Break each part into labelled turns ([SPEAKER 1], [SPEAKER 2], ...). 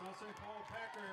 [SPEAKER 1] South St. Paul Packers.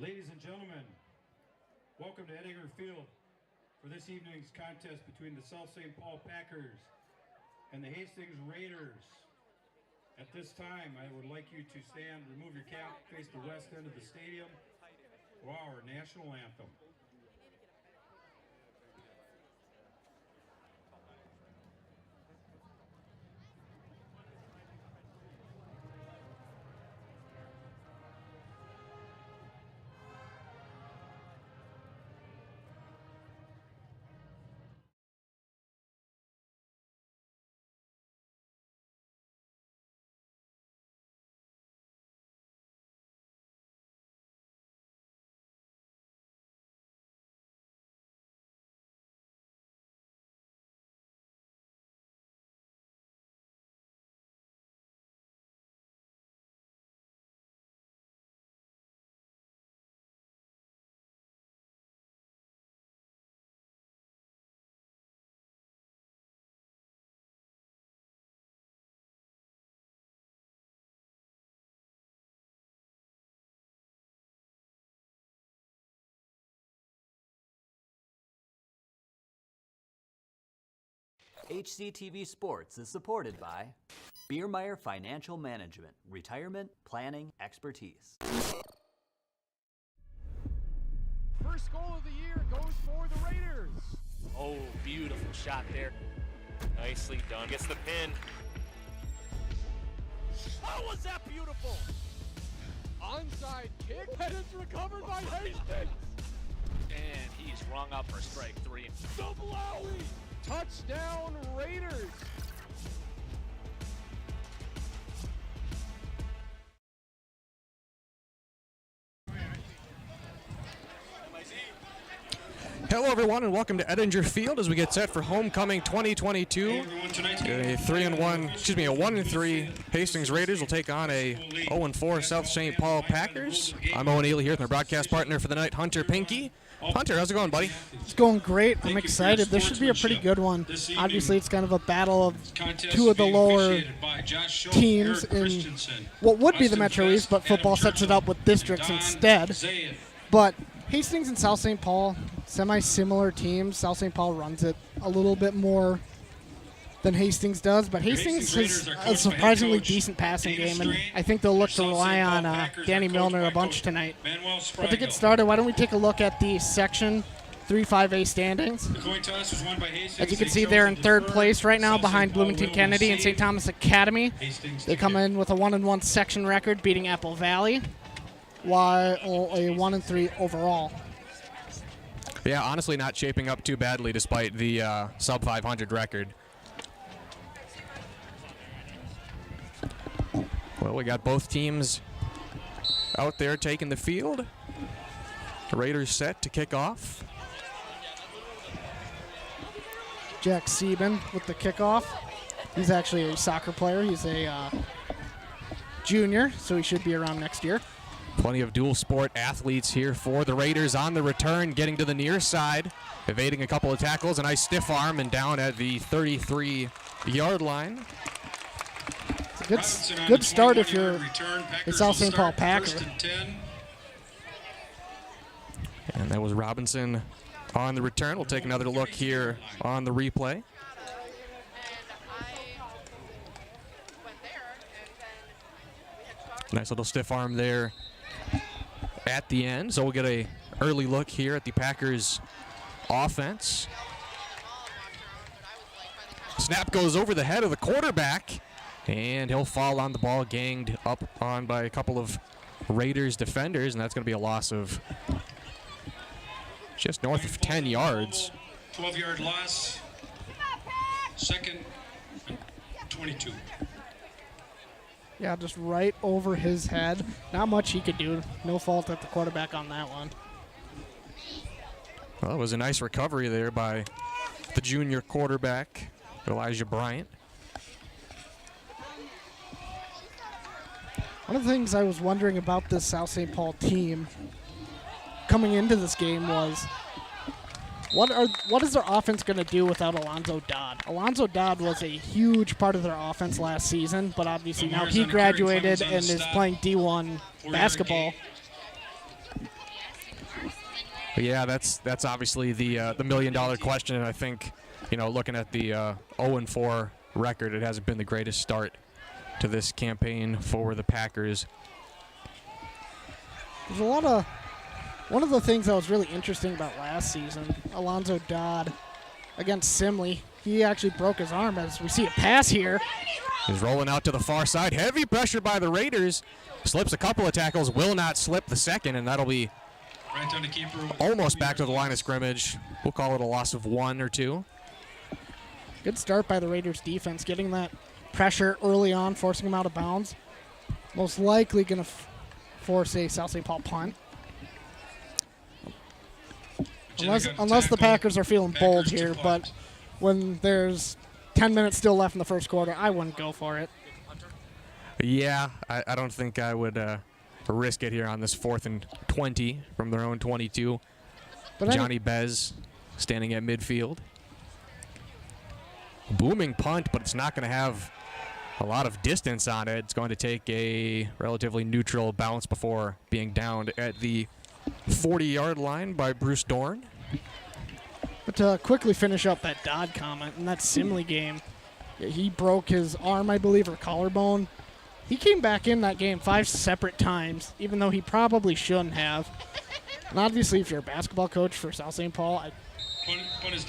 [SPEAKER 1] Ladies and gentlemen, welcome to Ettinger Field for this evening's contest between the South St. Paul Packers and the Hastings Raiders. At this time, I would like you to stand, remove your cap, face the west end of the stadium for our national anthem.
[SPEAKER 2] HCTV Sports is supported by Biermeyer Financial Management, Retirement Planning Expertise.
[SPEAKER 3] First goal of the year goes for the Raiders.
[SPEAKER 4] Oh, beautiful shot there. Nicely done. Gets the pin.
[SPEAKER 3] Oh, was that beautiful? Onside kick, and it's recovered by Hastings.
[SPEAKER 4] And he's rung up for strike three.
[SPEAKER 3] Double alley. Touchdown Raiders. Hello everyone and welcome to Ettinger Field as we get set for homecoming 2022. A 1-3 Hastings Raiders will take on a 0-4 South St. Paul Packers. I'm Owen Ely here with my broadcast partner for the night, Hunter Pinky. Hunter, how's it going, buddy?
[SPEAKER 5] It's going great. I'm excited. This should be a pretty good one. Obviously, it's kind of a battle of two of the lower teams in what would be the Metro East, but football sets it up with districts instead. But Hastings and South St. Paul, semi-similar teams. South St. Paul runs it a little bit more than Hastings does, but Hastings has a surprisingly decent passing game, and I think they'll look to rely on Danny Milner a bunch tonight. But to get started, why don't we take a look at the Section 3-5A standings. As you can see, they're in third place right now behind Bloomington Kennedy and St. Thomas Academy. They come in with a 1-1 section record, beating Apple Valley, while a 1-3 overall.
[SPEAKER 3] Yeah, honestly not shaping up too badly despite the sub-500 record. Well, we got both teams out there taking the field. The Raiders set to kick off.
[SPEAKER 5] Jack Sieben with the kickoff. He's actually a soccer player. He's a junior, so he should be around next year.
[SPEAKER 3] Plenty of dual sport athletes here for the Raiders on the return, getting to the near side, evading a couple of tackles, a nice stiff arm, and down at the 33-yard line.
[SPEAKER 5] It's a good start if you're a South St. Paul Packer.
[SPEAKER 3] And that was Robinson on the return. We'll take another look here on the replay. Nice little stiff arm there at the end. So we'll get an early look here at the Packers offense. Snap goes over the head of the quarterback. And he'll fall on the ball, ganged up on by a couple of Raiders defenders, and that's going to be a loss of just north of 10 yards.
[SPEAKER 1] 12-yard loss. Second and 22.
[SPEAKER 5] Yeah, just right over his head. Not much he could do. No fault at the quarterback on that one.
[SPEAKER 3] Well, it was a nice recovery there by the junior quarterback, Elijah Bryant.
[SPEAKER 5] One of the things I was wondering about this South St. Paul team coming into this game was what is their offense going to do without Alonzo Dodd? Alonzo Dodd was a huge part of their offense last season, but obviously now he graduated and is playing D1 basketball.
[SPEAKER 3] But yeah, that's obviously the million-dollar question. And I think, looking at the 0-4 record, it hasn't been the greatest start to this campaign for the Packers.
[SPEAKER 5] There's a lot of one of the things that was really interesting about last season, Alonzo Dodd against Simley, he actually broke his arm as we see a pass here.
[SPEAKER 3] He's rolling out to the far side. Heavy pressure by the Raiders. Slips a couple of tackles, will not slip the second, and that'll be
[SPEAKER 1] right down to keeper
[SPEAKER 3] almost back to the line of scrimmage. We'll call it a loss of 1 or 2.
[SPEAKER 5] Good start by the Raiders defense, getting that pressure early on, forcing them out of bounds. Most likely going to force a South St. Paul punt. Unless the Packers are feeling bold here, but when there's 10 minutes still left in the first quarter, I wouldn't go for it.
[SPEAKER 3] Yeah, I don't think I would risk it here on this 4th and 20 from their own 22. But Johnny Bez standing at midfield. Booming punt, but it's not going to have a lot of distance on it. It's going to take a relatively neutral bounce before being downed at the 40-yard line by Bruce Dorn.
[SPEAKER 5] But to quickly finish up that Dodd comment in that Simley game, he broke his arm, I believe, or collarbone. He came back in that game 5 separate times, even though he probably shouldn't have. And obviously, if you're a basketball coach for South St. Paul,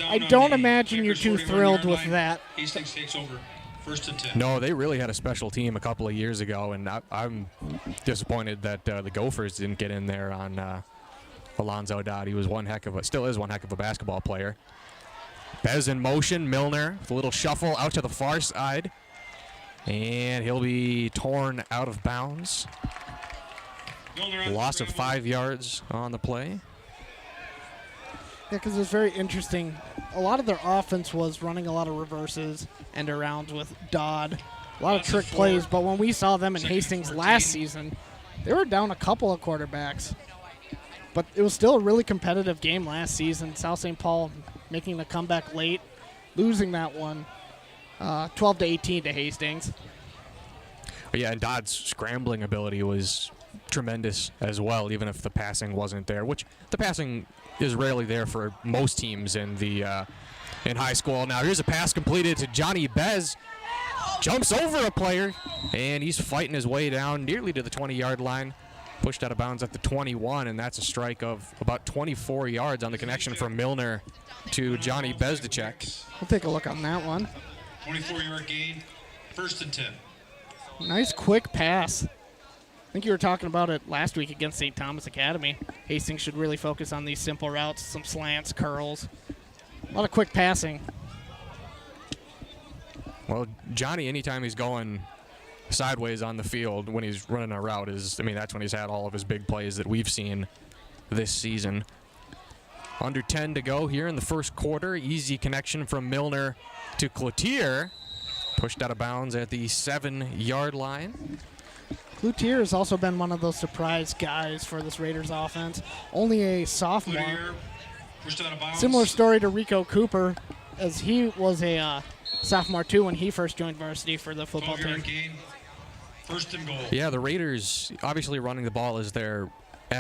[SPEAKER 5] I don't imagine you're too thrilled with that.
[SPEAKER 1] Hastings takes over. 1st and 10.
[SPEAKER 3] No, they really had a special team a couple of years ago, and I'm disappointed that the Gophers didn't get in there on Alonzo Dodd. He was still is one heck of a basketball player. Bez in motion, Milner with a little shuffle out to the far side, and he'll be torn out of bounds. Loss of 5 yards on the play.
[SPEAKER 5] Yeah, because it's very interesting. A lot of their offense was running a lot of reverses and arounds with Dodd. A lot of trick plays, but when we saw them in Hastings last season, they were down a couple of quarterbacks. But it was still a really competitive game last season. South St. Paul making the comeback late, losing that one 12-18 to Hastings.
[SPEAKER 3] Yeah, and Dodd's scrambling ability was tremendous as well, even if the passing wasn't there, which the passing is rarely there for most teams in high school. Now here's a pass completed to Johnny Bez. Jumps over a player, and he's fighting his way down nearly to the 20-yard line. Pushed out of bounds at the 21, and that's a strike of about 24 yards on the connection from Milner to Johnny Bezdacek.
[SPEAKER 5] We'll take a look on that one.
[SPEAKER 1] 24-yard gain, 1st and 10.
[SPEAKER 5] Nice quick pass. I think you were talking about it last week against St. Thomas Academy. Hastings should really focus on these simple routes, some slants, curls. A lot of quick passing.
[SPEAKER 3] Well, Johnny, anytime he's going sideways on the field when he's running a route, that's when he's had all of his big plays that we've seen this season. Under 10 to go here in the first quarter. Easy connection from Milner to Cloutier. Pushed out of bounds at the 7-yard line.
[SPEAKER 5] Cloutier has also been one of those surprise guys for this Raiders offense. Only a sophomore. Similar story to Rico Cooper, as he was a sophomore too when he first joined varsity for the football team.
[SPEAKER 1] Gain, 1st and goal.
[SPEAKER 3] Yeah, the Raiders obviously running the ball is their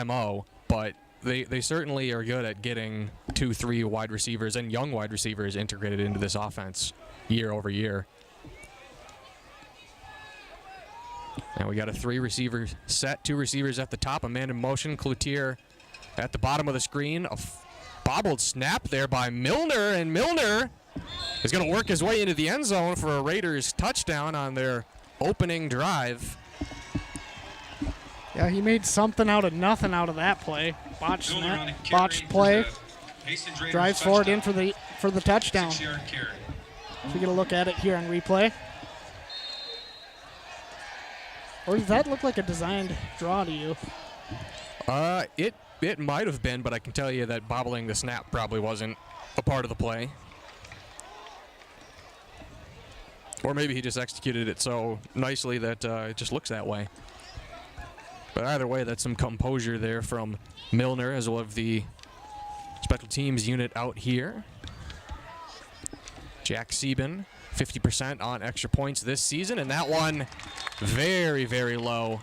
[SPEAKER 3] MO, but they certainly are good at getting 2-3 wide receivers and young wide receivers integrated into this offense year over year. Now we got a 3-receiver set, 2 receivers at the top, a man in motion. Cloutier at the bottom of the screen. A bobbled snap there by Milner, and Milner is going to work his way into the end zone for a Raiders touchdown on their opening drive.
[SPEAKER 5] Yeah, he made something out of nothing out of that play. Botched play. Drives forward in for the touchdown.
[SPEAKER 1] 6-yard carry.
[SPEAKER 5] So we get a look at it here on replay. Or does that look like a designed draw to you?
[SPEAKER 3] It might have been, but I can tell you that bobbling the snap probably wasn't a part of the play. Or maybe he just executed it so nicely that it just looks that way. But either way, that's some composure there from Milner, as well as the special teams unit out here. Jack Sieben, 50% on extra points this season, and that one very, very low.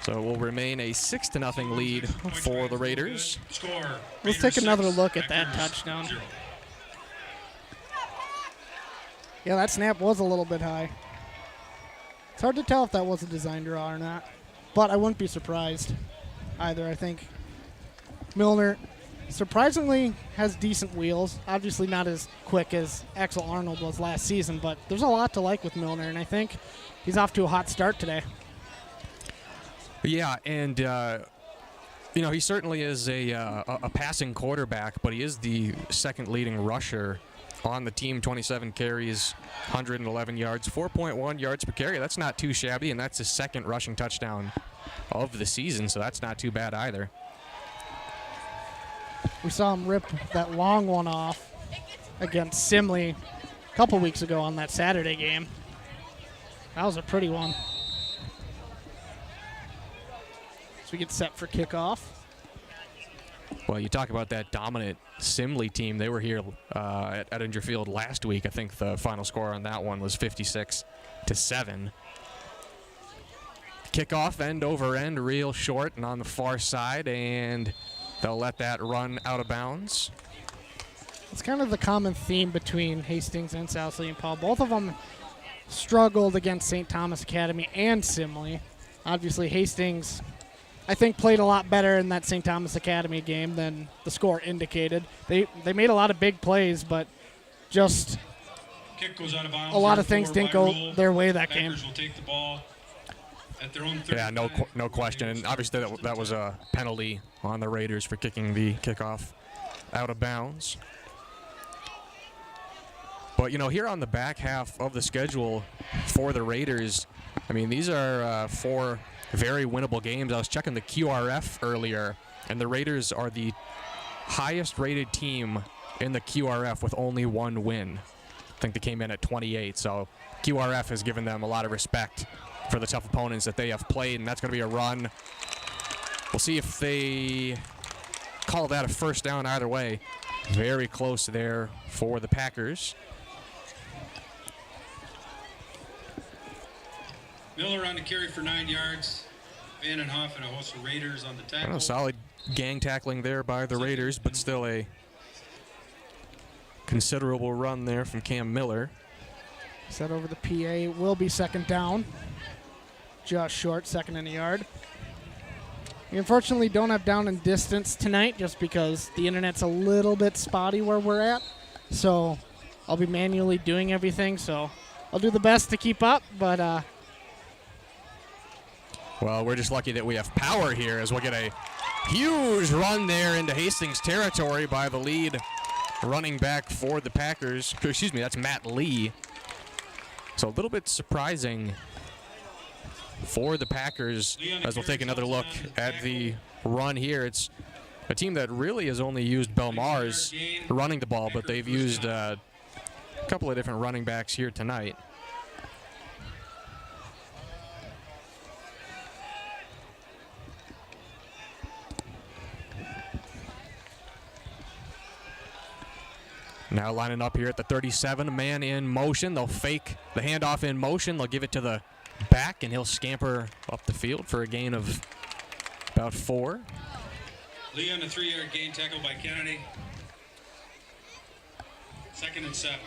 [SPEAKER 3] So it will remain a 6-0 lead for the Raiders.
[SPEAKER 5] Let's take another look at that touchdown. Yeah, that snap was a little bit high. It's hard to tell if that was a design draw or not, but I wouldn't be surprised either. I think Milner surprisingly has decent wheels. Obviously not as quick as Axel Arnold was last season, but there's a lot to like with Milner, and I think he's off to a hot start today.
[SPEAKER 3] Yeah, and he certainly is a passing quarterback, but he is the second leading rusher on the team. 27 carries, 111 yards, 4.1 yards per carry. That's not too shabby, and that's his second rushing touchdown of the season, so that's not too bad either.
[SPEAKER 5] We saw him rip that long one off against Simley a couple weeks ago on that Saturday game. That was a pretty one. So we get set for kickoff.
[SPEAKER 3] Well, you talk about that dominant Simley team. They were here at Ettinger Field last week. I think the final score on that one was 56-7. Kickoff end over end, real short and on the far side, and they'll let that run out of bounds.
[SPEAKER 5] It's kind of the common theme between Hastings and South St. Paul. Both of them struggled against St. Thomas Academy and Simley. Obviously, Hastings, I think, played a lot better in that St. Thomas Academy game than the score indicated. They made a lot of big plays, but just
[SPEAKER 1] Kick goes out of bounds.
[SPEAKER 5] a lot of things didn't go their way that game.
[SPEAKER 1] Packers will take the ball at their own
[SPEAKER 3] Yeah, no question. And obviously that was a penalty on the Raiders for kicking the kickoff out of bounds. But, here on the back half of the schedule for the Raiders, I mean, these are 4 very winnable games. I was checking the QRF earlier, and the Raiders are the highest-rated team in the QRF with only 1 win. I think they came in at 28, so QRF has given them a lot of respect for the tough opponents that they have played, and that's going to be a run. We'll see if they call that a first down either way. Very close there for the Packers.
[SPEAKER 1] Miller on the carry for 9 yards. Vandenhoff and a host of Raiders on the tackle.
[SPEAKER 3] Solid gang tackling there by the Raiders, but still a considerable run there from Cam Miller.
[SPEAKER 5] Set over the PA. Will be second down. Just short, 2nd and a yard. We unfortunately don't have down and distance tonight just because the internet's a little bit spotty where we're at. So I'll be manually doing everything. So I'll do the best to keep up, but
[SPEAKER 3] well, we're just lucky that we have power here as we'll get a huge run there into Hastings territory by the lead running back for the Packers. Excuse me, that's Matt Lee. So a little bit surprising for the Packers as we'll take another look at the run here. It's a team that really has only used Belmar's running the ball, but they've used a couple of different running backs here tonight. Now lining up here at the 37, man in motion. They'll fake the handoff in motion. They'll give it to the back, and he'll scamper up the field for a gain of about 4.
[SPEAKER 1] Lee on the 3-yard gain, tackle by Kennedy. 2nd and 7.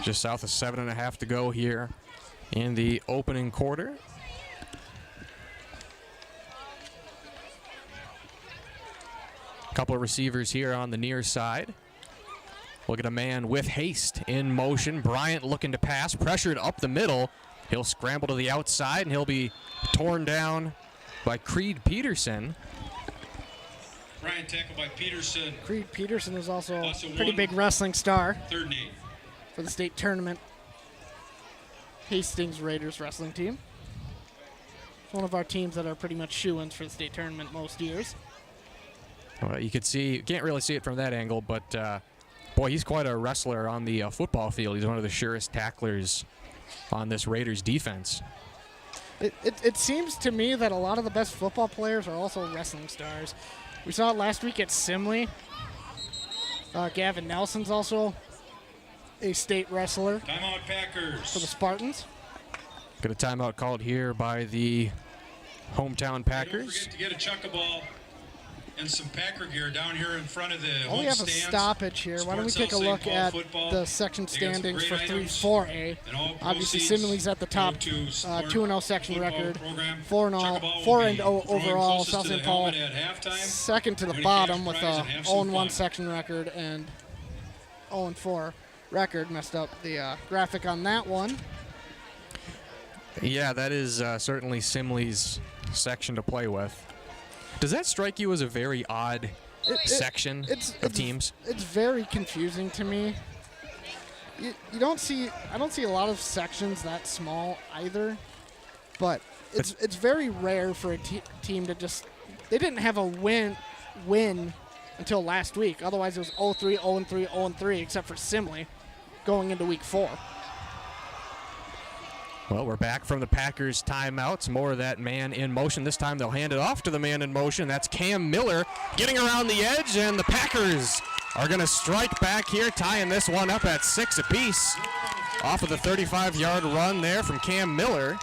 [SPEAKER 3] Just south of 7.5 to go here in the opening quarter. A couple of receivers here on the near side. Look at a man with haste in motion. Bryant looking to pass, pressured up the middle. He'll scramble to the outside, and he'll be torn down by Creed Peterson.
[SPEAKER 1] Bryant tackled by Peterson.
[SPEAKER 5] Creed Peterson is also a pretty big wrestling star.
[SPEAKER 1] 3rd and 8.
[SPEAKER 5] For the state tournament. Hastings Raiders wrestling team. It's one of our teams that are pretty much shoo-ins for the state tournament most years.
[SPEAKER 3] Well, you could see, you can't really see it from that angle, but boy, he's quite a wrestler on the football field. He's one of the surest tacklers on this Raiders defense.
[SPEAKER 5] It seems to me that a lot of the best football players are also wrestling stars. We saw it last week at Simley. Gavin Nelson's also a state wrestler.
[SPEAKER 1] Timeout Packers.
[SPEAKER 5] For the Spartans.
[SPEAKER 3] Got a timeout called here by the hometown Packers.
[SPEAKER 1] Don't forget to get a chuck-a-ball and some Packer gear down here in front of the home
[SPEAKER 5] we have
[SPEAKER 1] stands.
[SPEAKER 5] a stoppage here. Why don't we take a look at the section standings for 3-4A. Obviously, Simley's at the top, 2-0 section record, 4-0 overall. South St. Paul second to the bottom with a 0-1 section record and 0-4 record. Messed up the graphic on that one.
[SPEAKER 3] Yeah, that is certainly Simley's section to play with. Does that strike you as a very odd section of teams?
[SPEAKER 5] It's very confusing to me. You don't see, I don't see a lot of sections that small either, but it's very rare for a team to just, they didn't have a win until last week. Otherwise it was 0-3, 0-3, 0-3, except for Simley going into week 4.
[SPEAKER 3] Well, we're back from the Packers timeouts. More of that man in motion. This time they'll hand it off to the man in motion. That's Cam Miller getting around the edge, and the Packers are going to strike back here, tying this one up at 6 apiece. Off of the 35-yard run there from Cam Miller.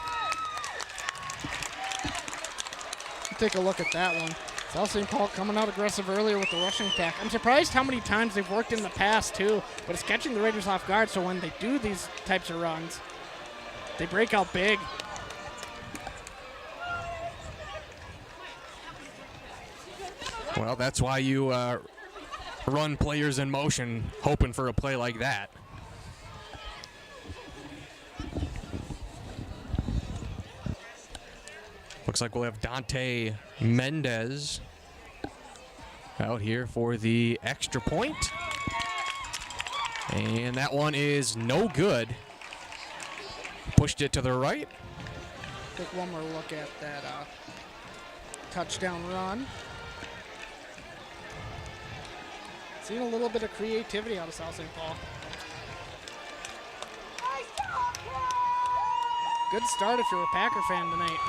[SPEAKER 5] Take a look at that one. South St. Paul coming out aggressive earlier with the rushing attack. I'm surprised how many times they've worked in the past, too, but it's catching the Raiders off guard, so when they do these types of runs, they break out big.
[SPEAKER 3] Well, that's why you run players in motion, hoping for a play like that. Looks like we'll have Dante Mendez out here for the extra point. And that one is no good. Pushed it to the right.
[SPEAKER 5] Take one more look at that touchdown run. Seeing a little bit of creativity out of South St. Paul. Good start if you're a Packer fan tonight.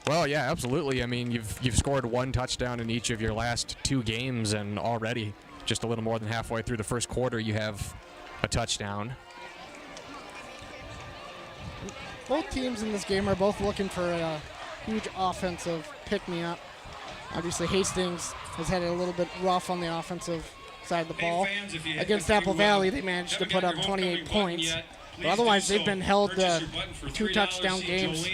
[SPEAKER 3] Well, yeah, absolutely. I mean, you've scored one touchdown in each of your last 2 games, and already just a little more than halfway through the first quarter, you have a touchdown.
[SPEAKER 5] Both teams in this game are both looking for a huge offensive pick-me-up. Obviously, Hastings has had it a little bit rough on the offensive side of the ball. Against Apple Valley, they managed to put up 28 points. But otherwise, they've been held to 2 touchdown games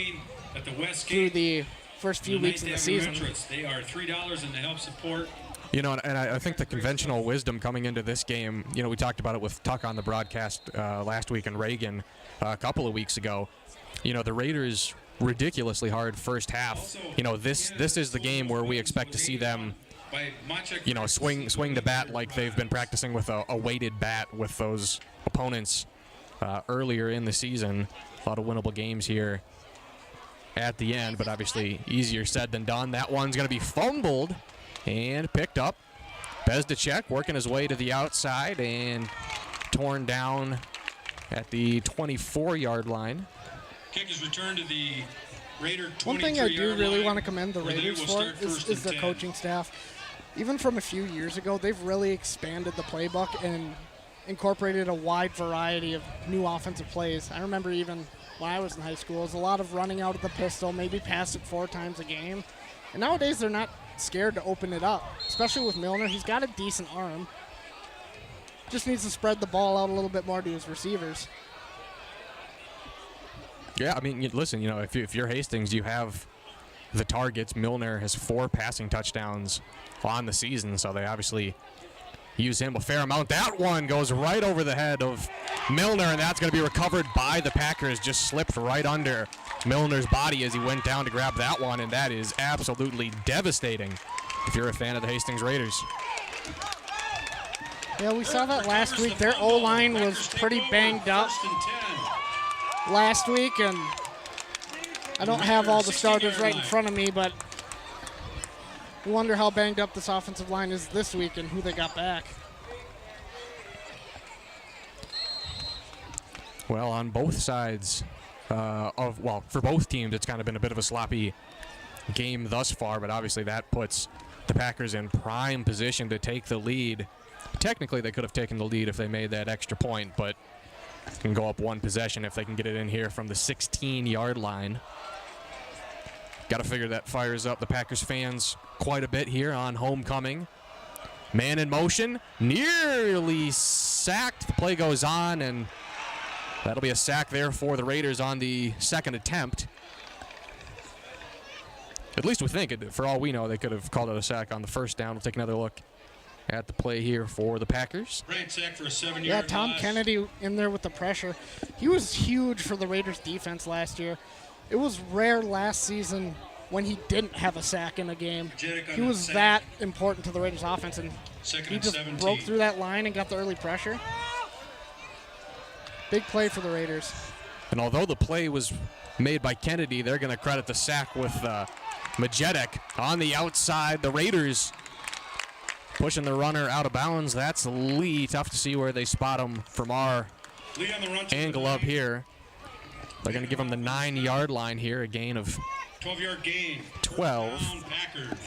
[SPEAKER 5] through the first few weeks of the season.
[SPEAKER 1] They are $3 and to help support.
[SPEAKER 3] You know, and I think the conventional wisdom coming into this game, you know, we talked about it with Tuck on the broadcast last week and Reagan a couple of weeks ago. You know, the Raiders ridiculously hard first half. You know, this is the game where we expect to see them, you know, swing the bat like they've been practicing with a weighted bat with those opponents earlier in the season. A lot of winnable games here at the end, but obviously easier said than done. That one's going to be fumbled and picked up. Bezdacek working his way to the outside and torn down at the 24-yard line.
[SPEAKER 1] Kick is returned to the Raider 23-yard line.
[SPEAKER 5] One thing I do really want to commend the Raiders for is their coaching staff. Even from a few years ago, they've really expanded the playbook and incorporated a wide variety of new offensive plays. I remember even when I was in high school, it was a lot of running out of the pistol, maybe pass it 4 times a game. And nowadays, they're not scared to open it up, especially with Milner. He's got a decent arm. Just needs to spread the ball out a little bit more to his receivers.
[SPEAKER 3] Yeah, I mean, listen, if you're Hastings, you have the targets. Milner has 4 passing touchdowns on the season, so they obviously use him a fair amount. That one goes right over the head of Milner, and that's going to be recovered by the Packers. Just slipped right under Milner's body as he went down to grab that one, and that is absolutely devastating if you're a fan of the Hastings Raiders.
[SPEAKER 5] Yeah, we saw that last week. Their O-line was pretty banged up last week, and I don't have all the starters right in front of me, but I wonder how banged up this offensive line is this week and who they got back.
[SPEAKER 3] Well, on both sides for both teams, it's kind of been a bit of a sloppy game thus far, but obviously that puts the Packers in prime position to take the lead. Technically, they could have taken the lead if they made that extra point, but can go up 1 possession if they can get it in here from the 16-yard line. Got to figure that fires up the Packers fans quite a bit here on homecoming. Man in motion, nearly sacked. The play goes on, and that'll be a sack there for the Raiders on the second attempt. At least we think, for all we know, they could have called it a sack on the first down. We'll take another look at the play here for the Packers.
[SPEAKER 1] Right sack for a 7-yard
[SPEAKER 5] Yeah, Tom
[SPEAKER 1] loss.
[SPEAKER 5] Kennedy in there with the pressure. He was huge for the Raiders defense last year. It was rare last season when he didn't have a sack in a game. He was that important to the Raiders offense, and he just broke through that line and got the early pressure. Big play for the Raiders.
[SPEAKER 3] And although the play was made by Kennedy, they're going to credit the sack with Majetic on the outside. The Raiders pushing the runner out of bounds. That's Lee. Tough to see where they spot him from our angle up here. They're going to give him the 9-yard line here, a gain of
[SPEAKER 1] 12-yard gain.
[SPEAKER 3] 12.
[SPEAKER 1] Packers.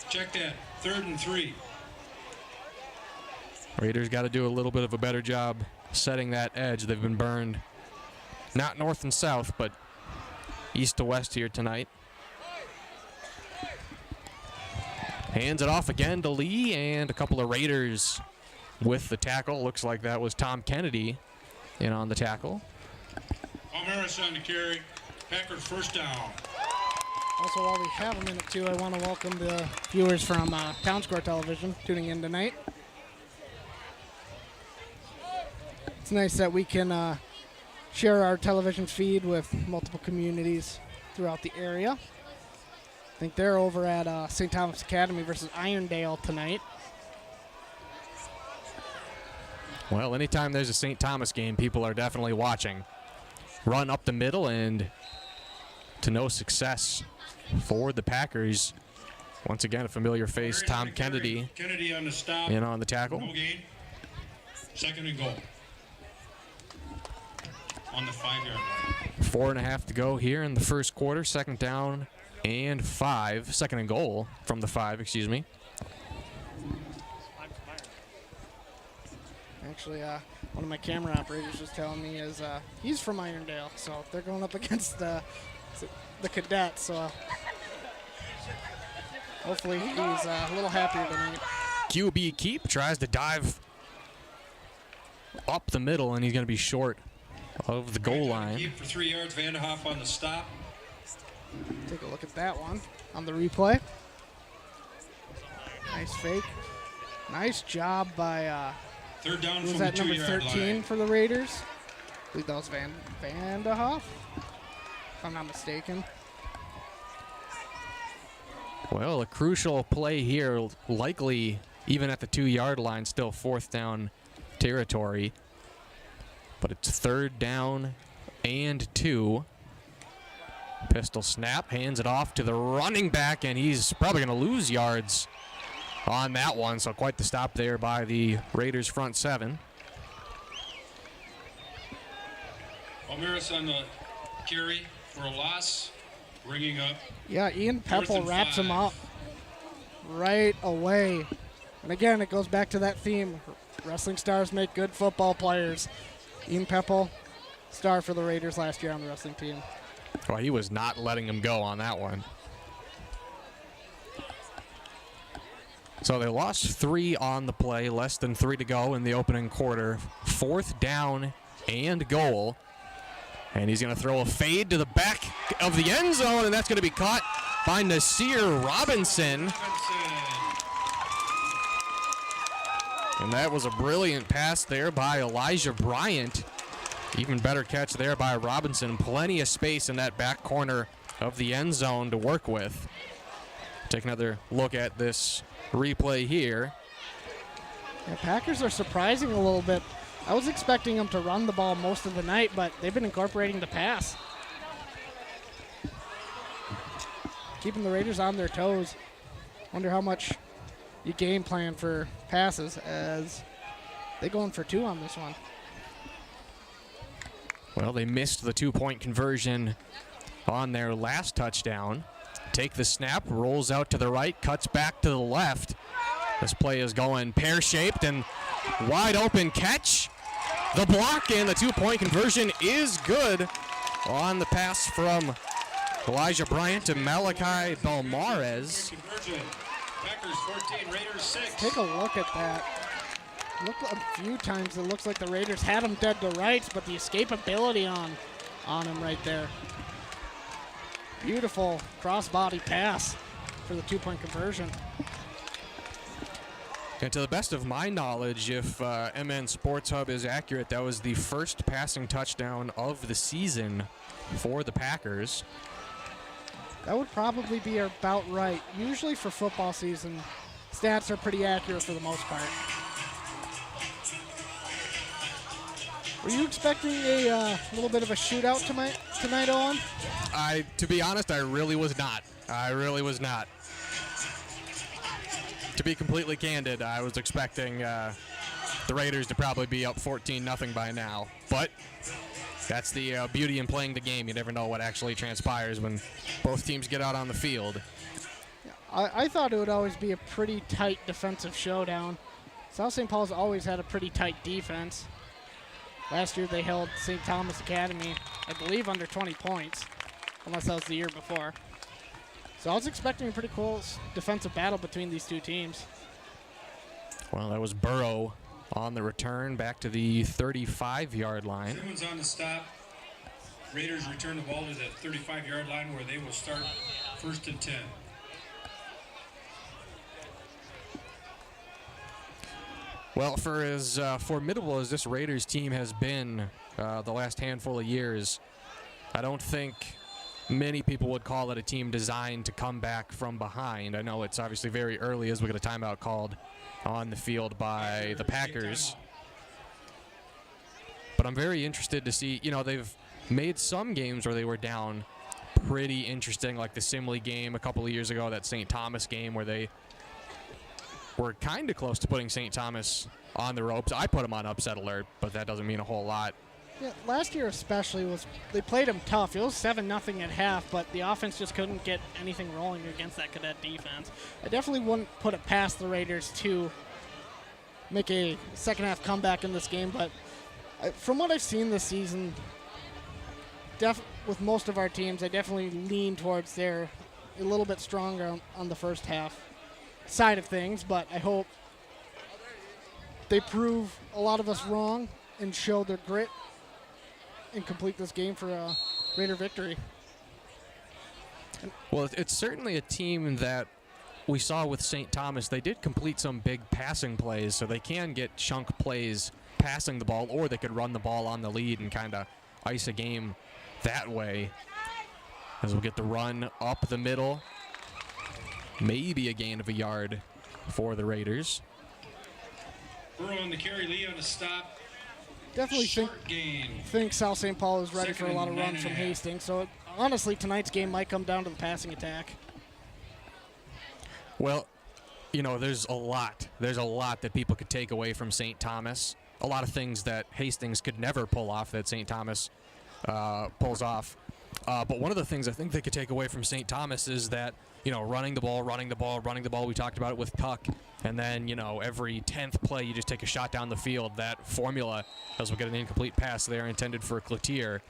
[SPEAKER 1] Check that. 3rd and 3.
[SPEAKER 3] Raiders got to do a little bit of a better job setting that edge. They've been burned not north and south, but east to west here tonight. Hands it off again to Lee, and a couple of Raiders with the tackle. Looks like that was Tom Kennedy in on the tackle.
[SPEAKER 1] Almaris on the carry. Packers first down.
[SPEAKER 5] Also, while we have a minute, too, I want to welcome the viewers from Town Square Television tuning in tonight. It's nice that we can share our television feed with multiple communities throughout the area. I think they're over at St. Thomas Academy versus Irondale tonight.
[SPEAKER 3] Well, anytime there's a St. Thomas game, people are definitely watching. Run up the middle and to no success for the Packers. Once again, a familiar face, Tom Kennedy.
[SPEAKER 1] Kennedy on the stop.
[SPEAKER 3] In on the tackle.
[SPEAKER 1] No gain. 2nd and goal. On the 5-yard line.
[SPEAKER 3] 4.5 to go here in the first quarter. 2nd down and 5. 2nd and goal from the 5, excuse me.
[SPEAKER 5] Actually, one of my camera operators was telling me is he's from Irondale, so they're going up against the Cadets. So hopefully he's a little happier tonight.
[SPEAKER 3] QB Keep tries to dive up the middle, and he's going to be short of the goal line.
[SPEAKER 1] Keep for 3 yards. Vanderhoff on the stop.
[SPEAKER 5] Take a look at that one on the replay. Nice fake. Nice job by
[SPEAKER 1] 3rd down
[SPEAKER 5] who was
[SPEAKER 1] from
[SPEAKER 5] that,
[SPEAKER 1] the
[SPEAKER 5] number
[SPEAKER 1] 2-yard
[SPEAKER 5] 13
[SPEAKER 1] line.
[SPEAKER 5] for the Raiders? I believe that was Vanderhoff, if I'm not mistaken.
[SPEAKER 3] Well, a crucial play here, likely even at the 2-yard line, still 4th down territory. But it's 3rd down and 2. Pistol snap, hands it off to the running back, and he's probably going to lose yards on that one. So quite the stop there by the Raiders front 7.
[SPEAKER 1] Almaris on the carry for a loss. Bringing up.
[SPEAKER 5] Yeah, Ian
[SPEAKER 1] 4th
[SPEAKER 5] Peppel
[SPEAKER 1] and
[SPEAKER 5] wraps him
[SPEAKER 1] 5.
[SPEAKER 5] up right away. And again, it goes back to that theme. Wrestling stars make good football players. Ian Peppel, star for the Raiders last year on the wrestling team.
[SPEAKER 3] Well, he was not letting him go on that one. So they lost 3 on the play, less than 3 to go in the opening quarter. 4th down and goal. And he's going to throw a fade to the back of the end zone, and that's going to be caught by Nasir Robinson. And that was a brilliant pass there by Elijah Bryant. Even better catch there by Robinson. Plenty of space in that back corner of the end zone to work with. Take another look at this replay here.
[SPEAKER 5] Yeah, Packers are surprising a little bit. I was expecting them to run the ball most of the night, but they've been incorporating the pass. Keeping the Raiders on their toes. Wonder how much you game plan for passes as they going for 2 on this one.
[SPEAKER 3] Well, they missed the 2-point conversion on their last touchdown. Take the snap, rolls out to the right, cuts back to the left. This play is going pear-shaped and wide open catch. The block and the 2-point conversion is good on the pass from Elijah Bryant to Malachi Belmares.
[SPEAKER 1] Packers 14, Raiders 6.
[SPEAKER 5] Take a look at that. Look, a few times it looks like the Raiders had him dead to rights, but the escapability on him right there. Beautiful cross-body pass for the 2-point conversion.
[SPEAKER 3] And to the best of my knowledge, if MN Sports Hub is accurate, that was the first passing touchdown of the season for the Packers.
[SPEAKER 5] That would probably be about right. Usually for football season, stats are pretty accurate for the most part. Were you expecting a little bit of a shootout tonight, Owen?
[SPEAKER 3] To be honest, I really was not. I really was not. To be completely candid, I was expecting the Raiders to probably be up 14-0 by now. But that's the beauty in playing the game. You never know what actually transpires when both teams get out on the field.
[SPEAKER 5] I thought it would always be a pretty tight defensive showdown. South St. Paul's always had a pretty tight defense. Last year they held St. Thomas Academy, I believe, under 20 points, unless that was the year before. So I was expecting a pretty close defensive battle between these two teams.
[SPEAKER 3] Well, that was Burrow on the return back to the 35-yard line.
[SPEAKER 1] Simmons on the stop. Raiders return the ball to the 35-yard line where they will start 1st and 10.
[SPEAKER 3] Well, for as formidable as this Raiders team has been the last handful of years, I don't think many people would call it a team designed to come back from behind. I know it's obviously very early as we get a timeout called on the field by the Packers. But I'm very interested to see, they've made some games where they were down pretty interesting, like the Simley game a couple of years ago, that St. Thomas game where they were kind of close to putting St. Thomas on the ropes. I put them on upset alert, but that doesn't mean a whole lot.
[SPEAKER 5] Yeah, last year especially they played them tough. It was 7-0 at half, but the offense just couldn't get anything rolling against that Cadet defense. I definitely wouldn't put it past the Raiders to make a second half comeback in this game, but from what I've seen this season, with most of our teams, I definitely lean towards they're a little bit stronger on the first half side of things, but I hope they prove a lot of us wrong and show their grit and complete this game for a Raider victory.
[SPEAKER 3] Well, it's certainly a team that we saw with St. Thomas. They did complete some big passing plays, so they can get chunk plays passing the ball, or they could run the ball on the lead and kind of ice a game that way. As we'll get the run up the middle. Maybe a gain of a yard for the Raiders.
[SPEAKER 1] Burrow on the carry, Lee on the stop.
[SPEAKER 5] Definitely think South St. Paul is ready for a lot of runs from Hastings. So honestly, tonight's game might come down to the passing attack.
[SPEAKER 3] Well, there's a lot. There's a lot that people could take away from St. Thomas. A lot of things that Hastings could never pull off that St. Thomas pulls off. But one of the things I think they could take away from St. Thomas is that, running the ball. We talked about it with Tuck. And then, every 10th play, you just take a shot down the field. That formula, as we'll get an incomplete pass there intended for Cloutier,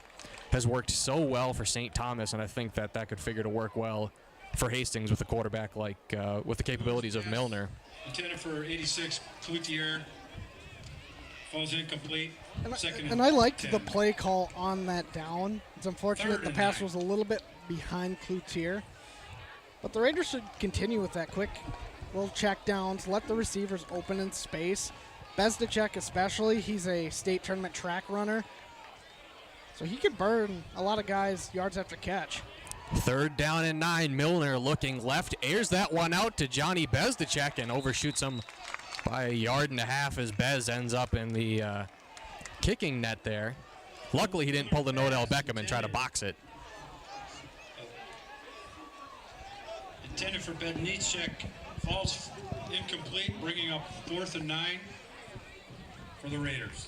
[SPEAKER 3] has worked so well for St. Thomas, and I think that could figure to work well for Hastings with a quarterback like with the capabilities of Milner.
[SPEAKER 1] Intended for 86, Cloutier. Falls incomplete.
[SPEAKER 5] And I liked the play call on that down. It's unfortunate the pass was a little bit behind Cloutier. But the Raiders should continue with that quick little check downs, let the receivers open in space. Bezdicek especially, he's a state tournament track runner. So he could burn a lot of guys yards after catch.
[SPEAKER 3] 3rd down and 9. Milner looking left, airs that one out to Johnny Bezdicek and overshoots him by 1.5 yards as Bez ends up in the kicking net there. Luckily, he didn't pull the Nodell Beckham and try to box it.
[SPEAKER 1] Intended for Bednicek, falls incomplete, bringing up 4th and 9 for the Raiders.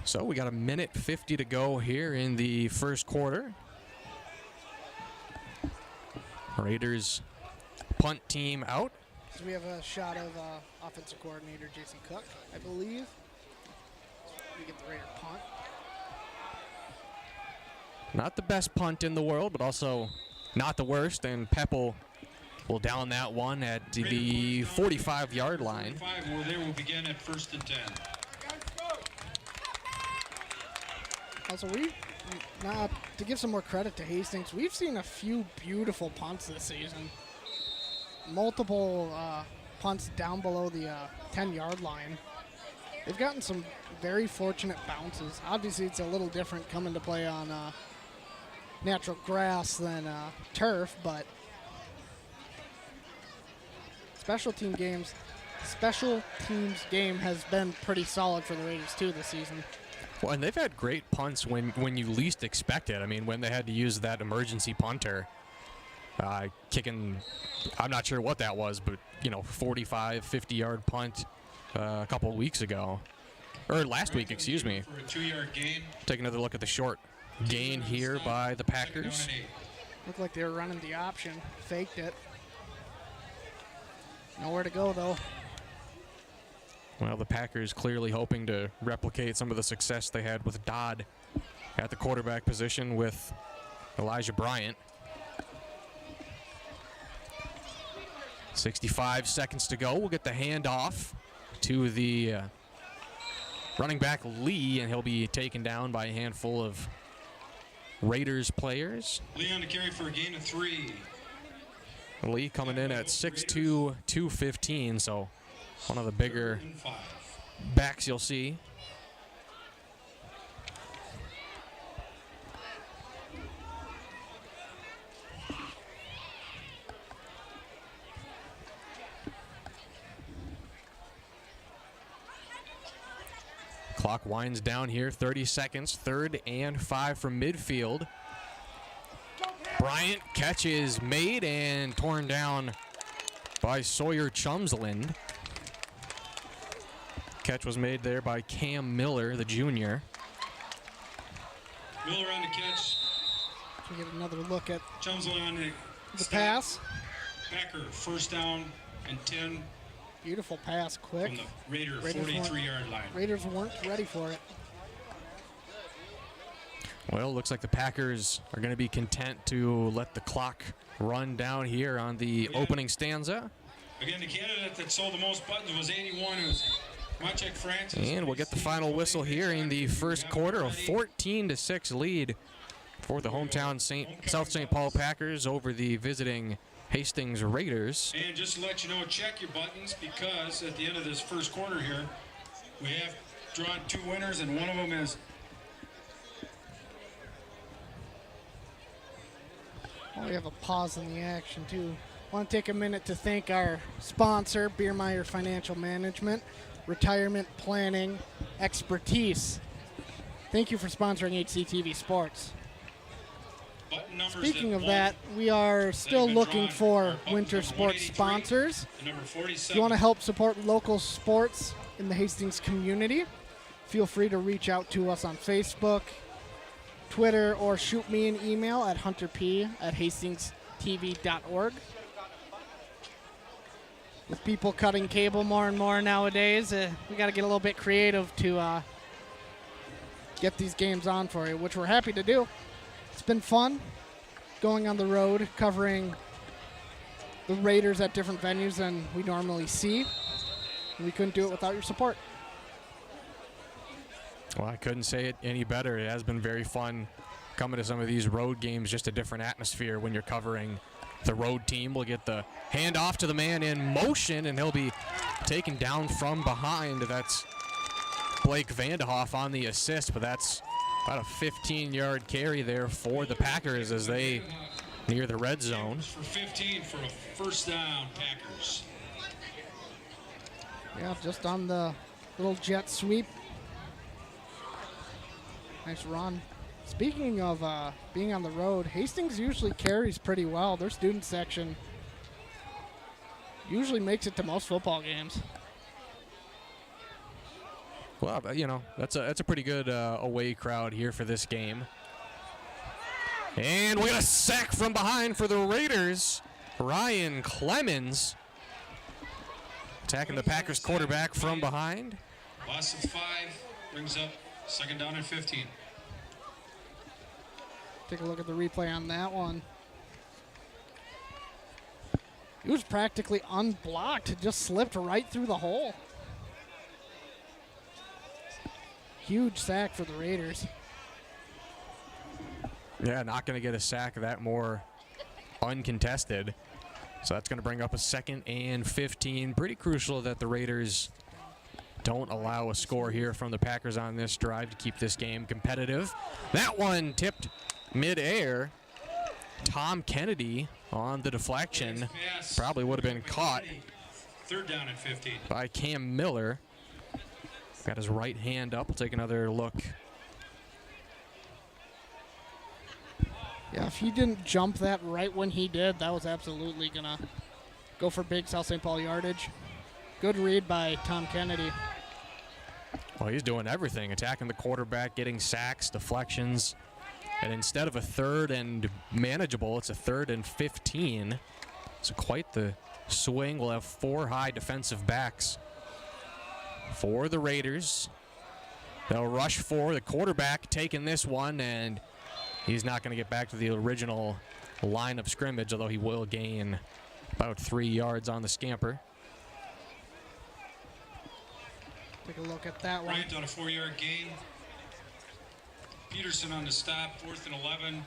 [SPEAKER 3] So we got 1:50 to go here in the first quarter. Raiders punt team out.
[SPEAKER 5] So we have a shot of offensive coordinator Jason Cook, I believe. We get the Raider punt.
[SPEAKER 3] Not the best punt in the world, but also not the worst. And Peppel will down that one at the 45-yard line.
[SPEAKER 1] 45, where they will begin at 1st and 10.
[SPEAKER 5] Also, to give some more credit to Hastings, we've seen a few beautiful punts this season. Multiple punts down below the 10-yard line. They've gotten some very fortunate bounces. Obviously, it's a little different coming to play on natural grass than turf, but special teams game has been pretty solid for the Raiders too this season.
[SPEAKER 3] Well, and they've had great punts when you least expect it. I mean, when they had to use that emergency punter, kicking, I'm not sure what that was, but, 45, 50-yard punt a couple of weeks ago. Or last week, excuse me.
[SPEAKER 1] For a 2-yard gain.
[SPEAKER 3] Take another look at the short gain here by the Packers.
[SPEAKER 5] Looked like they were running the option, faked it. Nowhere to go, though.
[SPEAKER 3] Well, the Packers clearly hoping to replicate some of the success they had with Dodd at the quarterback position with Elijah Bryant. 65 seconds to go. We'll get the handoff to the running back Lee, and he'll be taken down by a handful of Raiders players.
[SPEAKER 1] Lee on the carry for a gain of 3.
[SPEAKER 3] Lee coming in at 6'2", 215, so one of the bigger backs you'll see. Clock winds down here, 30 seconds, 3rd and 5 from midfield. Bryant, catch is made and torn down by Sawyer Chumsland. Catch was made there by Cam Miller, the junior.
[SPEAKER 1] Miller on the catch.
[SPEAKER 5] We get another look at
[SPEAKER 1] Chumsland on
[SPEAKER 5] the pass.
[SPEAKER 1] Packer, 1st down and 10.
[SPEAKER 5] Beautiful pass, quick.
[SPEAKER 1] From the Raider 43-yard line.
[SPEAKER 5] Raiders weren't ready for it.
[SPEAKER 3] Well, looks like the Packers are going to be content to let the clock run down here on the opening stanza.
[SPEAKER 1] Again, the candidate that sold the most buttons was 81. It was Maciek Francis.
[SPEAKER 3] And we'll get the final whistle here in the first quarter. A 14-6 lead for the hometown South St. Paul Packers over the visiting Hastings Raiders.
[SPEAKER 1] And just to let you know, check your buttons, because at the end of this first quarter here, we have drawn 2 winners, and one of them is...
[SPEAKER 5] Oh, we have a pause in the action, too. I want to take a minute to thank our sponsor, Biermeyer Financial Management, Retirement Planning Expertise. Thank you for sponsoring HCTV Sports. Speaking of that, we are still looking for winter sports sponsors. If you want to help support local sports in the Hastings community, feel free to reach out to us on Facebook, Twitter, or shoot me an email at hunterp@hastingstv.org. With people cutting cable more and more nowadays, we got to get a little bit creative to get these games on for you, which we're happy to do. It's been fun going on the road, covering the Raiders at different venues than we normally see. We couldn't do it without your support.
[SPEAKER 3] Well, I couldn't say it any better. It has been very fun coming to some of these road games, just a different atmosphere when you're covering the road team. We'll get the handoff to the man in motion, and he'll be taken down from behind. That's Blake Vandehoff on the assist, but that's about a 15-yard carry there for the Packers as they near the red zone.
[SPEAKER 1] For 15 for a first down, Packers.
[SPEAKER 5] Yeah, just on the little jet sweep. Nice run. Speaking of being on the road, Hastings usually carries pretty well. Their student section usually makes it to most football games.
[SPEAKER 3] Well, you know, that's a pretty good away crowd here for this game. And we got a sack from behind for the Raiders. Ryan Clemens attacking the Packers quarterback from behind.
[SPEAKER 1] Loss of 5 brings up second down and 15.
[SPEAKER 5] Take a look at the replay on that one. He was practically unblocked. It just slipped right through the hole. Huge sack for the Raiders.
[SPEAKER 3] Yeah, not going to get a sack that more uncontested. So that's going to bring up a second and 15. Pretty crucial that the Raiders don't allow a score here from the Packers on this drive to keep this game competitive. That one tipped mid-air. Tom Kennedy on the deflection. Probably would have been caught.
[SPEAKER 1] Third down and 15.
[SPEAKER 3] By Cam Miller. Got his right hand up. We'll take another look.
[SPEAKER 5] Yeah, if he didn't jump that right when he did, that was absolutely going to go for big South St. Paul yardage. Good read by Tom Kennedy.
[SPEAKER 3] Well, he's doing everything. Attacking the quarterback, getting sacks, deflections. And instead of a third and manageable, it's a third and 15. So quite the swing. We'll have 4 high defensive backs for the Raiders. They'll rush for the quarterback taking this one, and he's not going to get back to the original line of scrimmage, although he will gain about 3 yards on the scamper.
[SPEAKER 5] Take a look at that one.
[SPEAKER 1] Bryant on a 4-yard gain. Peterson on the stop, 4th and 11.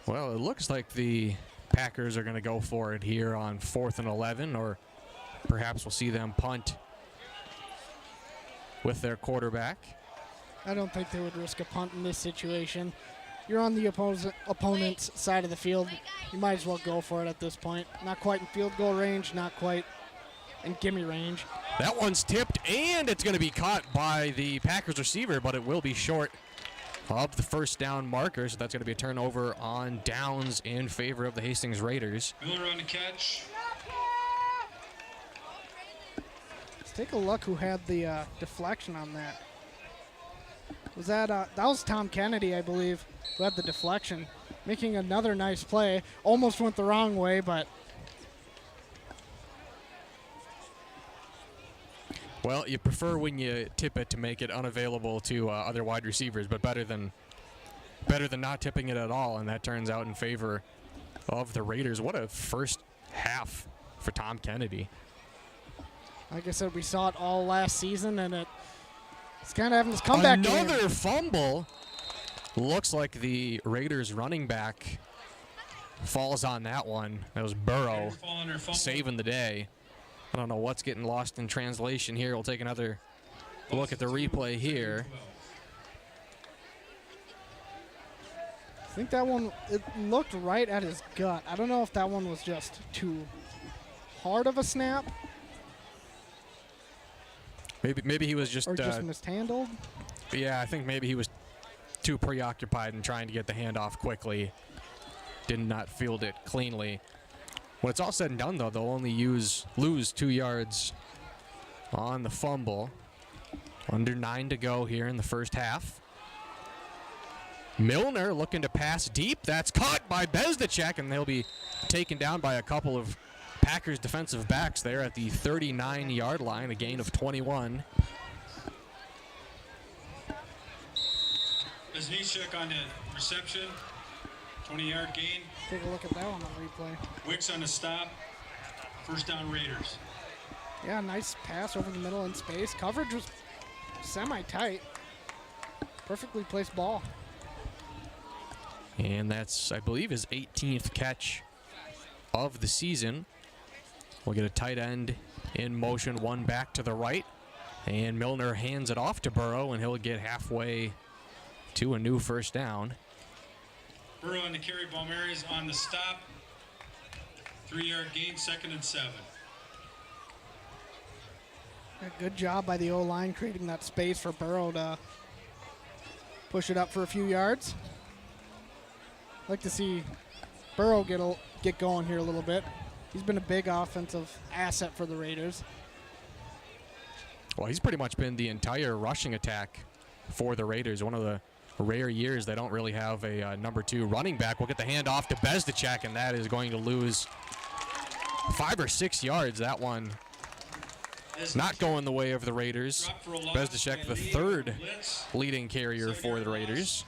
[SPEAKER 3] Well, it looks like the Packers are going to go for it here on 4th and 11, or perhaps we'll see them punt with their quarterback.
[SPEAKER 5] I don't think they would risk a punt in this situation. You're on the opponent's side of the field. You might as well go for it at this point. Not quite in field goal range, not quite in gimme range.
[SPEAKER 3] That one's tipped, and it's going to be caught by the Packers receiver, but it will be short of the first down marker, so that's going to be a turnover on downs in favor of the Hastings Raiders.
[SPEAKER 1] Miller on the catch.
[SPEAKER 5] Let's take a look who had the deflection on that. Was that was Tom Kennedy, I believe, who had the deflection, making another nice play. Almost went the wrong way, but
[SPEAKER 3] well, you prefer when you tip it to make it unavailable to other wide receivers, but better than not tipping it at all, and that turns out in favor of the Raiders. What a first half for Tom Kennedy.
[SPEAKER 5] Like I said, we saw it all last season, and it's kind of having this comeback game.
[SPEAKER 3] Another fumble. Looks like the Raiders running back falls on that one. That was Burrow saving the day. I don't know what's getting lost in translation here. We'll take another look at the replay here.
[SPEAKER 5] I think that one, it looked right at his gut. I don't know if that one was just too hard of a snap.
[SPEAKER 3] Maybe he was just
[SPEAKER 5] mishandled.
[SPEAKER 3] Yeah, I think maybe he was too preoccupied in trying to get the handoff quickly. Did not field it cleanly. When it's all said and done, though, they'll only lose 2 yards on the fumble. Under 9 to go here in the first half. Milner looking to pass deep. That's caught by Bezdacek, and they'll be taken down by a couple of Packers defensive backs there at the 39-yard line, a gain of 21.
[SPEAKER 1] Bezdacek on the reception, 20-yard gain.
[SPEAKER 5] Take a look at that one on replay.
[SPEAKER 1] Wicks on the stop, first down Raiders.
[SPEAKER 5] Yeah, nice pass over the middle in space. Coverage was semi-tight. Perfectly placed ball.
[SPEAKER 3] And that's, I believe, his 18th catch of the season. We'll get a tight end in motion, one back to the right. And Milner hands it off to Burrow, and he'll get halfway to a new first down.
[SPEAKER 1] Burrow on the carry, Balmeri's on the stop. 3-yard gain, 2nd and 7.
[SPEAKER 5] A good job by the O-line creating that space for Burrow to push it up for a few yards. I'd like to see Burrow get going here a little bit. He's been a big offensive asset for the Raiders.
[SPEAKER 3] Well, he's pretty much been the entire rushing attack for the Raiders. One of the rare years they don't really have a number 2 running back. We'll get the handoff to Bezdacek, and that is going to lose 5 or 6 yards. That one not going the way of the Raiders. Bezdacek, the 3rd leading carrier for the Raiders.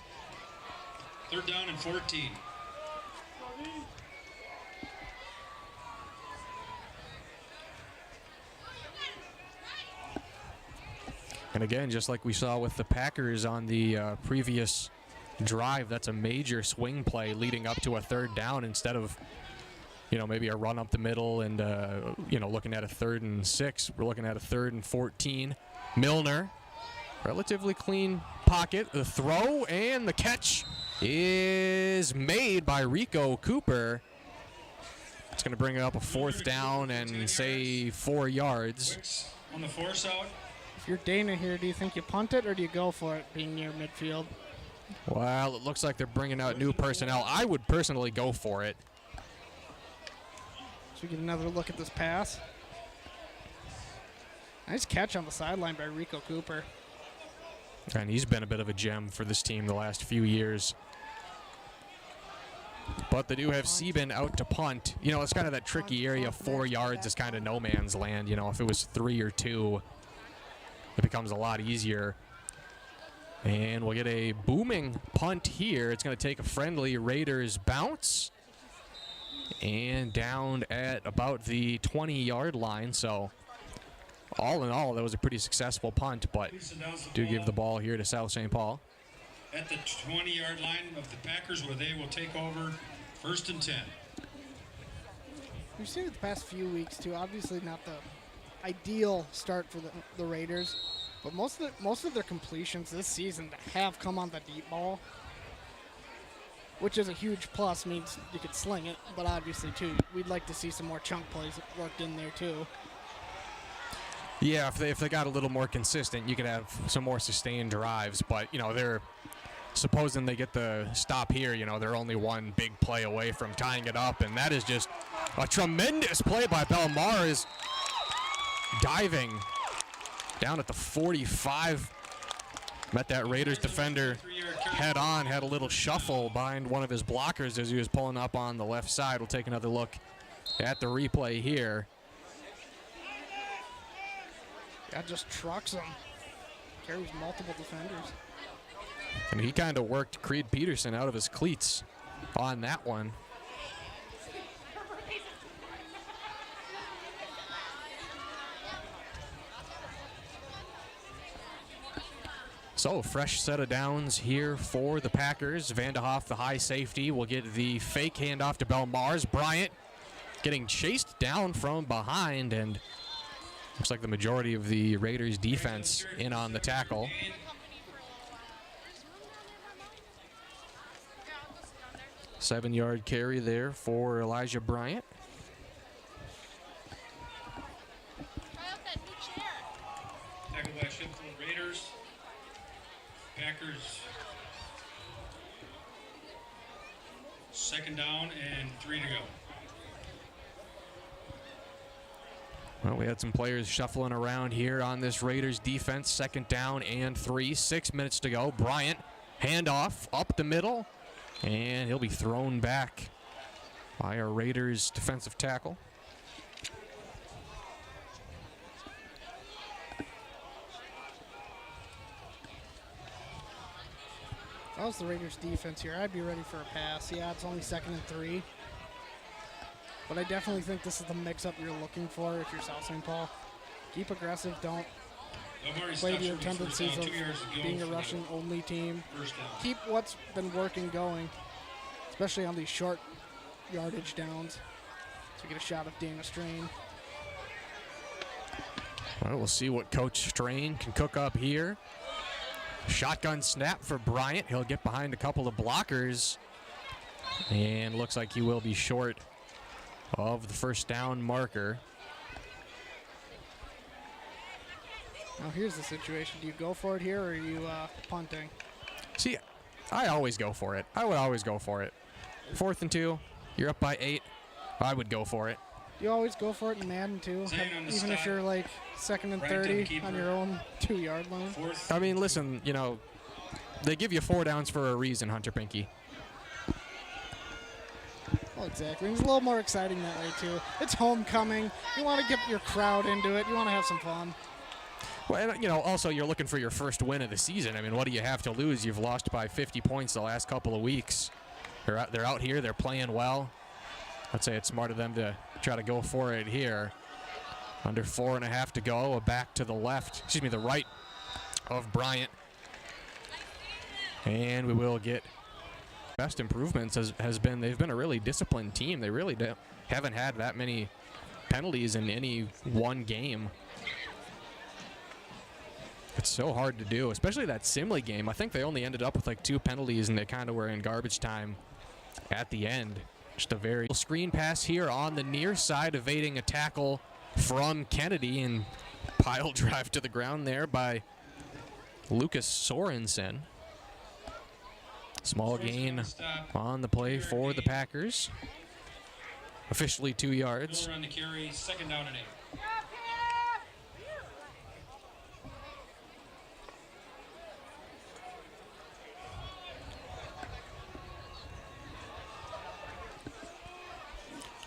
[SPEAKER 1] 3rd down and 14.
[SPEAKER 3] And again, just like we saw with the Packers on the previous drive, that's a major swing play leading up to a 3rd down instead of, maybe a run up the middle and, looking at a 3rd and 6. We're looking at a 3rd and 14. Milner, relatively clean pocket. The throw and the catch is made by Rico Cooper. It's going to bring up a 4th down and say 4 yards.
[SPEAKER 1] Wicks on the force out.
[SPEAKER 5] If you're Dana here, do you think you punt it or do you go for it being near midfield?
[SPEAKER 3] Well, it looks like they're bringing out new personnel. I would personally go for it.
[SPEAKER 5] So we get another look at this pass. Nice catch on the sideline by Rico Cooper.
[SPEAKER 3] And he's been a bit of a gem for this team the last few years. But they do have Sieben out to punt. It's kind of that tricky area. 4 yards is kind of no man's land. If it was 3 or 2, it becomes a lot easier. And we'll get a booming punt here. It's going to take a friendly Raiders bounce. And down at about the 20-yard line. So all in all, that was a pretty successful punt, but do give the ball here to South St. Paul.
[SPEAKER 1] At the 20-yard line of the Packers, where they will take over 1st and 10.
[SPEAKER 5] We've seen it the past few weeks, too. Obviously not the ideal start for the Raiders, but most of their completions this season have come on the deep ball, which is a huge plus. Means you could sling it, but obviously, too, we'd like to see some more chunk plays worked in there, too.
[SPEAKER 3] Yeah, if they got a little more consistent, you could have some more sustained drives. But, they're supposing they get the stop here. They're only one big play away from tying it up. And that is just a tremendous play by Belmar, is diving down at the 45. Met that Raiders defender head on, had a little shuffle behind one of his blockers as he was pulling up on the left side. We'll take another look at the replay here.
[SPEAKER 5] That just trucks him. Carries multiple defenders.
[SPEAKER 3] And he kind of worked Creed Peterson out of his cleats on that one. So, fresh set of downs here for the Packers. Vanderhoff, the high safety, will get the fake handoff to Belmars. Bryant getting chased down from behind, and looks like the majority of the Raiders defense in on the tackle. Seven-yard carry there for Elijah Bryant.
[SPEAKER 1] Tackle by Sheffield Raiders. Packers 2nd down and 3 to go.
[SPEAKER 3] Well, we had some players shuffling around here on this Raiders defense. 2nd down and 3. 6 minutes to go. Bryant Handoff up the middle, and he'll be thrown back by our Raiders defensive tackle.
[SPEAKER 5] If that was the Raiders defense here, I'd be ready for a pass. Yeah, it's only 2nd and 3. But I definitely think this is the mix-up you're looking for if you're South St. Paul. Keep aggressive, don't play to your tendencies of being a rushing-only team. Keep what's been working going, especially on these short yardage downs. So get a shot of Dana Strain.
[SPEAKER 3] Well, we'll see what Coach Strain can cook up here. Shotgun snap for Bryant. He'll get behind a couple of blockers. And looks like he will be short of the first down marker.
[SPEAKER 5] Now here's the situation. Do you go for it here or are you punting?
[SPEAKER 3] See, I always go for it. I would always go for it. 4th and 2. You're up by 8. I would go for it.
[SPEAKER 5] You always go for it in Madden too, even if you're like 2nd and 30 on your own 2-yard line.
[SPEAKER 3] I mean, listen, you know, they give you 4 downs for a reason, Hunter Pinky.
[SPEAKER 5] Well, exactly. It's a little more exciting that way too. It's homecoming. You want to get your crowd into it. You want to have some fun.
[SPEAKER 3] Well, and, you know, also you're looking for your first win of the season. I mean, what do you have to lose? You've lost by 50 points the last couple of weeks. They're out here. They're playing well. I'd say it's smart of them to try to go for it here. Under 4.5 to go. Back to the left, the right of Bryant. And we will get best improvements has been they've been a really disciplined team. They really haven't had that many penalties in any one game. It's so hard to do, especially that Simley game. I think they only ended up with like 2 penalties, and they kind of were in garbage time at the end. Just a very screen pass here on the near side, evading a tackle from Kennedy, and pile drive to the ground there by Lucas Sorensen. Small gain on the play for the Packers. Officially 2 yards.
[SPEAKER 1] On the carry, 2nd down and 8.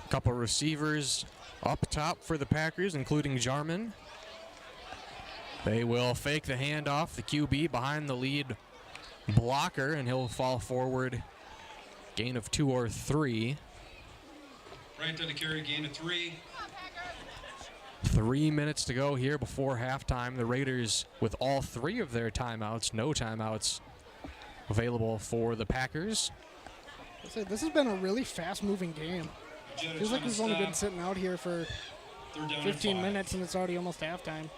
[SPEAKER 3] Couple receivers up top for the Packers, including Jarman. They will fake the handoff. The QB behind the lead blocker, and he'll fall forward. Gain of 2 or 3.
[SPEAKER 1] Right to the carry, gain of 3.
[SPEAKER 3] 3 minutes to go here before halftime. The Raiders with all 3 of their timeouts, no timeouts available for the Packers.
[SPEAKER 5] This has been a really fast-moving game. Feels like we've only been sitting out here for 15 minutes and it's already almost halftime.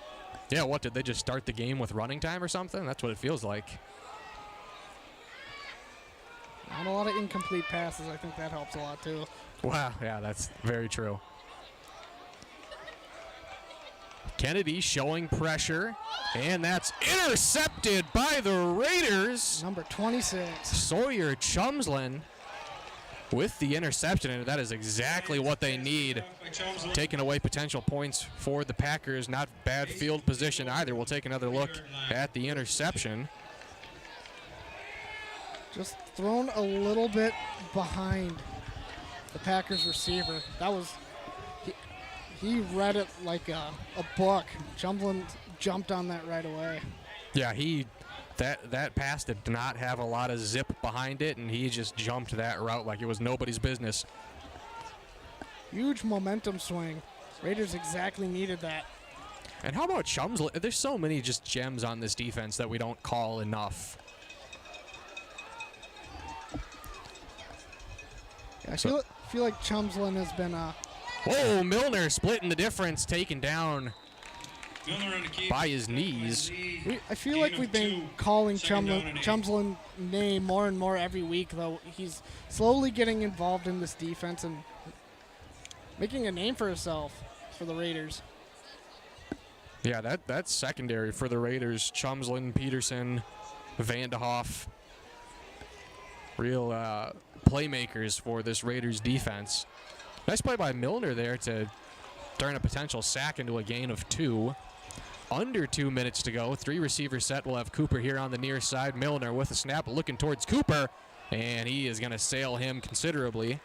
[SPEAKER 3] Yeah, what, did they just start the game with running time or something? That's what it feels like.
[SPEAKER 5] Not a lot of incomplete passes. I think that helps a lot too.
[SPEAKER 3] Wow, yeah, that's very true. Kennedy showing pressure, and that's intercepted by the Raiders.
[SPEAKER 5] Number 26.
[SPEAKER 3] Sawyer Chumslin with the interception, and that is exactly what they need. Taking away potential points for the Packers. Not bad field position either. We'll take another look at the interception.
[SPEAKER 5] Just thrown a little bit behind the Packers receiver. That was, he read it like a book. Chumslin jumped on that right away.
[SPEAKER 3] Yeah, that pass did not have a lot of zip behind it, and he just jumped that route like it was nobody's business.
[SPEAKER 5] Huge momentum swing. Raiders exactly needed that.
[SPEAKER 3] And how about Chumslin? There's so many just gems on this defense that we don't call enough.
[SPEAKER 5] I feel like Chumslin has been
[SPEAKER 3] Whoa, Milner splitting the difference, taken down by his knees.
[SPEAKER 5] I feel like we've been calling Chumslin name more and more every week, though. He's slowly getting involved in this defense and making a name for himself for the Raiders.
[SPEAKER 3] Yeah, that's secondary for the Raiders. Chumslin, Peterson, Vandehoff. Real playmakers for this Raiders defense. Nice play by Milner there to turn a potential sack into a gain of 2. under 2 minutes to go. 3 receiver set. We'll have Cooper here on the near side. Milner with a snap looking towards Cooper, and he is going to sail him considerably.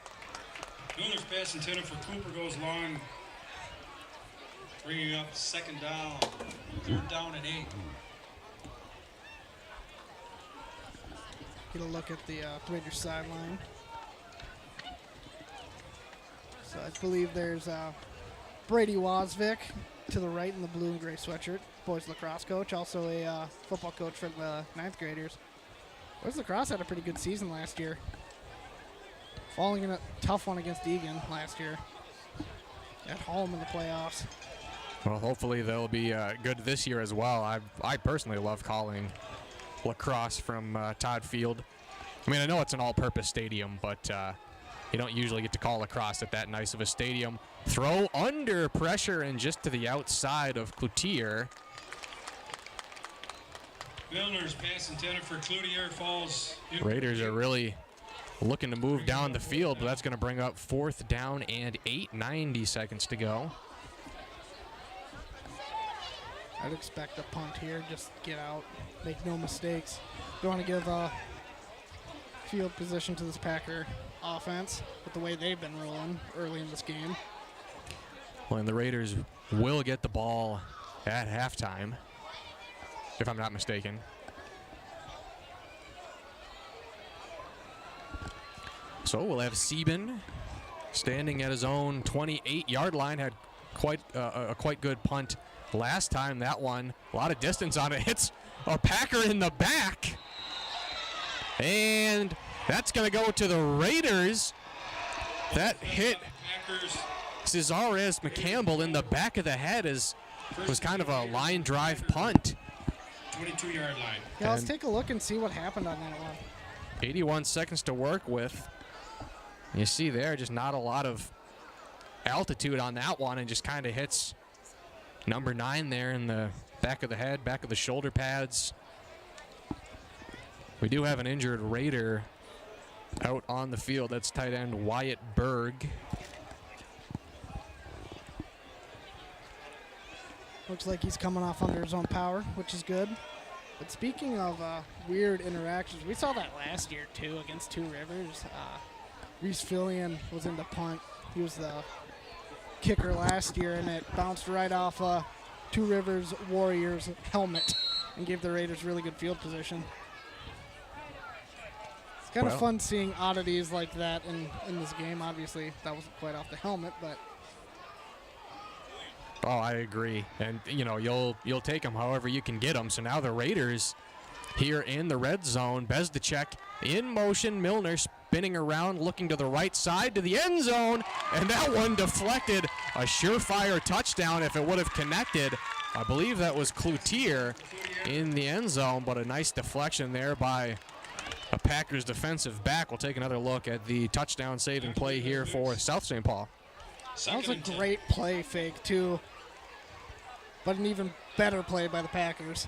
[SPEAKER 1] Milner's pass intended for Cooper goes long, bringing up second down, 3rd down and 8.
[SPEAKER 5] Get a look at the Raiders sideline. So I believe there's Brady Wozvick to the right in the blue and gray sweatshirt, boys lacrosse coach, also a football coach for the 9th graders. Boys lacrosse had a pretty good season last year, falling in a tough one against Egan last year at home in the playoffs.
[SPEAKER 3] Well, hopefully they'll be good this year as well. I personally love calling lacrosse from Todd Field. I mean, I know it's an all-purpose stadium, but you don't usually get to call lacrosse at that nice of a stadium. Throw under pressure and just to the outside of Cloutier.
[SPEAKER 1] Milner's pass intended for Cloutier falls.
[SPEAKER 3] Raiders are really looking to move down the field, but that's going to bring up 4th down and 8, 90 seconds to go.
[SPEAKER 5] I'd expect a punt here, just get out, make no mistakes. Don't want to give field position to this Packer offense with the way they've been rolling early in this game.
[SPEAKER 3] Well, and the Raiders will get the ball at halftime, if I'm not mistaken. So we'll have Sieben standing at his own 28-yard line. Had a quite good punt last time. That one, a lot of distance on it. Hits a Packer in the back. And that's going to go to the Raiders. That hit Cesarez McCampbell in the back of the head was kind of a line drive punt.
[SPEAKER 1] 22-yard line.
[SPEAKER 5] Yeah, let's take a look and see what happened on that one.
[SPEAKER 3] 81 seconds to work with. You see there, just not a lot of altitude on that one, and just kind of hits number 9 there in the back of the head, back of the shoulder pads. We do have an injured Raider out on the field. That's tight end Wyatt Berg.
[SPEAKER 5] Looks like he's coming off under his own power, which is good. But speaking of weird interactions, we saw that last year too against Two Rivers. Reese Fillion was in the punt. He was the kicker last year, and it bounced right off Two Rivers Warriors helmet and gave the Raiders really good field position. It's kind of fun seeing oddities like that in this game. Obviously, that wasn't quite off the helmet, but.
[SPEAKER 3] Oh, I agree. And, you know, you'll take them however you can get them. So now the Raiders here in the red zone. Bezdacek in motion. Milner spinning around, looking to the right side to the end zone. And that one deflected. A surefire touchdown if it would have connected. I believe that was Cloutier in the end zone, but a nice deflection there by a Packers defensive back. We'll take another look at the touchdown saving play here for South St. Paul.
[SPEAKER 5] That was a great play fake, too. But an even better play by the Packers.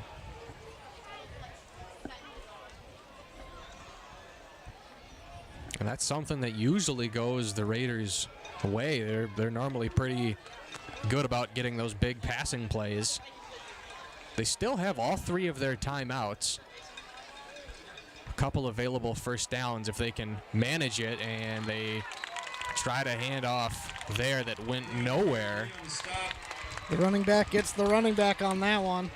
[SPEAKER 3] And that's something that usually goes the Raiders' way. They're normally pretty good about getting those big passing plays. They still have all 3 of their timeouts. A couple available first downs if they can manage it, and they tried a handoff there that went nowhere.
[SPEAKER 5] The running back gets the running back on that one.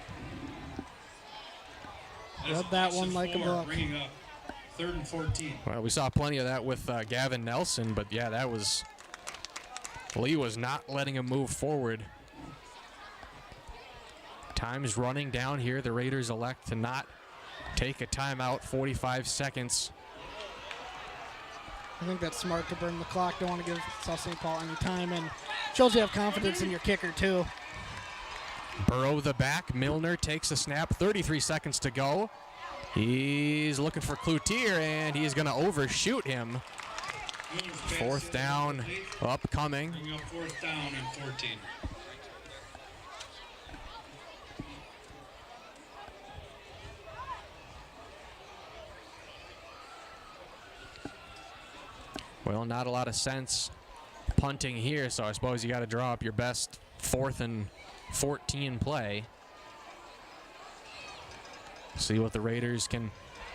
[SPEAKER 5] Read that one like a book.
[SPEAKER 1] Bringing up 3rd and 14.
[SPEAKER 3] Well, we saw plenty of that with Gavin Nelson, but yeah, that was Lee was not letting him move forward. Time's running down here. The Raiders elect to not take a timeout. 45 seconds.
[SPEAKER 5] I think that's smart to burn the clock. Don't want to give South St. Paul any time, and shows you have confidence in your kicker too.
[SPEAKER 3] Burrow the back. Milner takes a snap. 33 seconds to go. He's looking for Cloutier, and he's going to overshoot him. 4th down upcoming.
[SPEAKER 1] Bringing up 4th down and 14.
[SPEAKER 3] Well, not a lot of sense punting here, so I suppose you got to draw up your best 4th and 14 play. See what the Raiders can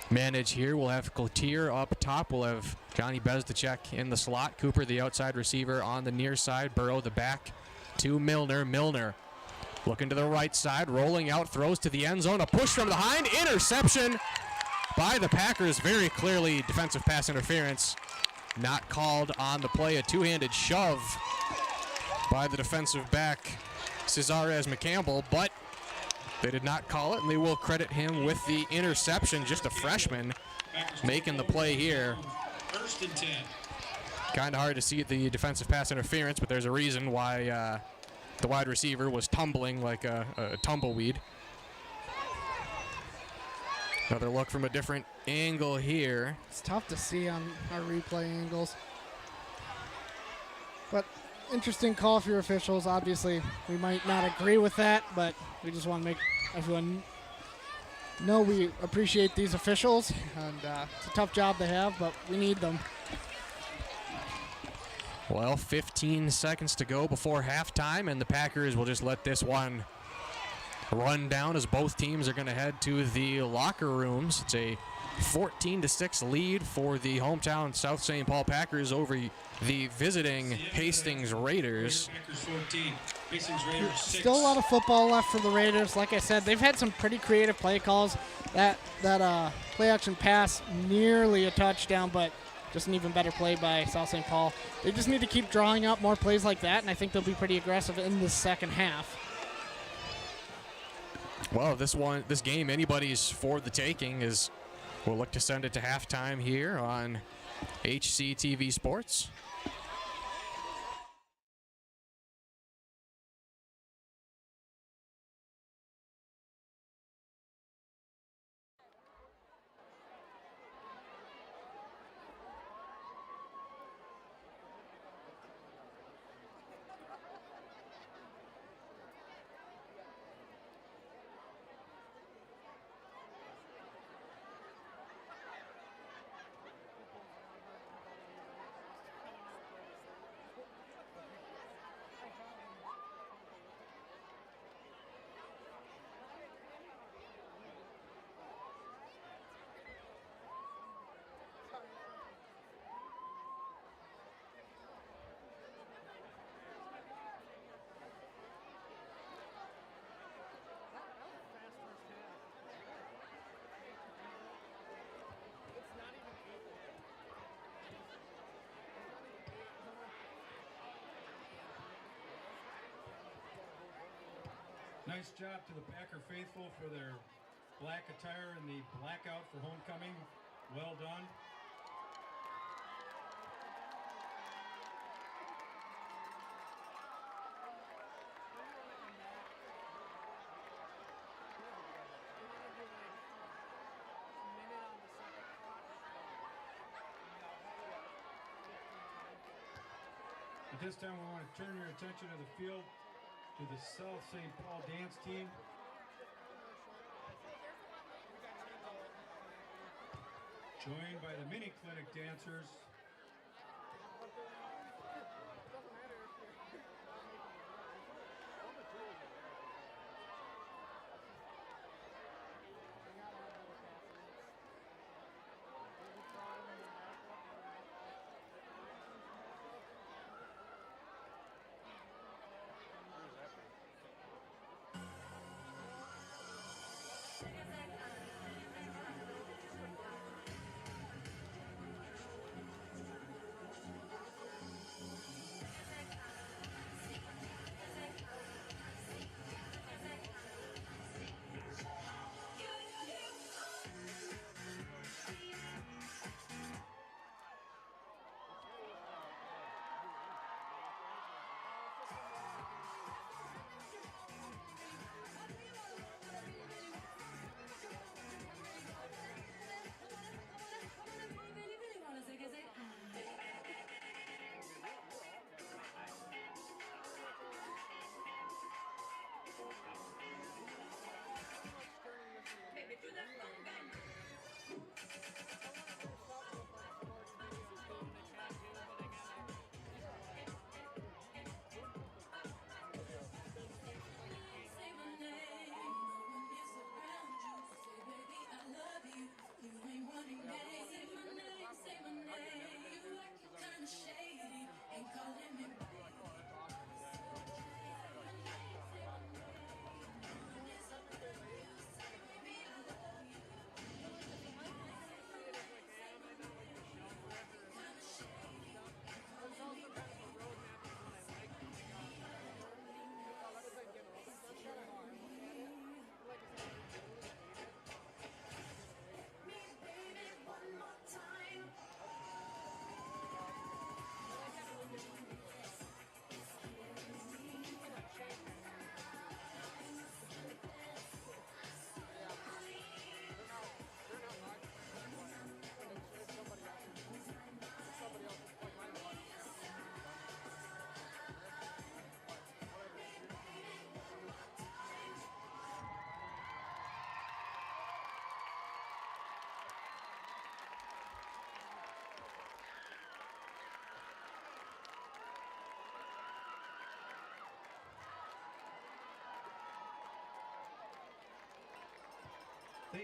[SPEAKER 3] manage here. We'll have Cloutier up top. We'll have Johnny Bezdacek in the slot. Cooper, the outside receiver, on the near side. Burrow, the back to Milner. Milner looking to the right side, rolling out, throws to the end zone. A push from behind. Interception by the Packers. Very clearly defensive pass interference. Not called on the play. A two-handed shove by the defensive back, Cesarez McCampbell, but they did not call it, and they will credit him with the interception. Just a freshman making the play here.
[SPEAKER 1] First and 10.
[SPEAKER 3] Kind of hard to see the defensive pass interference, but there's a reason why the wide receiver was tumbling like a tumbleweed. Another look from a different angle here.
[SPEAKER 5] It's tough to see on our replay angles. But interesting call for your officials. Obviously, we might not agree with that, but we just want to make everyone know we appreciate these officials. And it's a tough job they have, but we need them.
[SPEAKER 3] Well, 15 seconds to go before halftime, and the Packers will just let this one run down as both teams are going to head to the locker rooms. It's a 14-6 lead for the hometown South St. Paul Packers over the visiting Hastings Raiders.
[SPEAKER 1] Packers 14, Hastings Raiders 6.
[SPEAKER 5] Still a lot of football left for the Raiders. Like I said, they've had some pretty creative play calls. That play action pass, nearly a touchdown, but just an even better play by South St. Paul. They just need to keep drawing up more plays like that, and I think they'll be pretty aggressive in the second half.
[SPEAKER 3] Well, this game, anybody's for the taking. Is we'll look to send it to halftime here on HCTV Sports.
[SPEAKER 1] Nice job to the Packer faithful for their black attire and the blackout for homecoming. Well done. At this time, we want to turn your attention to the field, to the South St. Paul dance team. Joined by the mini clinic dancers.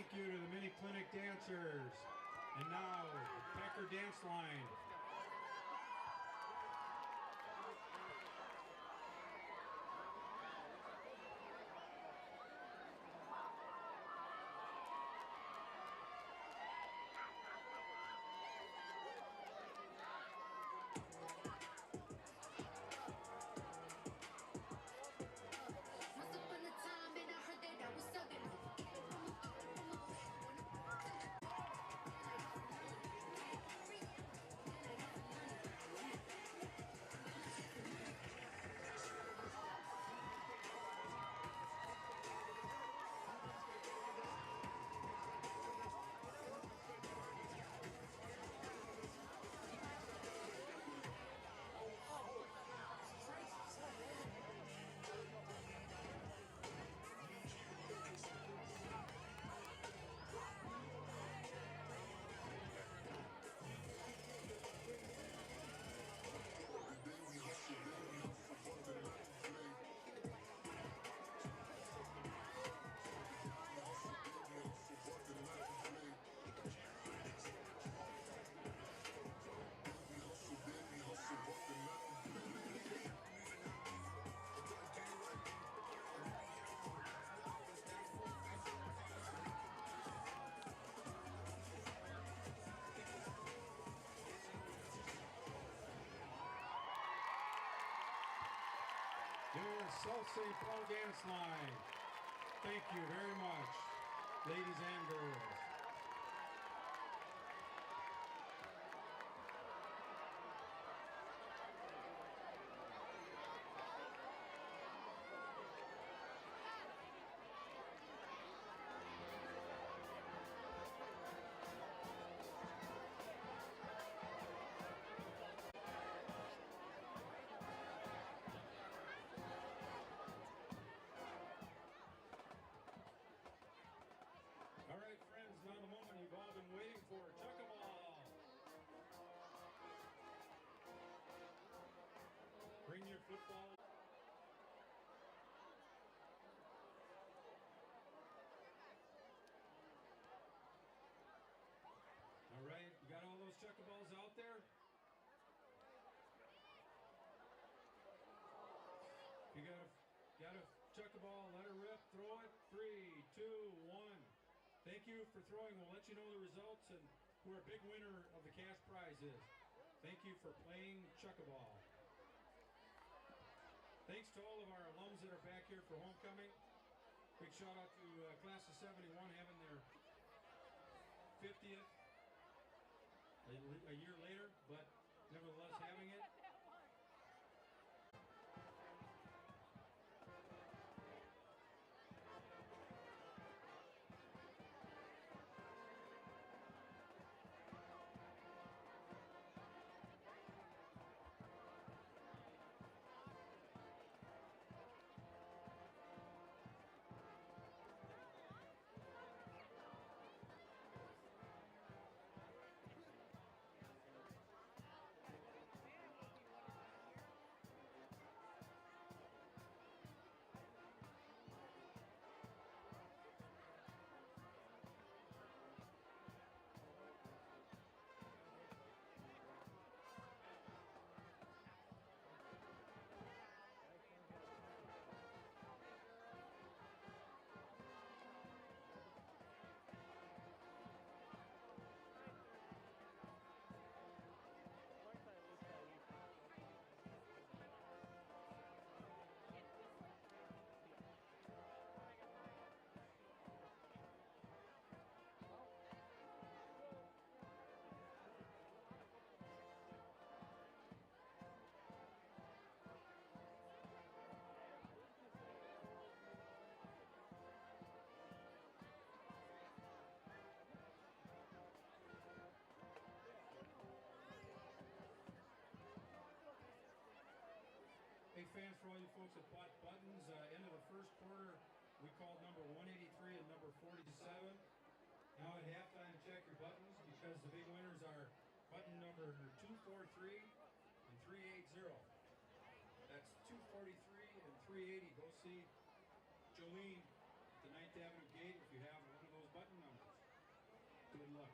[SPEAKER 1] Thank you to the mini clinic dancers. And now, the Packer dance line. Your South St. Paul dance line. Thank you very much, ladies and girls. All right, friends, now the moment you've all been waiting for. Chuck-a-ball. Bring your football. All right, you got all those chuck-a-balls out there? If you got a chuck-a-ball, let her rip, throw it. 3, 2, 1. Thank you for throwing. We'll let you know the results and who our big winner of the cash prize is. Thank you for playing chuck-a-ball. Thanks to all of our alums that are back here for homecoming. Big shout out to class of 71 having their 50th a year later, but nevertheless having it. Hey fans, for all you folks that bought buttons, end of the first quarter, we called number 183 and number 47. Now at halftime, check your buttons because the big winners are button number 243 and 380. That's 243 and 380. Go see Jolene at the 9th Avenue gate if you have one of those button numbers. Good luck.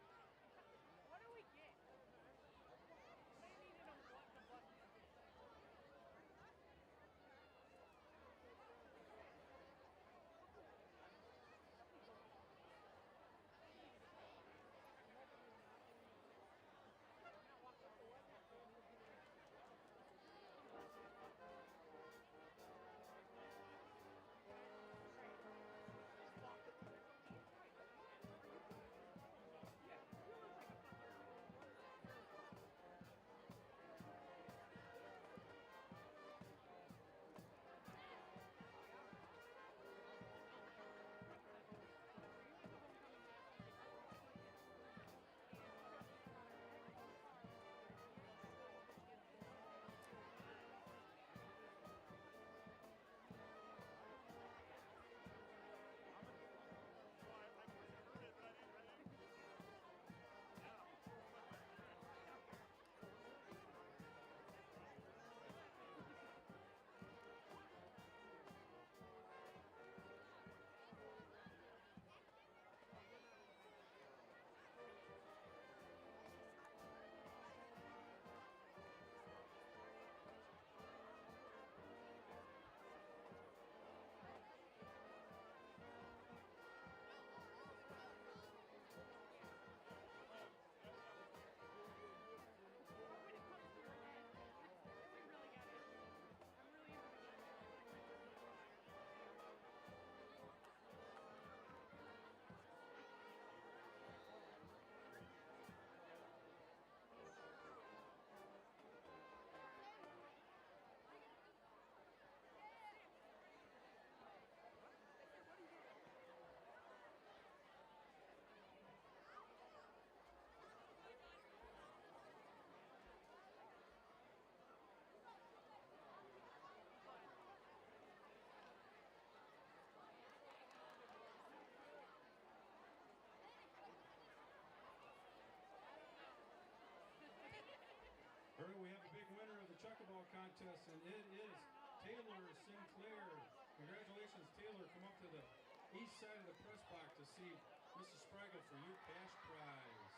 [SPEAKER 1] All right, we have a big winner of the Chuckaball contest, and it is Taylor Sinclair. Congratulations, Taylor. Come up to the east side of the press box to see Mrs. Spragle for your cash prize.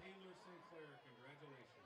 [SPEAKER 1] Taylor Sinclair, congratulations.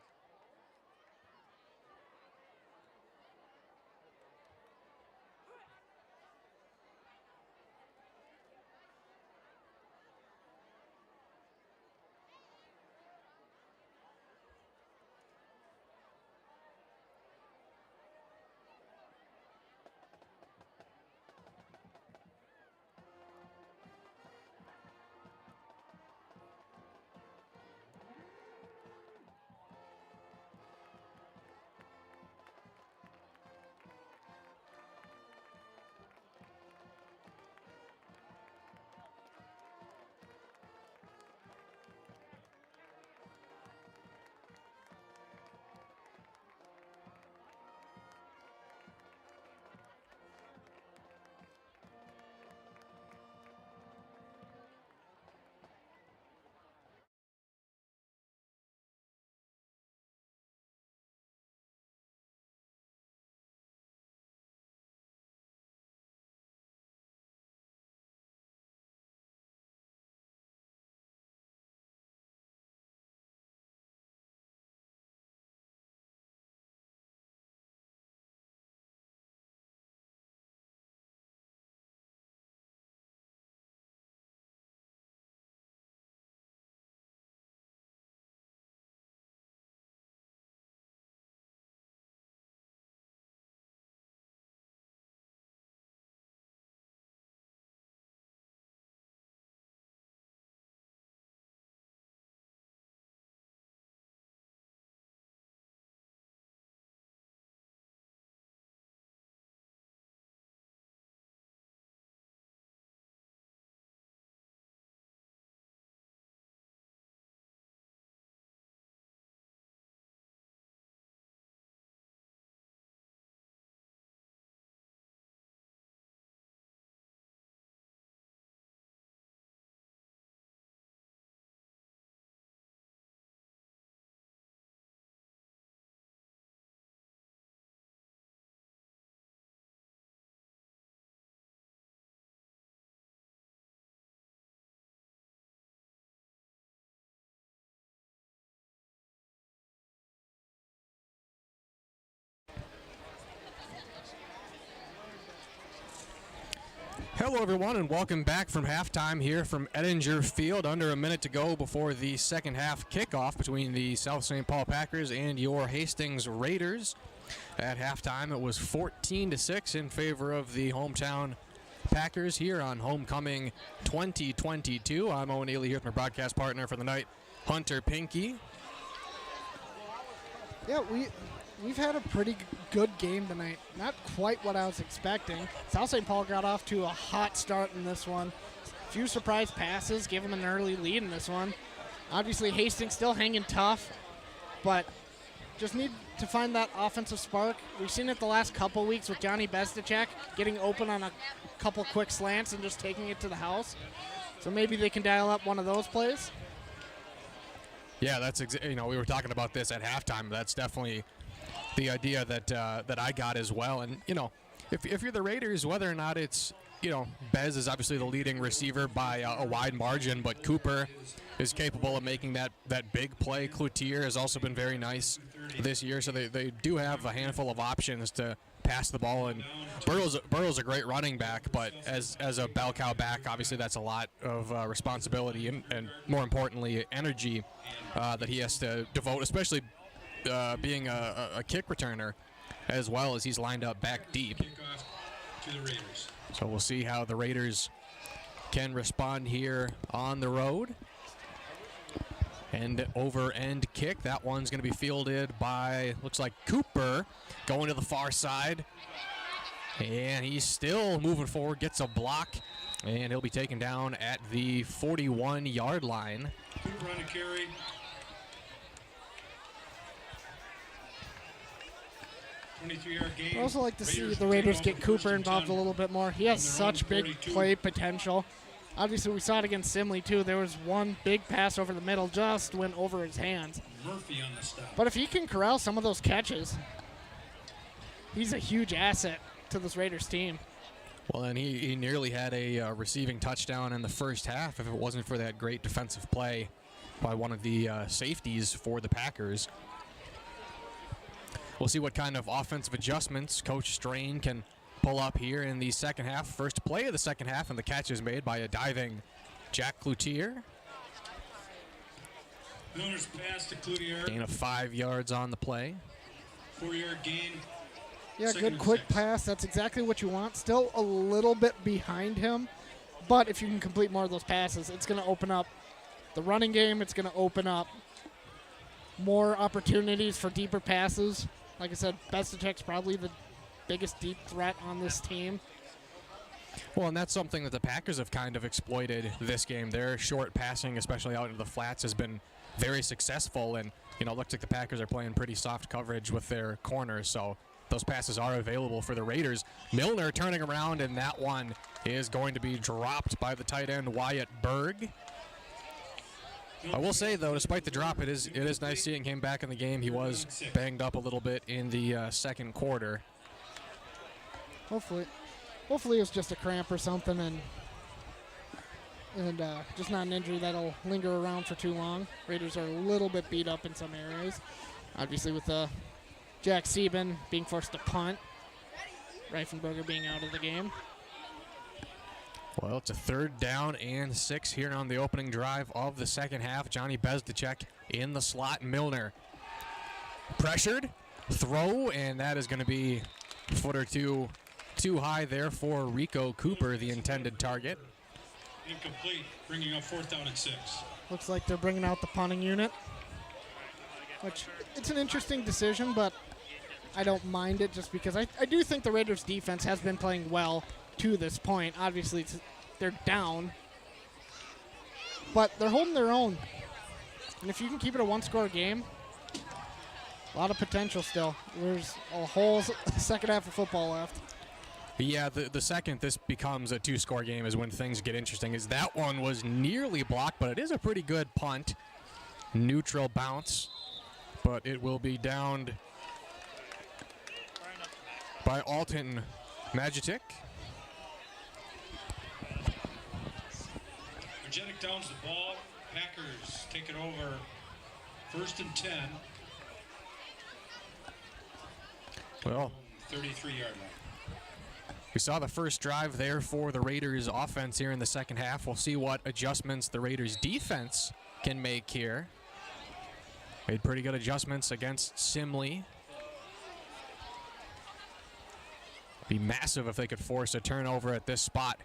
[SPEAKER 3] Hello, everyone, and welcome back from halftime here from Ettinger Field. Under a minute to go before the second half kickoff between the South St. Paul Packers and your Hastings Raiders. At halftime, it was 14-6 in favor of the hometown Packers here on Homecoming 2022. I'm Owen Ely here with my broadcast partner for the night, Hunter Pinky.
[SPEAKER 5] Yeah, we've had a pretty good game tonight. Not quite what I was expecting. South St. Paul got off to a hot start in this one. A few surprise passes, gave them an early lead in this one. Obviously, Hastings still hanging tough, but just need to find that offensive spark. We've seen it the last couple weeks with Johnny Bestacek getting open on a couple quick slants and just taking it to the house. So maybe they can dial up one of those plays.
[SPEAKER 3] Yeah, that's we were talking about this at halftime. That's definitely the idea that I got as well. And if you're the Raiders, whether or not it's Bez is obviously the leading receiver by a wide margin, but Cooper is capable of making that big play. Cloutier has also been very nice this year, so they do have a handful of options to pass the ball. And Burrow's a great running back, but as a bell cow back, obviously that's a lot of responsibility and more importantly energy that he has to devote, especially being a kick returner as well, as he's lined up back deep. So we'll see how the Raiders can respond here on the road. And over end kick. That one's going to be fielded by, looks like Cooper, going to the far side. And he's still moving forward, gets a block, and he'll be taken down at the 41-yard line.
[SPEAKER 1] Cooper on a carry.
[SPEAKER 5] I'd also like to see the Raiders get Cooper involved a little bit more. He has such big play potential. Obviously, we saw it against Simley, too. There was one big pass over the middle, just went over his hands.
[SPEAKER 1] Murphy on the stop.
[SPEAKER 5] But if he can corral some of those catches, he's a huge asset to this Raiders team.
[SPEAKER 3] Well, and he nearly had a receiving touchdown in the first half if it wasn't for that great defensive play by one of the safeties for the Packers. We'll see what kind of offensive adjustments Coach Strain can pull up here in the second half. First play of the second half, and the catch is made by a diving Jack Cloutier.
[SPEAKER 1] Milner's pass to Cloutier.
[SPEAKER 3] Gain of 5 yards on the play.
[SPEAKER 1] 4-yard gain.
[SPEAKER 5] Yeah, good quick pass. That's exactly what you want. Still a little bit behind him, but if you can complete more of those passes, it's going to open up the running game. It's going to open up more opportunities for deeper passes. Like I said, Bestacek's probably the biggest deep threat on this team.
[SPEAKER 3] Well, and that's something that the Packers have kind of exploited this game. Their short passing, especially out into the flats, has been very successful. And, it looks like the Packers are playing pretty soft coverage with their corners. So those passes are available for the Raiders. Milner turning around, and that one is going to be dropped by the tight end, Wyatt Berg. I will say, though, despite the drop, it is nice seeing him back in the game. He was banged up a little bit in the second quarter.
[SPEAKER 5] Hopefully it was just a cramp or something, and just not an injury that'll linger around for too long. Raiders are a little bit beat up in some areas. Obviously, with Jack Sieben being forced to punt, Reifenberger being out of the game.
[SPEAKER 3] Well, it's a 3rd down and 6 here on the opening drive of the second half. Johnny Bestacek in the slot. Milner pressured, throw, and that is going to be a foot or two too high there for Rico Cooper, the intended target.
[SPEAKER 1] Incomplete, bringing up 4th down and 6.
[SPEAKER 5] Looks like they're bringing out the punting unit, which it's an interesting decision, but I don't mind it just because I do think the Raiders' defense has been playing well to this point. Obviously, they're down, but they're holding their own. And if you can keep it a one-score game, a lot of potential still. There's a whole second half of football left.
[SPEAKER 3] Yeah, the second this becomes a 2-score game is when things get interesting. Is that one was nearly blocked, but it is a pretty good punt. Neutral bounce, but it will be downed by Alton Magitic.
[SPEAKER 1] Magitic downs the ball. Packers take it over. 1st and 10.
[SPEAKER 3] Well,
[SPEAKER 1] 33-yard line.
[SPEAKER 3] We saw the first drive there for the Raiders offense here in the second half. We'll see what adjustments the Raiders defense can make here. Made pretty good adjustments against Simley. Be massive if they could force a turnover at this spot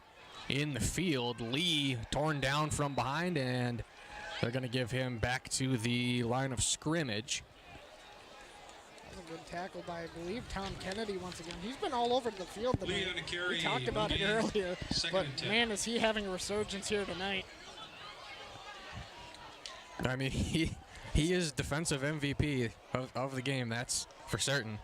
[SPEAKER 3] in the field. Lee torn down from behind, and they're going to give him back to the line of scrimmage.
[SPEAKER 5] That was a good tackle by, I believe, Tom Kennedy once again. He's been all over the field tonight. We talked about it earlier, but man, is he having a resurgence here tonight.
[SPEAKER 3] I mean, he is defensive MVP of the game, that's for certain.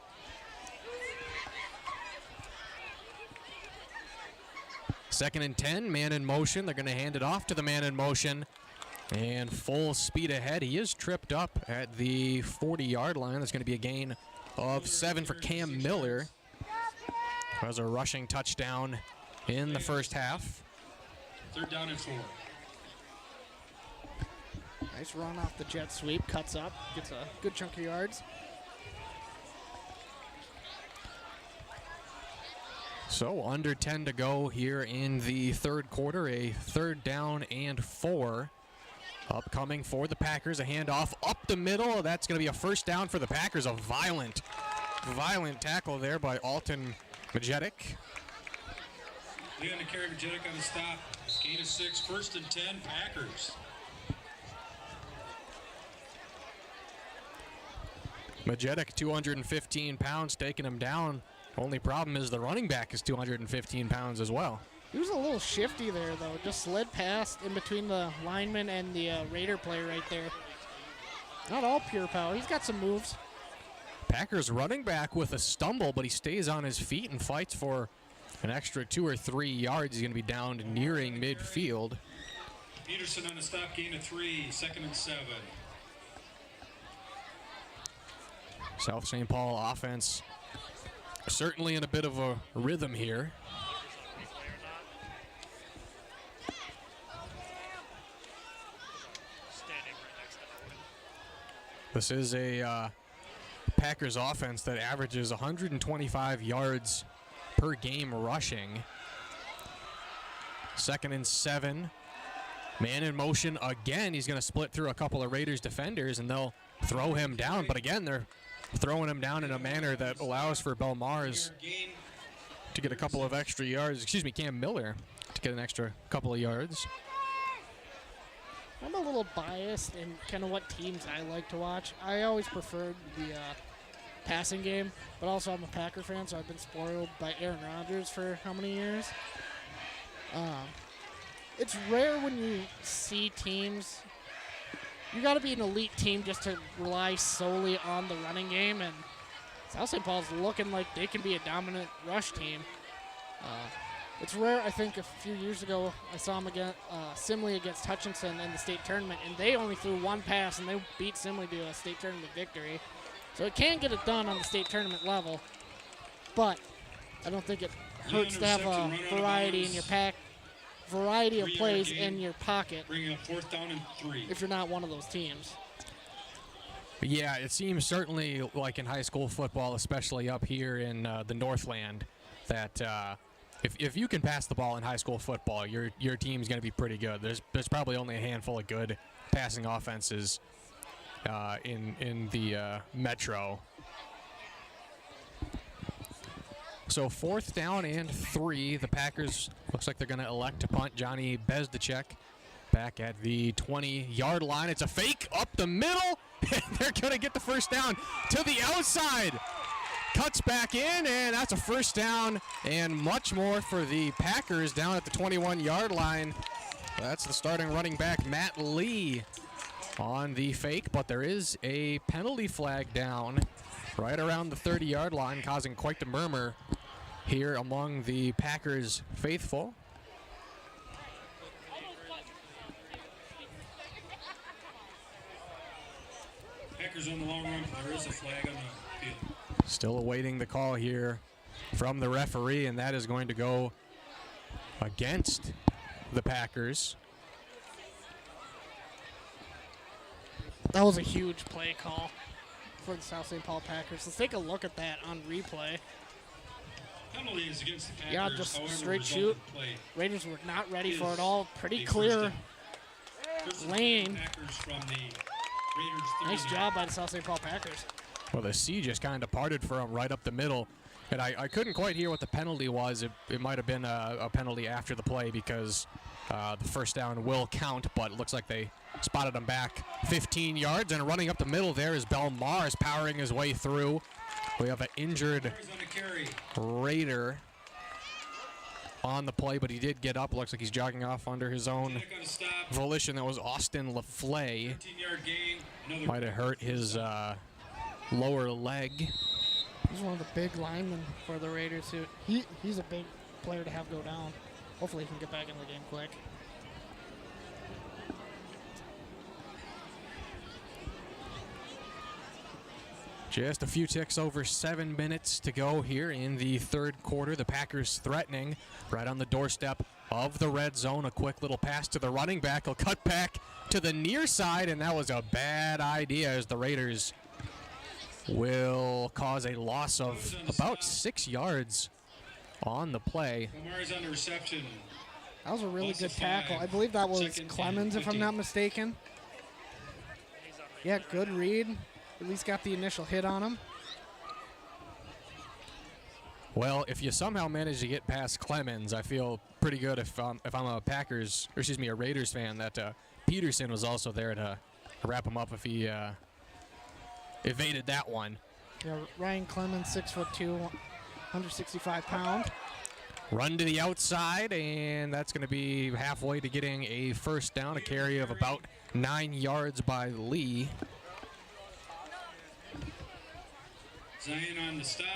[SPEAKER 3] Second and 10, man in motion. They're going to hand it off to the man in motion. And full speed ahead. He is tripped up at the 40-yard line. That's going to be a gain of 7 for Cam Miller. That was a rushing touchdown in the first half.
[SPEAKER 1] 3rd down and 4.
[SPEAKER 5] Nice run off the jet sweep. Cuts up. Gets a good chunk of yards.
[SPEAKER 3] So under 10 to go here in the third quarter. A 3rd down and 4. Upcoming for the Packers. A handoff up the middle. That's going to be a 1st down for the Packers. A violent tackle there by Alton Majetic.
[SPEAKER 1] Lee on the carry, Majetic on the stop. Gain of 6, 1st and 10, Packers.
[SPEAKER 3] Majetic, 215 pounds, taking him down. Only problem is the running back is 215 pounds as well.
[SPEAKER 5] He was a little shifty there, though. Just slid past in between the lineman and the Raider player right there. Not all pure power. He's got some moves.
[SPEAKER 3] Packers running back with a stumble, but he stays on his feet and fights for an extra 2 or 3 yards. He's going to be down nearing midfield.
[SPEAKER 1] Peterson on the stop, gain of 3, 2nd and 7.
[SPEAKER 3] South St. Paul offense certainly in a bit of a rhythm here. This is a Packers offense that averages 125 yards per game rushing. 2nd and 7. Man in motion again. He's going to split through a couple of Raiders defenders, and they'll throw him down. But again, they're throwing him down in a manner that allows for Belmars to get a couple of extra yards. Cam Miller to get an extra couple of yards.
[SPEAKER 5] I'm a little biased in kind of what teams I like to watch. I always preferred the passing game, but also I'm a Packer fan, so I've been spoiled by Aaron Rodgers for how many years? It's rare when you see teams. You got to be an elite team just to rely solely on the running game, and South St. Paul's looking like they can be a dominant rush team. It's rare. I think a few years ago I saw them against Simley against Hutchinson in the state tournament, and they only threw 1 pass, and they beat Simley to a state tournament victory. So it can get it done on the state tournament level, but I don't think it hurts to have a variety in your variety of plays in your pocket.
[SPEAKER 1] Bringing up 4th down and 3.
[SPEAKER 5] If you're not one of those teams.
[SPEAKER 3] Yeah, it seems certainly like in high school football, especially up here in the Northland, that if you can pass the ball in high school football, your team's going to be pretty good. There's probably only a handful of good passing offenses in the Metro. So 4th down and 3. The Packers looks like they're going to elect to punt. Johnny Bezdacek back at the 20-yard line. It's a fake up the middle. They're going to get the 1st down to the outside. Cuts back in, and that's a 1st down and much more for the Packers down at the 21-yard line. That's the starting running back, Matt Lee, on the fake, but there is a penalty flag down right around the 30-yard line, causing quite the murmur here among the Packers faithful.
[SPEAKER 1] Packers on the long run. There is a flag on the field.
[SPEAKER 3] Still awaiting the call here from the referee, and that is going to go against the Packers.
[SPEAKER 5] That was a huge play call for the South St. Paul Packers. Let's take a look at that on replay.
[SPEAKER 1] Penalties against the Packers.
[SPEAKER 5] Yeah, just
[SPEAKER 1] however,
[SPEAKER 5] straight
[SPEAKER 1] result
[SPEAKER 5] shoot.
[SPEAKER 1] of the play
[SPEAKER 5] Raiders were not ready for
[SPEAKER 1] is
[SPEAKER 5] it all. Pretty
[SPEAKER 1] a
[SPEAKER 5] clear
[SPEAKER 1] first down.
[SPEAKER 5] lane.
[SPEAKER 1] Packers from the Raiders 30.
[SPEAKER 5] Nice job by the South St. Paul Packers.
[SPEAKER 3] Well, the C just kind of parted for him right up the middle. And I couldn't quite hear what the penalty was. It might have been a penalty after the play because the first down will count, but it looks like they spotted him back 15 yards. And running up the middle there is Belmars powering his way through. We have an injured Raider on the play, but he did get up. Looks like he's jogging off under his own volition. That was Austin LaFlay. Might have hurt his lower leg.
[SPEAKER 5] He's one of the big linemen for the Raiders. He's a big player to have go down. Hopefully he can get back in the game quick.
[SPEAKER 3] Just a few ticks over 7 minutes to go here in the third quarter. The Packers threatening right on the doorstep of the red zone. A quick little pass to the running back. He'll cut back to the near side, and that was a bad idea as the Raiders will cause a loss of about 6 yards on the play.
[SPEAKER 1] On the reception.
[SPEAKER 5] That was a really good tackle. I believe that was Clemens, if I'm not mistaken. Yeah, good read. At least got the initial hit on him.
[SPEAKER 3] Well, if you somehow manage to get past Clemens, I feel pretty good if I'm a Raiders fan that Peterson was also there to wrap him up if he evaded that one.
[SPEAKER 5] Yeah, Ryan Clemens, 6'2", 165 pounds.
[SPEAKER 3] Run to the outside, and that's going to be halfway to getting a first down, a carry of about 9 yards by Lee.
[SPEAKER 1] Zion on the stop,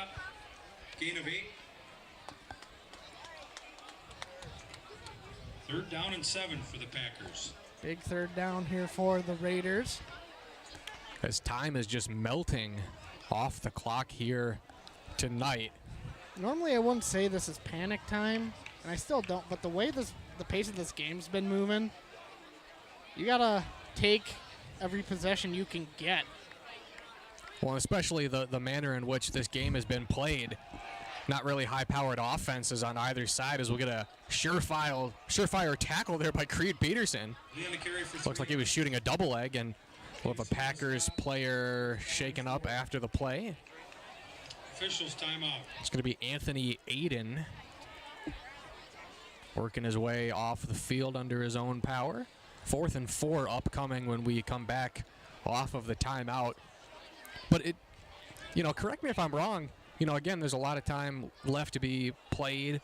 [SPEAKER 1] gain of 8. Third down and 7 for the Packers.
[SPEAKER 5] Big third down here for the Raiders.
[SPEAKER 3] As time is just melting off the clock here tonight.
[SPEAKER 5] Normally I wouldn't say this is panic time, and I still don't, but the way the pace of this game's been moving, you gotta take every possession you can get.
[SPEAKER 3] Well, especially the manner in which this game has been played. Not really high-powered offenses on either side, as we'll get a surefire tackle there by Creed Peterson. Looks like he was shooting a double leg, and we'll have a Packers player shaken up after the play.
[SPEAKER 1] Officials timeout.
[SPEAKER 3] It's going to be Anthony Aiden working his way off the field under his own power. 4th and 4 upcoming when we come back off of the timeout. But correct me if I'm wrong. Again, there's a lot of time left to be played,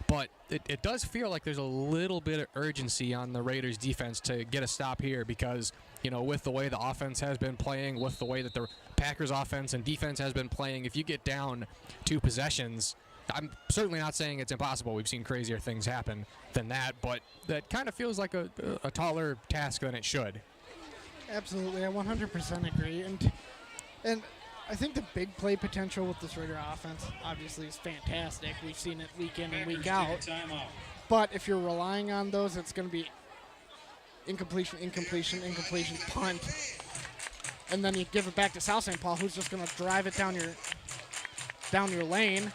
[SPEAKER 3] but it does feel like there's a little bit of urgency on the Raiders defense to get a stop here because, with the way the offense has been playing, with the way that the Packers offense and defense has been playing, if you get down 2 possessions, I'm certainly not saying it's impossible. We've seen crazier things happen than that, but that kind of feels like a taller task than it should.
[SPEAKER 5] Absolutely, I 100% agree. And I think the big play potential with this Raider offense obviously is fantastic. We've seen it week in and week out. But if you're relying on those, it's going to be incompletion, punt. And then you give it back to South St. Paul, who's just going to drive it down your lane.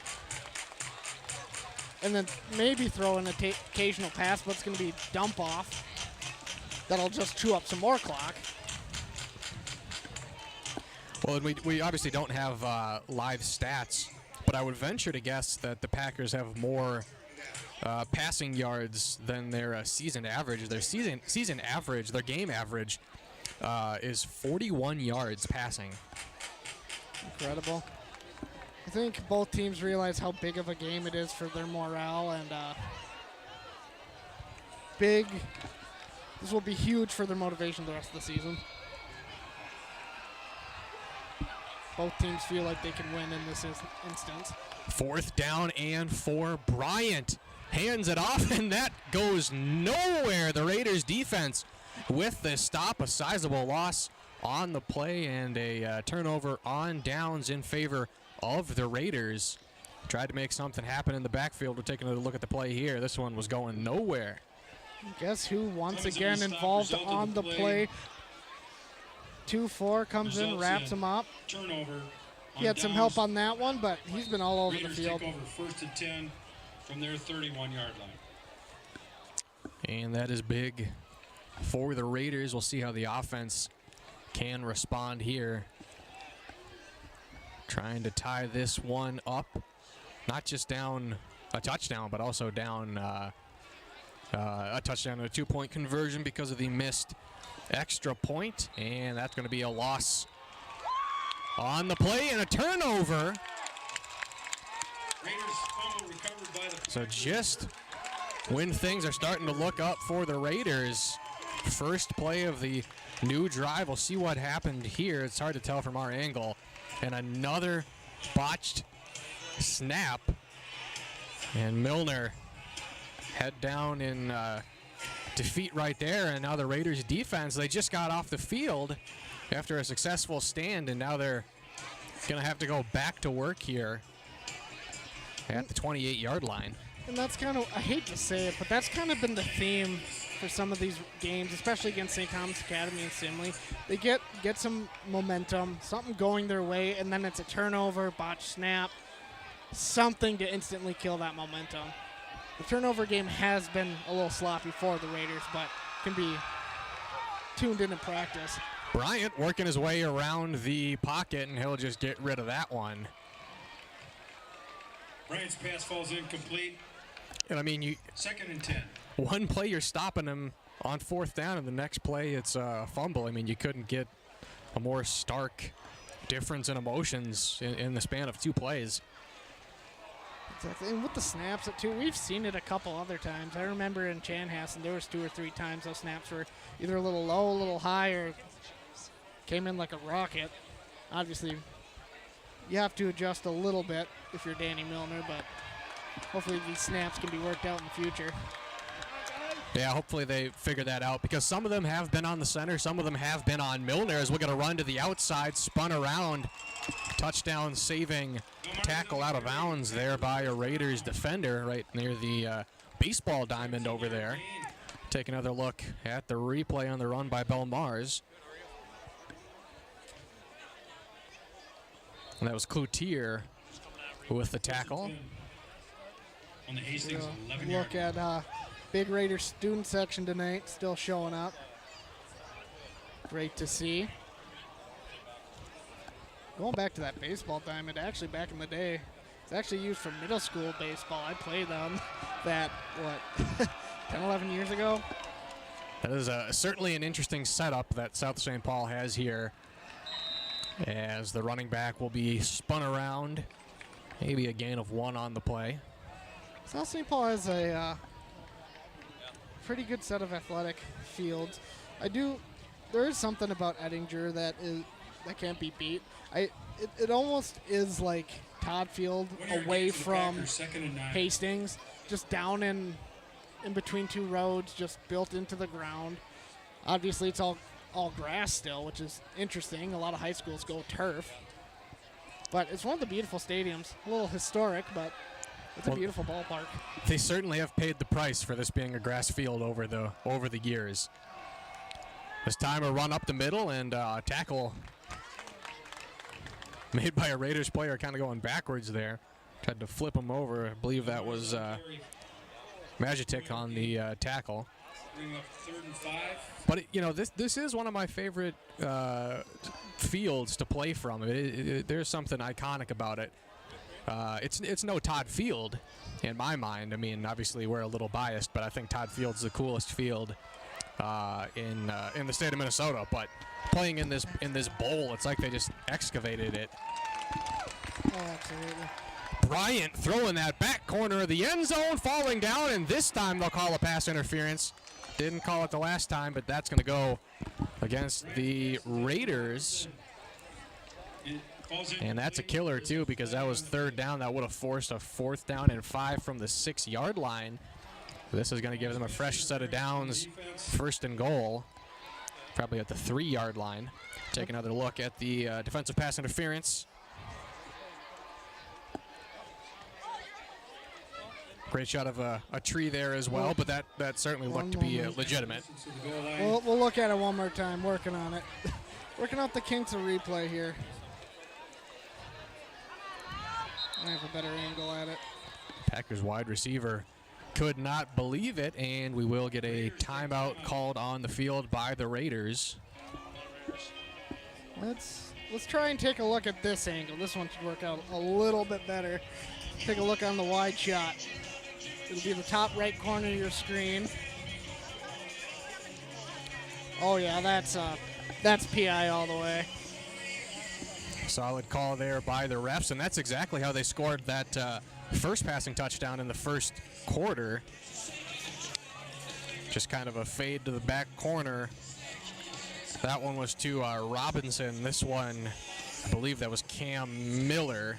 [SPEAKER 5] And then maybe throw in an occasional pass, but it's going to be dump off. That'll just chew up some more clock.
[SPEAKER 3] Well, and we obviously don't have live stats, but I would venture to guess that the Packers have more passing yards than their season average. Their season average, their game average, is 41 yards passing.
[SPEAKER 5] Incredible. I think both teams realize how big of a game it is for their morale, and this will be huge for their motivation the rest of the season. Both teams feel like they can win in this instance.
[SPEAKER 3] 4th down and 4. Bryant hands it off, and that goes nowhere. The Raiders defense with the stop, a sizable loss on the play, and a turnover on downs in favor of the Raiders. Tried to make something happen in the backfield. We're taking a look at the play here. This one was going nowhere.
[SPEAKER 5] Guess who once again involved on the play? 2-4 comes in, wraps him up.
[SPEAKER 1] Turnover
[SPEAKER 5] he had some help on that one, but he's been all over the
[SPEAKER 1] Raiders
[SPEAKER 5] field.
[SPEAKER 1] take over 1st and 10 from their 31-yard line.
[SPEAKER 3] And that is big for the Raiders. We'll see how the offense can respond here. Trying to tie this one up. Not just down a touchdown, but also down a touchdown and a 2-point conversion because of the missed extra point. And that's going to be a loss on the play and a turnover.
[SPEAKER 1] Raiders fumble recovered by the
[SPEAKER 3] So just when things are starting to look up for the Raiders, first play of the new drive. We'll see what happened here. It's hard to tell from our angle. And another botched snap. And Milner head down in defeat right there. And now the Raiders defense, they just got off the field after a successful stand, and now they're going to have to go back to work here at the 28-yard line.
[SPEAKER 5] And that's kind of, I hate to say it, but that's kind of been the theme for some of these games, especially against St. Thomas Academy and Simley. They get some momentum, something going their way, and then it's a turnover, botched snap, something to instantly kill that momentum. The turnover game has been a little sloppy for the Raiders, but can be tuned in practice.
[SPEAKER 3] Bryant working his way around the pocket, and he'll just get rid of that one.
[SPEAKER 1] Bryant's pass falls incomplete.
[SPEAKER 3] And I mean,
[SPEAKER 1] 2nd and 10.
[SPEAKER 3] one play you're stopping him on 4th down, and the next play it's a fumble. I mean, you couldn't get a more stark difference in emotions in the span of 2 plays.
[SPEAKER 5] Exactly. And with the snaps, too, we've seen it a couple other times. I remember in Chanhassen, there was 2 or 3 times those snaps were either a little low, a little high, or came in like a rocket. Obviously, you have to adjust a little bit if you're Danny Milner, but hopefully these snaps can be worked out in the future.
[SPEAKER 3] Yeah, hopefully they figure that out, because some of them have been on the center, some of them have been on Milner, as we're going to run to the outside, spun around, touchdown saving tackle out of bounds there by a Raiders defender right near the baseball diamond over there. Take another look at the replay on the run by Belmars. And that was Cloutier with the tackle.
[SPEAKER 1] On the Hastings 11-yard
[SPEAKER 5] Look at big Raiders student section tonight, still showing up. Great to see. Going back to that baseball diamond, actually back in the day, it's actually used for middle school baseball. I played on that, 10, 11 years ago?
[SPEAKER 3] That is certainly an interesting setup that South St. Paul has here, as the running back will be spun around. Maybe a gain of 1 on the play.
[SPEAKER 5] South St. Paul has a pretty good set of athletic fields. There is something about Ettinger that can't be beat. It almost is like Todd Field away from Hastings, just down in between 2 roads, just built into the ground. Obviously, it's all grass still, which is interesting. A lot of high schools go turf. But it's one of the beautiful stadiums. A little historic, but it's a beautiful ballpark.
[SPEAKER 3] They certainly have paid the price for this being a grass field over the years. This time a run up the middle and tackle made by a Raiders player, kind of going backwards there. Tried to flip him over. I believe that was Magitic on the tackle.
[SPEAKER 1] Bring up 3rd and 5.
[SPEAKER 3] But this is one of my favorite fields to play from. There's something iconic about it. It's no Todd Field in my mind. I mean, obviously we're a little biased, but I think Todd Field's the coolest field in the state of Minnesota. But playing in this bowl, it's like they just excavated it.
[SPEAKER 5] Oh, absolutely.
[SPEAKER 3] Bryant throwing that back corner of the end zone, falling down, and this time they'll call a pass interference. Didn't call it the last time, but that's going to go against the Raiders. And that's a killer, too, because that was 3rd down. That would have forced a 4th down and 5 from the 6-yard line. This is going to give them a fresh set of downs, 1st and goal, probably at the 3-yard line. Take another look at the defensive pass interference. Great shot of a tree there as well, but that certainly looked to be legitimate.
[SPEAKER 5] We'll look at it one more time, working on it. Working out the kinks of replay here. I have a better angle at it.
[SPEAKER 3] Packers wide receiver could not believe it, and we will get a timeout called on the field by the Raiders.
[SPEAKER 5] Let's try and take a look at this angle. This one should work out a little bit better. Take a look on the wide shot. It'll be in the top right corner of your screen. Oh yeah, that's PI all the way.
[SPEAKER 3] Solid call there by the refs, and that's exactly how they scored that first passing touchdown in the first quarter. Just kind of a fade to the back corner. That one was to Robinson. This one, I believe that was Cam Miller.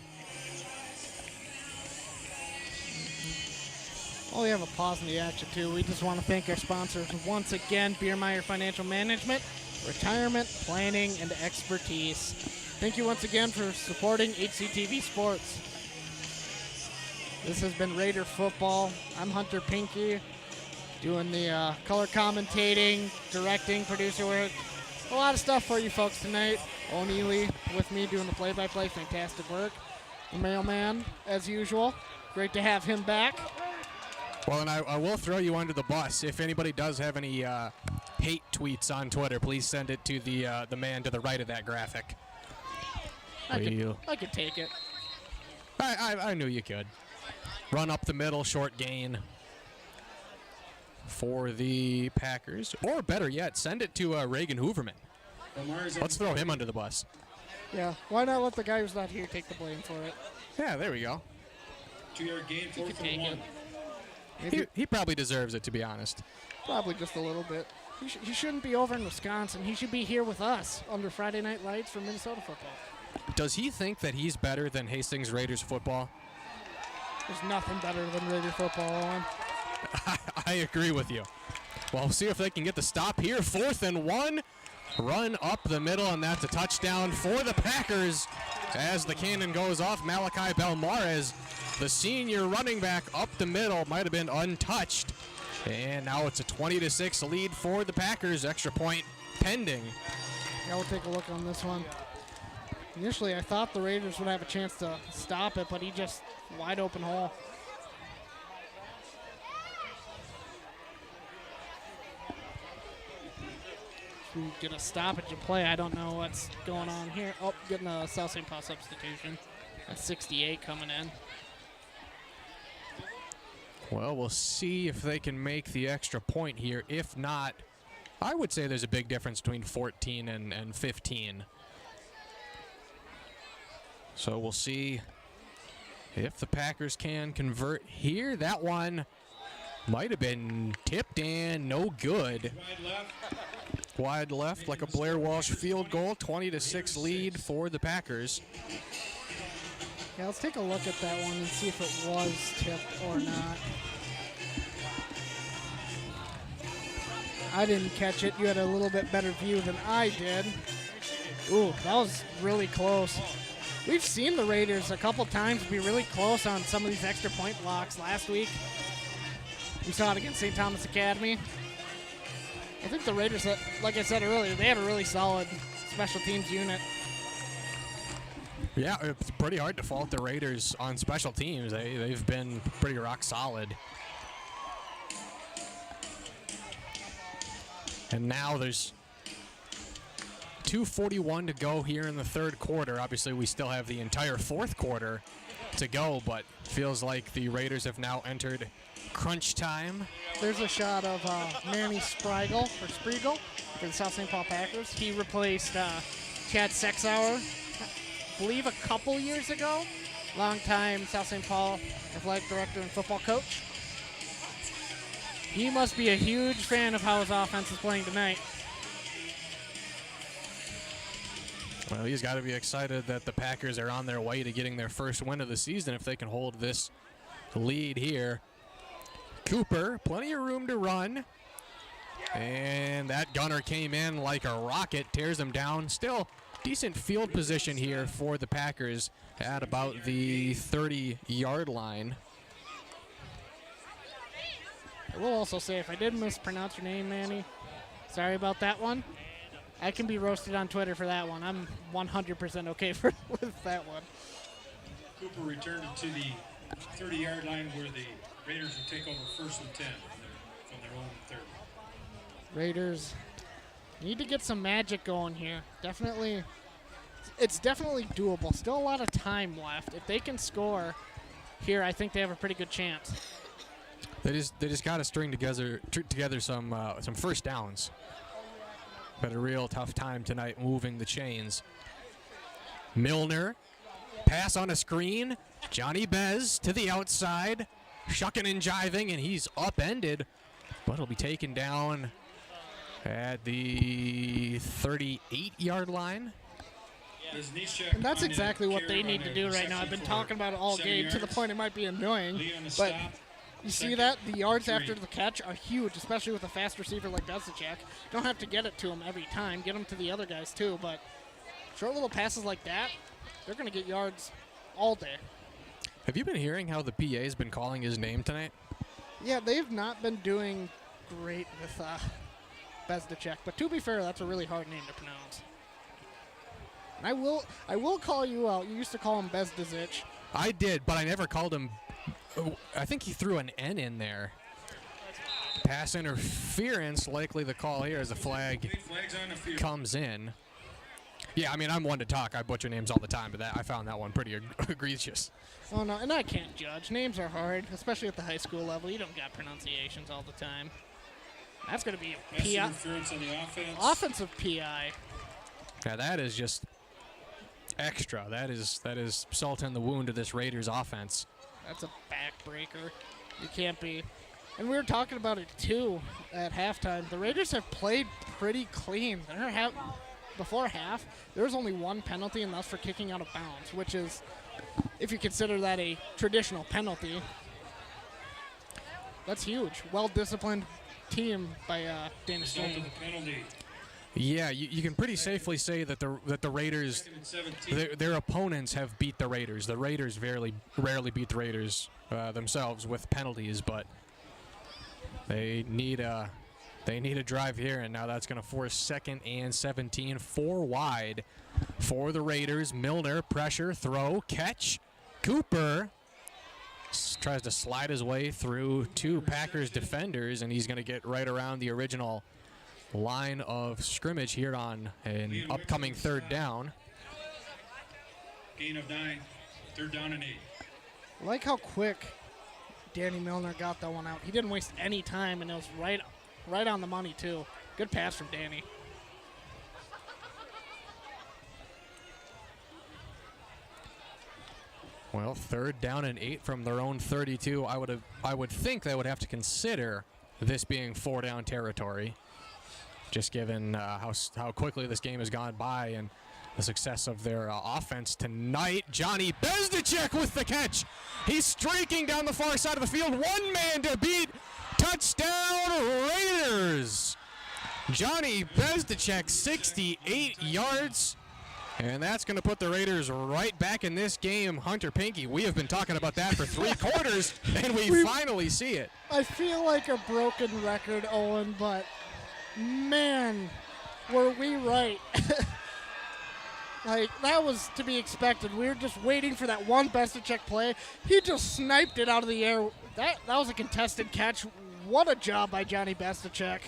[SPEAKER 5] Oh, we have a pause in the action, too. We just want to thank our sponsors once again, Biermeyer Financial Management, Retirement, Planning, and Expertise. Thank you once again for supporting HCTV Sports. This has been Raider Football. I'm Hunter Pinky, doing the color commentating, directing, producer work. A lot of stuff for you folks tonight. O'Neely with me doing the play-by-play. Fantastic work. The mailman, as usual. Great to have him back.
[SPEAKER 3] Well, and I will throw you under the bus. If anybody does have any hate tweets on Twitter, please send it to the man to the right of that graphic.
[SPEAKER 5] I could take it.
[SPEAKER 3] I knew you could. Run up the middle, short gain for the Packers. Or better yet, send it to Reagan Hooverman. Let's throw him under the bus.
[SPEAKER 5] Yeah, why not let the guy who's not here take the blame for it?
[SPEAKER 3] Yeah, there we go.
[SPEAKER 1] 2-yard gain, 4th and 1.
[SPEAKER 3] He probably deserves it, to be honest.
[SPEAKER 5] Probably just a little bit. He shouldn't be over in Wisconsin. He should be here with us under Friday Night Lights for Minnesota football.
[SPEAKER 3] Does he think that he's better than Hastings Raiders football?
[SPEAKER 5] There's nothing better than Raider football, Owen.
[SPEAKER 3] I agree with you. Well, we'll see if they can get the stop here. 4th and 1. Run up the middle, and that's a touchdown for the Packers as the cannon goes off. Malachi Belmares, the senior running back, up the middle, might have been untouched. And now it's a 20-6 lead for the Packers. Extra point pending.
[SPEAKER 5] Yeah, we'll take a look on this one. Initially, I thought the Raiders would have a chance to stop it, but he just wide open hole. We get a stoppage of play. I don't know what's going on here. Oh, getting a South St. Paul substitution. That's 68 coming in.
[SPEAKER 3] Well, we'll see if they can make the extra point here. If not, I would say there's a big difference between 14 and 15. So we'll see if the Packers can convert here. That one might have been tipped and no good. Wide left, like a Blair Walsh field goal. 20-6 lead for the Packers.
[SPEAKER 5] Yeah, let's take a look at that one and see if it was tipped or not. I didn't catch it. You had a little bit better view than I did. Ooh, that was really close. We've seen the Raiders a couple times be really close on some of these extra point blocks. Last week, we saw it against St. Thomas Academy. I think the Raiders, like I said earlier, they have a really solid special teams unit.
[SPEAKER 3] Yeah, it's pretty hard to fault the Raiders on special teams. They've been pretty rock solid. And now there's 2:41 to go here in the third quarter. Obviously, we still have the entire fourth quarter to go, but feels like the Raiders have now entered crunch time.
[SPEAKER 5] There's a shot of Manny Spriegel for the South St. Paul Packers. He replaced Chad Sexauer, I believe a couple years ago. Longtime South St. Paul athletic director and football coach. He must be a huge fan of how his offense is playing tonight.
[SPEAKER 3] Well, he's got to be excited that the Packers are on their way to getting their first win of the season if they can hold this lead here. Cooper, plenty of room to run. And that gunner came in like a rocket, tears him down. Still decent field position here for the Packers at about the 30-yard line.
[SPEAKER 5] I will also say, if I did mispronounce your name, Manny, sorry about that one. I can be roasted on Twitter for that one. I'm 100% okay with that one.
[SPEAKER 1] Cooper returned it to the 30-yard line where the Raiders will take over 1st and 10 from their own 30.
[SPEAKER 5] Raiders need to get some magic going here. Definitely, it's definitely doable. Still a lot of time left. If they can score here, I think they have a pretty good chance.
[SPEAKER 3] They just got to string together some first downs. Had a real tough time tonight moving the chains. Milner, pass on a screen. Johnny Bez to the outside, shucking and jiving, and he's upended, but he'll be taken down at the 38-yard line.
[SPEAKER 5] And that's exactly what they need to do right now. I've been talking about it all game to the point it might be annoying, but you see that? The yards after the catch are huge, especially with a fast receiver like Bezicek. Don't have to get it to him every time. Get them to the other guys too, but short little passes like that, they're going to get yards all day.
[SPEAKER 3] Have you been hearing how the PA has been calling his name tonight?
[SPEAKER 5] Yeah, they've not been doing great with Bezicek, but to be fair, that's a really hard name to pronounce. And I will call you out. You used to call him Bezdizic.
[SPEAKER 3] I did, but I never called him. I think he threw an N in there. Pass interference, likely the call here as the flag comes in. Yeah, I mean, I'm one to talk. I butcher names all the time, but I found that one pretty egregious.
[SPEAKER 5] Oh, no, and I can't judge. Names are hard, especially at the high school level. You don't got pronunciations all the time. That's going to be a PI.
[SPEAKER 1] Interference on the offense.
[SPEAKER 5] Offensive PI.
[SPEAKER 3] Yeah, that is just extra. That is salt in the wound of this Raiders offense.
[SPEAKER 5] That's a backbreaker. You can't be. And we were talking about it, too, at halftime. The Raiders have played pretty clean. Before half, there was only one penalty, and that's for kicking out of bounds, which is, if you consider that a traditional penalty, that's huge. Well-disciplined team by Dana Stone.
[SPEAKER 3] Yeah, you can pretty safely say that the Raiders, their opponents have beat the Raiders. The Raiders rarely beat the Raiders themselves with penalties, but they need a drive here, and now that's going to force 2nd and 17, 4 wide for the Raiders. Milner, pressure, throw, catch. Cooper tries to slide his way through 2 Packers defenders, and he's going to get right around the original line of scrimmage here on an upcoming 3rd down.
[SPEAKER 1] Gain of 9, 3rd down and 8.
[SPEAKER 5] I like how quick Danny Milner got that one out. He didn't waste any time, and it was right on the money, too. Good pass from Danny.
[SPEAKER 3] Well, 3rd down and 8 from their own 32. I would think they would have to consider this being 4-down territory, just given how quickly this game has gone by and the success of their offense tonight. Johnny Bezicek with the catch. He's streaking down the far side of the field. One man to beat. Touchdown Raiders. Johnny Bezicek, 68 yards. And that's going to put the Raiders right back in this game. Hunter Pinky, we have been talking about that for 3 quarters, and we finally see it.
[SPEAKER 5] I feel like a broken record, Owen, but man, were we right. Like, that was to be expected. We were just waiting for that one Bezicek play. He just sniped it out of the air. That was a contested catch. What a job by Johnny Bezicek.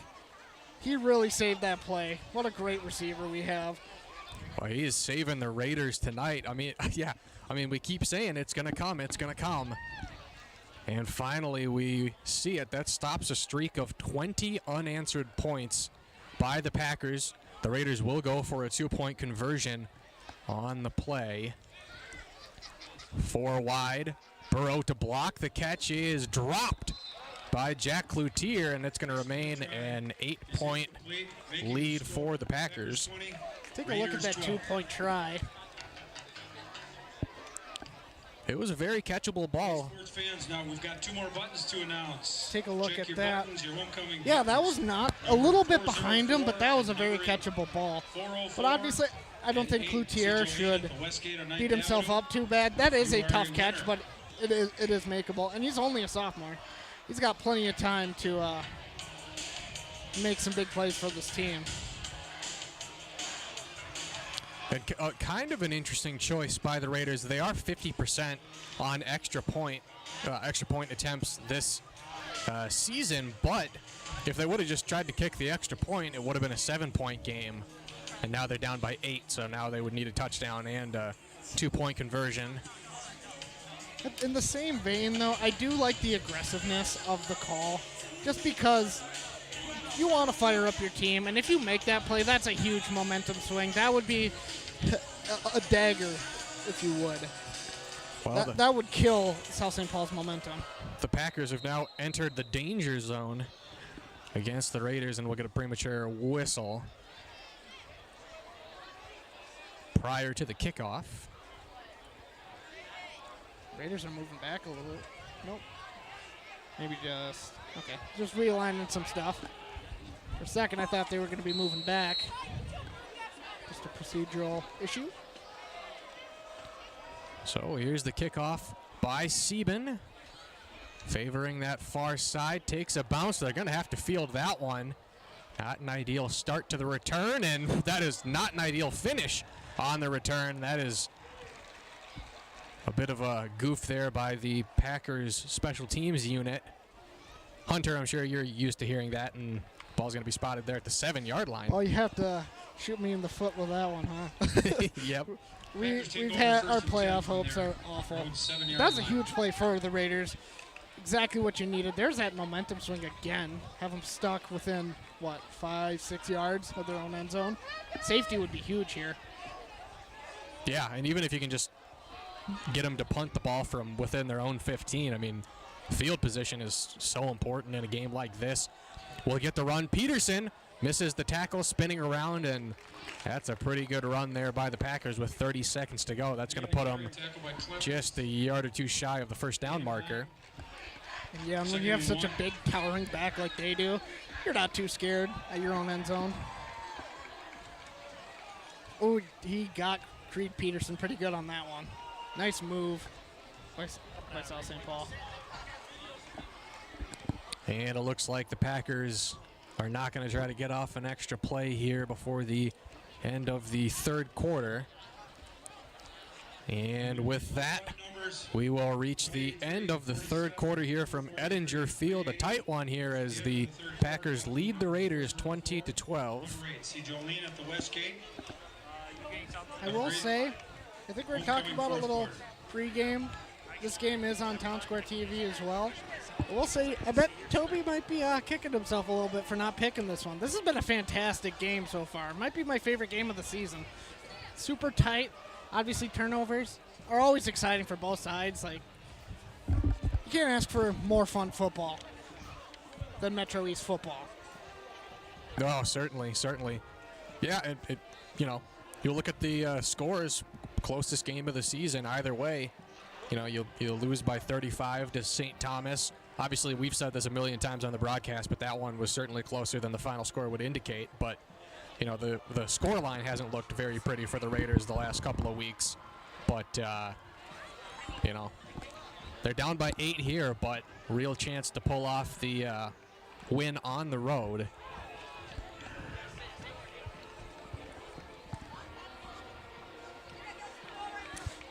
[SPEAKER 5] He really saved that play. What a great receiver we have.
[SPEAKER 3] Well, he is saving the Raiders tonight. I mean, yeah. I mean, we keep saying it's going to come. It's going to come. And finally, we see it. That stops a streak of 20 unanswered points by the Packers. The Raiders will go for a 2-point conversion on the play. 4 wide. Burrow to block. The catch is dropped by Jack Cloutier, and it's going to remain an 8-point lead for the Packers.
[SPEAKER 5] Take a look at that 2-point try.
[SPEAKER 3] It was a very catchable ball.
[SPEAKER 1] Sports fans, now we've got 2 more buttons to announce.
[SPEAKER 5] Take a look
[SPEAKER 1] Check
[SPEAKER 5] at that.
[SPEAKER 1] Buttons,
[SPEAKER 5] yeah, that was not a little bit behind him, but that was a very catchable ball. But obviously, I don't think Cloutier should beat himself up too bad. That is a tough catch, but it is makeable. And he's only a sophomore. He's got plenty of time to make some big plays for this team.
[SPEAKER 3] And kind of an interesting choice by the Raiders. They are 50% on extra point attempts this season, but if they would have just tried to kick the extra point, it would have been a 7-point game. And now they're down by 8, so now they would need a touchdown and a 2-point conversion.
[SPEAKER 5] In the same vein, though, I do like the aggressiveness of the call, just because you want to fire up your team, and if you make that play, that's a huge momentum swing. That would be a dagger, if you would. Well, that would kill South St. Paul's momentum.
[SPEAKER 3] The Packers have now entered the danger zone against the Raiders, and we'll get a premature whistle prior to the kickoff.
[SPEAKER 5] Raiders are moving back a little bit. Nope. Maybe just realigning some stuff. For a second, I thought they were going to be moving back. Just a procedural issue.
[SPEAKER 3] So here's the kickoff by Sieben. Favoring that far side, takes a bounce. They're going to have to field that one. Not an ideal start to the return, and that is not an ideal finish on the return. That is a bit of a goof there by the Packers special teams unit. Hunter, I'm sure you're used to hearing that, and ball's going to be spotted there at the 7-yard line.
[SPEAKER 5] Oh, you have to shoot me in the foot with that one, huh?
[SPEAKER 3] Yep.
[SPEAKER 5] We've had our playoff hopes are awful. That's a huge play for the Raiders. Exactly what you needed. There's that momentum swing again. Have them stuck within, 5-6 yards of their own end zone. Safety would be huge here.
[SPEAKER 3] Yeah, and even if you can just get them to punt the ball from within their own 15, I mean, field position is so important in a game like this. We'll get the run. Peterson misses the tackle, spinning around, and that's a pretty good run there by the Packers with 30 seconds to go. That's going to put them just a yard or two shy of the first down marker.
[SPEAKER 5] Yeah, and when you have such a big towering back like they do, you're not too scared at your own end zone. Oh, he got Creed Peterson pretty good on that one. Nice move by South St. Paul.
[SPEAKER 3] And it looks like the Packers are not going to try to get off an extra play here before the end of the third quarter. And with that, we will reach the end of the third quarter here from Edinger Field. A tight one here as the Packers lead the Raiders 20-12.
[SPEAKER 5] I will say, I think we're talking about a little pregame. This game is on Town Square TV as well. I will say, I bet Toby might be kicking himself a little bit for not picking this one. This has been a fantastic game so far. It might be my favorite game of the season. Super tight. Obviously, turnovers are always exciting for both sides. Like, you can't ask for more fun football than Metro East football.
[SPEAKER 3] Oh, certainly. Yeah, you look at the scores, closest game of the season either way. You'll lose by 35 to St. Thomas. Obviously, we've said this a million times on the broadcast, but that one was certainly closer than the final score would indicate. But, the score line hasn't looked very pretty for the Raiders the last couple of weeks. But, they're down by 8 here, but real chance to pull off the win on the road.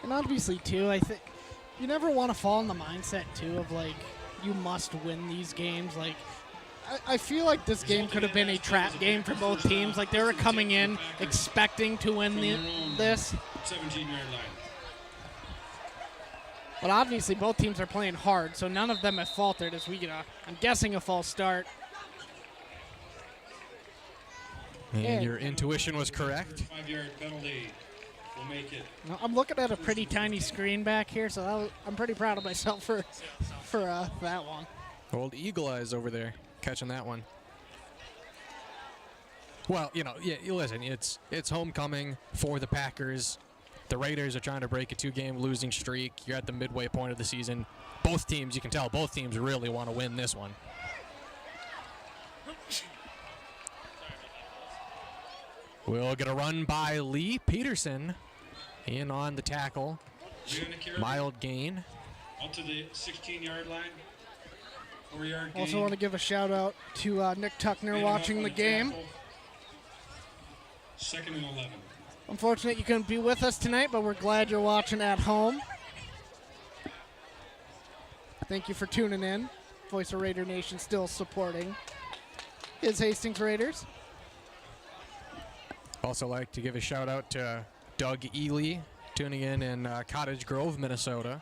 [SPEAKER 5] And obviously, too, I think you never want to fall in the mindset, too, of, you must win these games. I feel like this game could have been a trap game for both teams. They were coming in expecting to win this.
[SPEAKER 1] 17-yard line.
[SPEAKER 5] But obviously, both teams are playing hard, so none of them have faltered as we get I'm guessing, a false start.
[SPEAKER 3] And your intuition was correct.
[SPEAKER 1] 5-yard penalty. We'll make it.
[SPEAKER 5] I'm looking at a pretty tiny screen back here, so I'm pretty proud of myself for that one.
[SPEAKER 3] Old Eagle Eyes over there catching that one. Well, listen, it's homecoming for the Packers. The Raiders are trying to break a 2-game losing streak. You're at the midway point of the season. Both teams, you can tell, both teams really want to win this one. We'll get a run by Lee Peterson in on the tackle. Mild gain.
[SPEAKER 1] Out to the 16-yard line. 4-yard gain.
[SPEAKER 5] Also want to give a shout out to Nick Tuckner watching the game.
[SPEAKER 1] Second and 11.
[SPEAKER 5] Unfortunate you couldn't be with us tonight, but we're glad you're watching at home. Thank you for tuning in. Voice of Raider Nation still supporting his Hastings Raiders.
[SPEAKER 3] Also like to give a shout out to Doug Ely, tuning in Cottage Grove, Minnesota.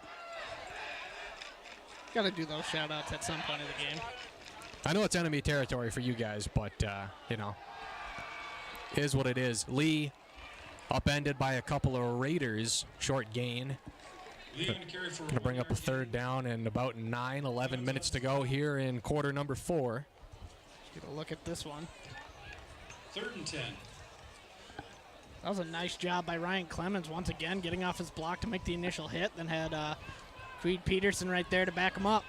[SPEAKER 5] Got to do those shout outs at some point of the game.
[SPEAKER 3] I know it's enemy territory for you guys, but, you know, is what it is. Lee upended by a couple of Raiders, short gain. Going to bring up a third down and about 11 minutes to go here in quarter number 4.
[SPEAKER 5] Get a look at this one.
[SPEAKER 1] 3rd and 10.
[SPEAKER 5] That was a nice job by Ryan Clemens once again getting off his block to make the initial hit, then had Creed Peterson right there to back him up.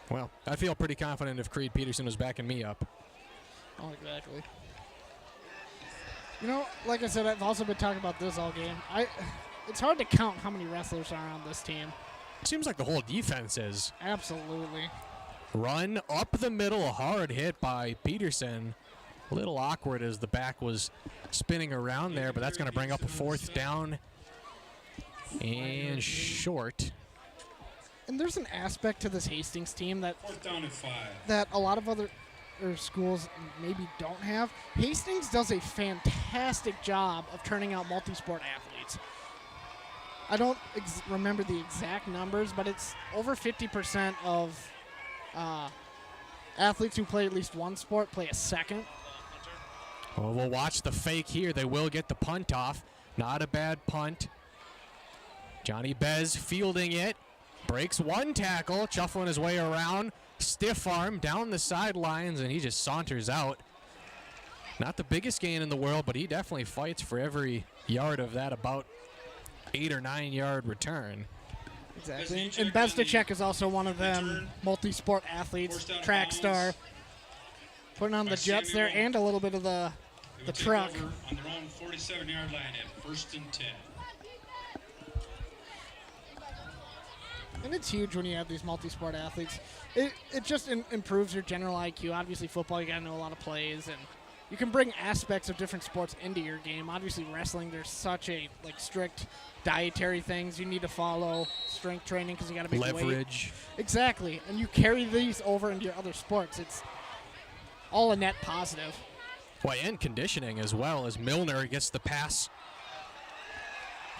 [SPEAKER 3] Well, I feel pretty confident if Creed Peterson was backing me up.
[SPEAKER 5] Oh, exactly. You know, like I said, I've also been talking about this all game. It's hard to count how many wrestlers are on this team.
[SPEAKER 3] It seems like the whole defense is.
[SPEAKER 5] Absolutely.
[SPEAKER 3] Run up the middle, a hard hit by Peterson. A little awkward as the back was spinning around there, but that's going to bring up a 4th down and short.
[SPEAKER 5] And there's an aspect to this Hastings team that
[SPEAKER 1] 4th down and 5.
[SPEAKER 5] that a lot of other schools maybe don't have. Hastings does a fantastic job of turning out multi-sport athletes. I don't remember the exact numbers, but it's over 50% of athletes who play at least one sport play a second.
[SPEAKER 3] Well, we'll watch the fake here. They will get the punt off. Not a bad punt. Johnny Bez fielding it. Breaks one tackle, shuffling his way around. Stiff arm down the sidelines, and he just saunters out. Not the biggest gain in the world, but he definitely fights for every yard of that about 8 or 9 yard return.
[SPEAKER 5] Exactly. And Bezdacek is also one of them multi-sport athletes, track star. Putting on the jets there and a little bit of the truck.
[SPEAKER 1] On their own 47-yard line at 1st and 10.
[SPEAKER 5] And it's huge when you have these multi-sport athletes. It just improves your general IQ. Obviously, football, you got to know a lot of plays, and you can bring aspects of different sports into your game. Obviously, wrestling, there's such a strict dietary things you need to follow, strength training because you got to make
[SPEAKER 3] leverage.
[SPEAKER 5] Weight. Exactly, and you carry these over into your other sports. It's all a net positive.
[SPEAKER 3] Well, and conditioning as well, as Milner gets the pass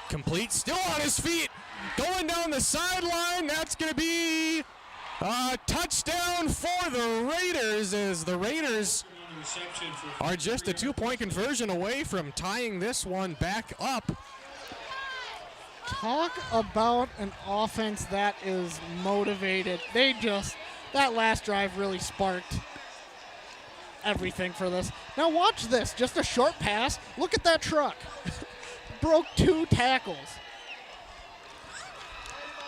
[SPEAKER 3] complete, still on his feet. Going down the sideline, that's going to be a touchdown for the Raiders, as the Raiders are just a 2-point conversion away from tying this one back up.
[SPEAKER 5] Talk about an offense that is motivated. That last drive really sparked everything for this. Now watch this, just a short pass. Look at that truck. Broke 2 tackles.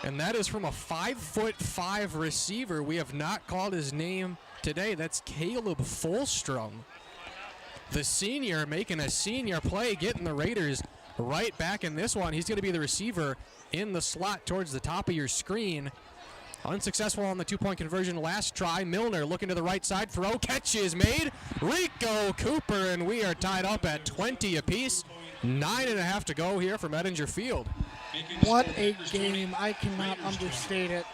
[SPEAKER 3] And that is from a 5'5" receiver. We have not called his name today. That's Caleb Folstrom. The senior making a senior play, getting the Raiders right back in this one. He's going to be the receiver in the slot towards the top of your screen. Unsuccessful on the 2-point conversion last try. Milner looking to the right side. Throw, catch is made. Rico Cooper, and we are tied up at 20 apiece. 9.5 to go here from Ettinger Field.
[SPEAKER 5] What a game. I cannot understate it.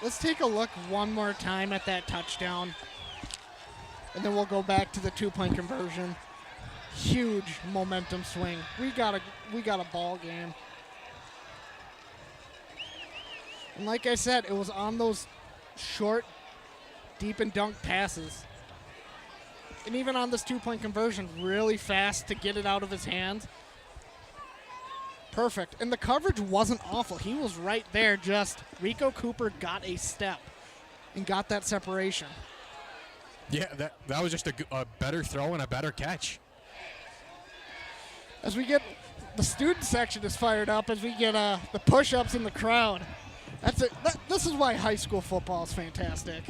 [SPEAKER 5] Let's take a look one more time at that touchdown, and then we'll go back to the 2-point conversion. Huge momentum swing. We got a ball game. And like I said, it was on those short, deep and dunk passes. And even on this 2-point conversion, really fast to get it out of his hands. Perfect. And the coverage wasn't awful. He was right there, just Rico Cooper got a step and got that separation.
[SPEAKER 3] Yeah, that was just a better throw and a better catch.
[SPEAKER 5] As we get, the student section is fired up as we get the push-ups in the crowd. This is why high school football is fantastic.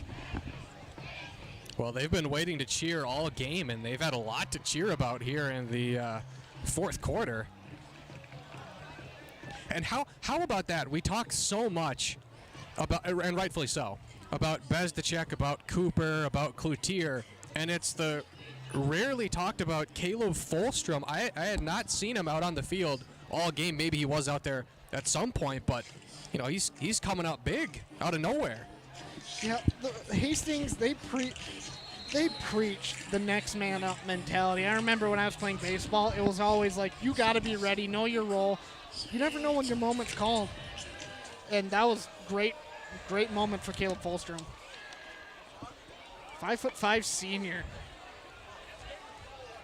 [SPEAKER 3] Well, they've been waiting to cheer all game, and they've had a lot to cheer about here in the fourth quarter. And how about that? We talk so much about, and rightfully so, about Bezdacek, about Cooper, about Cloutier, and it's the rarely talked about Caleb Folstrom. I had not seen him out on the field all game. Maybe he was out there at some point, but you know, he's coming up big out of nowhere.
[SPEAKER 5] Yeah, the Hastings, they preach the next man up mentality. I remember when I was playing baseball, it was always like, you got to be ready, know your role. You never know when your moment's called. And that was great moment for Caleb Folstrom. 5'5" senior.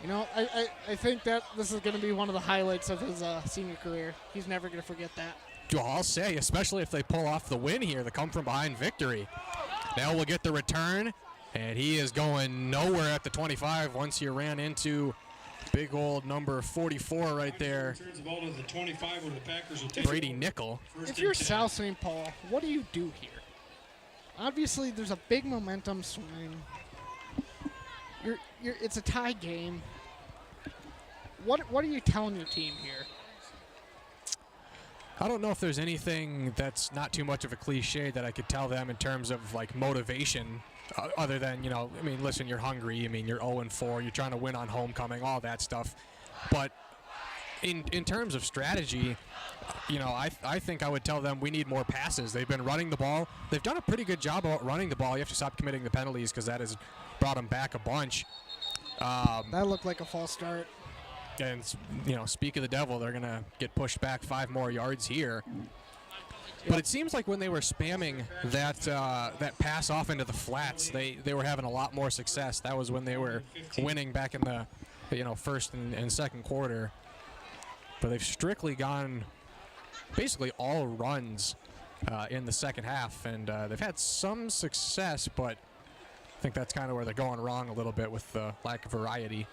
[SPEAKER 5] You know, I think that this is going to be one of the highlights of his senior career. He's never going to forget that.
[SPEAKER 3] Well, I'll say, especially if they pull off the win here, the come-from-behind victory. Now we'll get the return, and he is going nowhere at the 25 once he ran into big old number 44 right there, Brady Nickel.
[SPEAKER 5] If you're South St. Paul, what do you do here? Obviously, there's a big momentum swing. It's a tie game. What are you telling your team here?
[SPEAKER 3] I don't know if there's anything that's not too much of a cliche that I could tell them in terms of like motivation, other than, you know, I mean, listen, you're hungry. I mean, you're 0-4. You're trying to win on homecoming, all that stuff. But in terms of strategy, you know, I think I would tell them we need more passes. They've been running the ball. They've done a pretty good job about running the ball. You have to stop committing the penalties because that has brought them back a bunch.
[SPEAKER 5] That looked like a false start.
[SPEAKER 3] And, you know, speak of the devil, they're going to get pushed back 5 more yards here. But it seems like when they were spamming that pass off into the flats, they were having a lot more success. That was when they were winning back in the, you know, first and second quarter. But they've strictly gone basically all runs in the second half, and they've had some success, but I think that's kind of where they're going wrong a little bit with the lack of variety.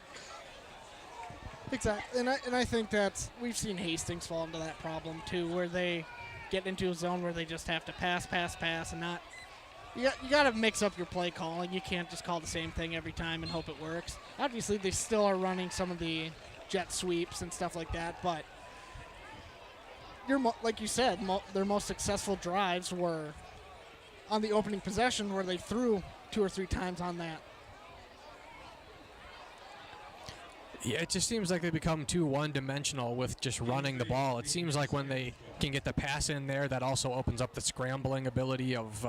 [SPEAKER 5] Exactly, and I think that's, we've seen Hastings fall into that problem too, where they get into a zone where they just have to pass, and not. You got to mix up your play calling. You can't just call the same thing every time and hope it works. Obviously, they still are running some of the jet sweeps and stuff like that, but like you said, their most successful drives were on the opening possession where they threw 2 or 3 times on that.
[SPEAKER 3] Yeah, it just seems like they become too one-dimensional with just running the ball. It seems like when they can get the pass in there, that also opens up the scrambling ability of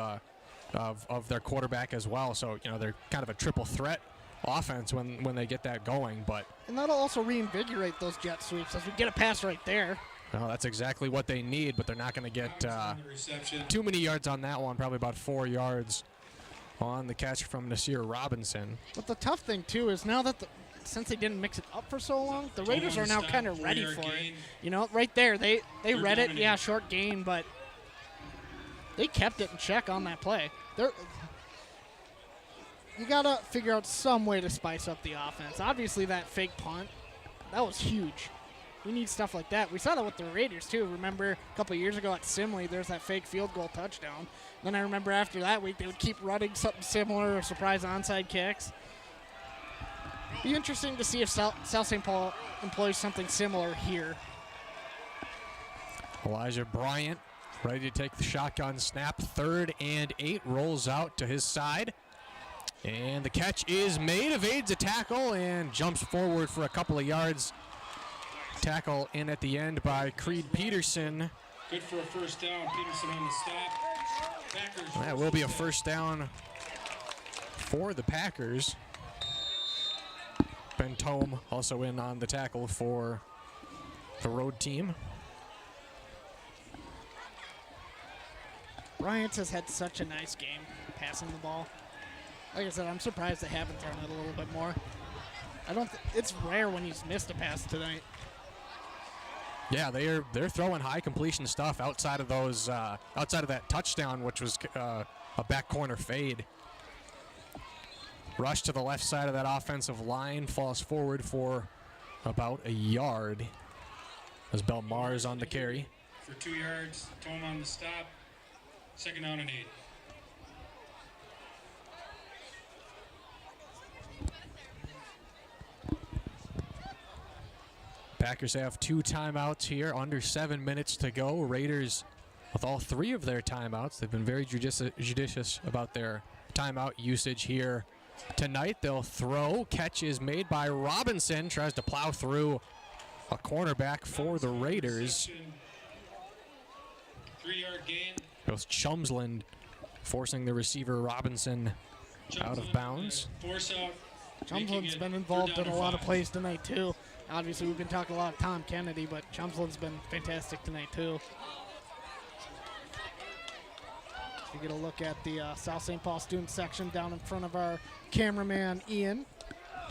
[SPEAKER 3] their quarterback as well. So, you know, they're kind of a triple threat offense when they get that going.
[SPEAKER 5] And that'll also reinvigorate those jet sweeps as we get a pass right there.
[SPEAKER 3] Well, that's exactly what they need, but they're not going to get too many yards on that one, probably about 4 yards on the catch from Nasir Robinson.
[SPEAKER 5] But the tough thing, too, is now that since they didn't mix it up for so long, the Raiders are now kind of ready for it. You know, right there, they read it, yeah, short gain, but they kept it in check on that play. You got to figure out some way to spice up the offense. Obviously, that fake punt, that was huge. We need stuff like that. We saw that with the Raiders, too. Remember, a couple of years ago at Simley, there's that fake field goal touchdown. Then I remember after that week, they would keep running something similar or surprise onside kicks. Be interesting to see if South St. Paul employs something similar here.
[SPEAKER 3] Elijah Bryant ready to take the shotgun snap. 3rd and 8, rolls out to his side. And the catch is made, evades a tackle, and jumps forward for a couple of yards. Tackle in at the end by Creed Peterson.
[SPEAKER 1] Good for a first down. Peterson on the stop. Packers.
[SPEAKER 3] That will be a first down for the Packers. Ben Tome also in on the tackle for the road team.
[SPEAKER 5] Bryant has had such a nice game passing the ball. Like I said, I'm surprised they haven't thrown it a little bit more. It's rare when he's missed a pass tonight.
[SPEAKER 3] Yeah, they're throwing high completion stuff outside of those outside of that touchdown, which was a back corner fade. Rush to the left side of that offensive line, falls forward for about a yard as Belmar is on the carry.
[SPEAKER 1] For 2 yards, Tome on the stop. 2nd down and 8.
[SPEAKER 3] Packers have 2 timeouts here, under 7 minutes to go. Raiders with all 3 of their timeouts. They've been very judicious about their timeout usage here tonight. They'll throw. Catch is made by Robinson. Tries to plow through a cornerback for the Raiders.
[SPEAKER 1] 3-yard gain.
[SPEAKER 3] Goes Chumsland, forcing the receiver Robinson out of bounds.
[SPEAKER 1] Force out.
[SPEAKER 5] Chumsland's been involved in a lot of plays tonight, too. Obviously, we've been talking a lot of Tom Kennedy, but Chumsland's been fantastic tonight, too. We get a look at the South St. Paul student section down in front of our cameraman, Ian,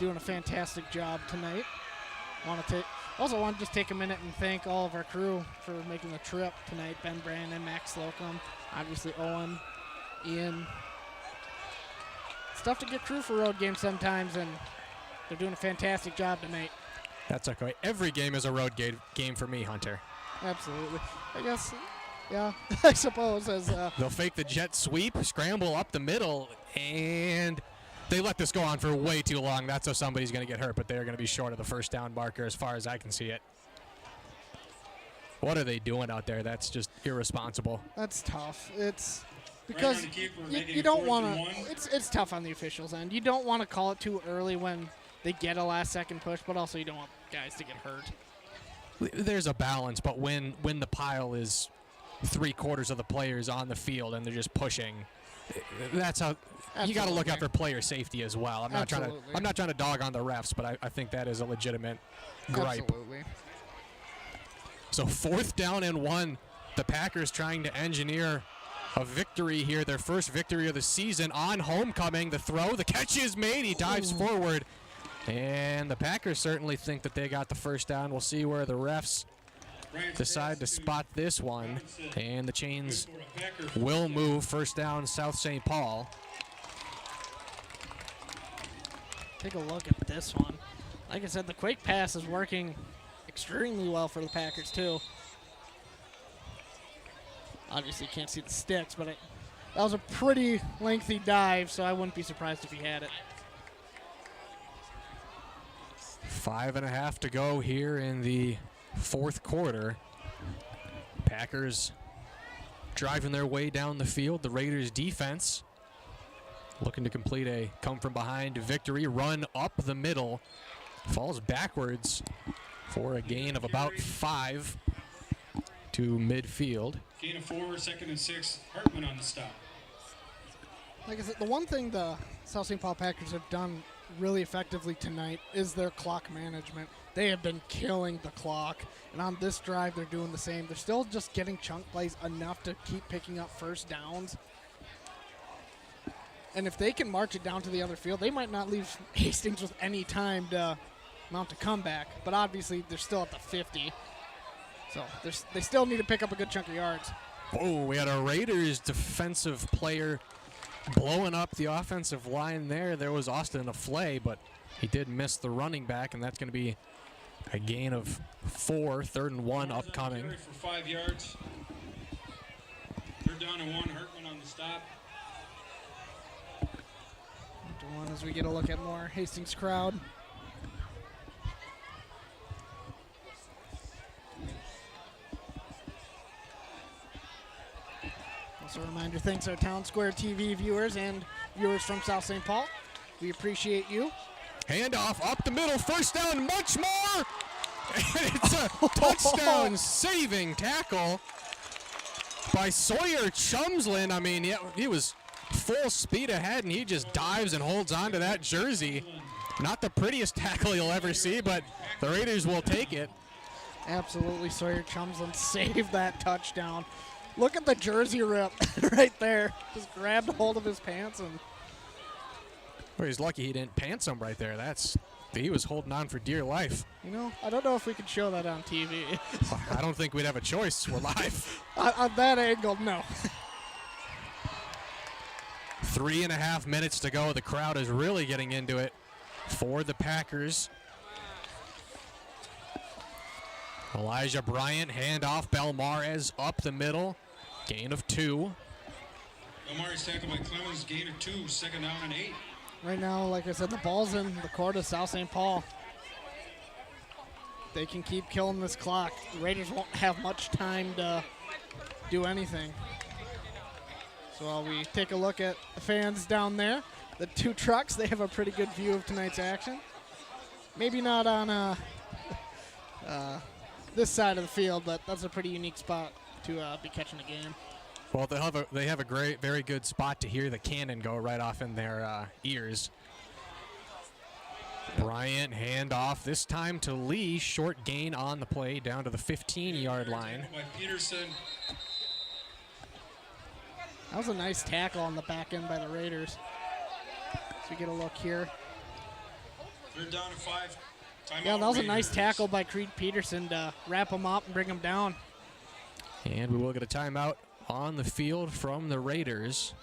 [SPEAKER 5] doing a fantastic job tonight. Also want to just take a minute and thank all of our crew for making the trip tonight. Ben Brandon, Max Slocum, obviously Owen, Ian. It's tough to get crew for road games sometimes, and they're doing a fantastic job tonight.
[SPEAKER 3] That's okay. Every game is a road game for me, Hunter.
[SPEAKER 5] Absolutely. I guess, yeah, I suppose. As
[SPEAKER 3] they'll fake the jet sweep, scramble up the middle, and they let this go on for way too long. That's how somebody's going to get hurt, but they're going to be short of the first down marker as far as I can see it. What are they doing out there? That's just irresponsible.
[SPEAKER 5] That's tough. It's because you don't want to. It's tough on the officials' end. You don't want to call it too early when they get a last-second push, but also you don't want guys to get hurt.
[SPEAKER 3] There's a balance, but when the pile is 3/4 of the players on the field and they're just pushing, that's how. Absolutely. You got to look out for player safety as well. I'm not trying to dog on the refs, but I think that is a legitimate gripe.
[SPEAKER 5] Absolutely.
[SPEAKER 3] So 4th down and 1. The Packers trying to engineer a victory here, their first victory of the season on homecoming. The throw, the catch is made. He dives forward, and the Packers certainly think that they got the first down. We'll see where the refs decide to spot this one, and the chains will move. First down, South St. Paul.
[SPEAKER 5] Take a look at this one. Like I said, the Quake pass is working extremely well for the Packers, too. Obviously, you can't see the sticks, but that was a pretty lengthy dive, so I wouldn't be surprised if he had it.
[SPEAKER 3] 5.5 to go here in the 4th quarter. Packers driving their way down the field. The Raiders defense looking to complete a come-from-behind victory. Run up the middle. Falls backwards for a gain of about 5 to midfield.
[SPEAKER 1] Gain of 4, 2nd and 6. Hartman on the stop.
[SPEAKER 5] Like I said, the one thing the South St. Paul Packers have done really effectively tonight is their clock management. They have been killing the clock, and on this drive they're doing the same. They're still just getting chunk plays enough to keep picking up first downs. And if they can march it down to the other field, they might not leave Hastings with any time to mount a comeback. But obviously, they're still at the 50. So they still need to pick up a good chunk of yards.
[SPEAKER 3] Oh, we had a Raiders defensive player blowing up the offensive line there. There was Austin Aflay, but he did miss the running back, and that's going to be a gain of 4, 3rd and 1 upcoming.
[SPEAKER 1] For 5 yards. 3rd down and 1. Hartman on the stop.
[SPEAKER 5] One as we get a look at more Hastings crowd. Also a reminder, thanks to our Town Square TV viewers and viewers from South St. Paul. We appreciate you.
[SPEAKER 3] Handoff up the middle, first down, much more! And it's a touchdown saving tackle by Sawyer Chumsland. I mean, he was full speed ahead, and he just dives and holds on to that jersey. Not the prettiest tackle you'll ever see, but the Raiders will take it.
[SPEAKER 5] Absolutely, Sawyer Chumsland saved that touchdown. Look at the jersey rip right there. Just grabbed hold of his pants. And
[SPEAKER 3] well, he's lucky he didn't pants him right there. He was holding on for dear life.
[SPEAKER 5] You know, I don't know if we could show that on TV.
[SPEAKER 3] I don't think we'd have a choice. We're live.
[SPEAKER 5] On that angle, no.
[SPEAKER 3] 3.5 minutes to go. The crowd is really getting into it for the Packers. Elijah Bryant, handoff. Belmares up the middle. Gain of 2.
[SPEAKER 1] Belmares tackled by Clemens. Gain of 2. 2nd down and 8.
[SPEAKER 5] Right now, like I said, the ball's in the court of South St. Paul. They can keep killing this clock. The Raiders won't have much time to do anything. So while we take a look at the fans down there, the two trucks, they have a pretty good view of tonight's action. Maybe not on this side of the field, but that's a pretty unique spot to be catching a game.
[SPEAKER 3] Well, they have a very good spot to hear the cannon go right off in their ears. Bryant handoff this time to Lee. Short gain on the play down to the 15-yard line.
[SPEAKER 1] By Peterson.
[SPEAKER 5] That was a nice tackle on the back end by the Raiders. So we get a look here.
[SPEAKER 1] They're down to 5. Timeout
[SPEAKER 5] Yeah, that was a
[SPEAKER 1] Raiders.
[SPEAKER 5] nice tackle by Creed Peterson to wrap him up and bring him down.
[SPEAKER 3] And we will get a timeout on the field from the Raiders.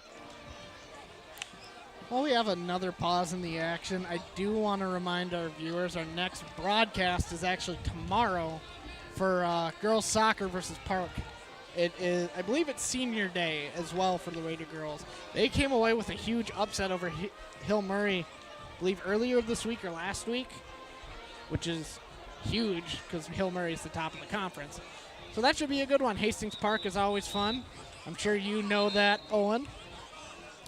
[SPEAKER 5] Well, we have another pause in the action. I do want to remind our viewers our next broadcast is actually tomorrow for girls soccer versus Park. It is, I believe it's senior day as well for the Raider girls. They came away with a huge upset over Hill Murray, I believe earlier this week or last week, which is huge because Hill Murray is the top of the conference. So that should be a good one. Hastings Park is always fun. I'm sure you know that, Owen.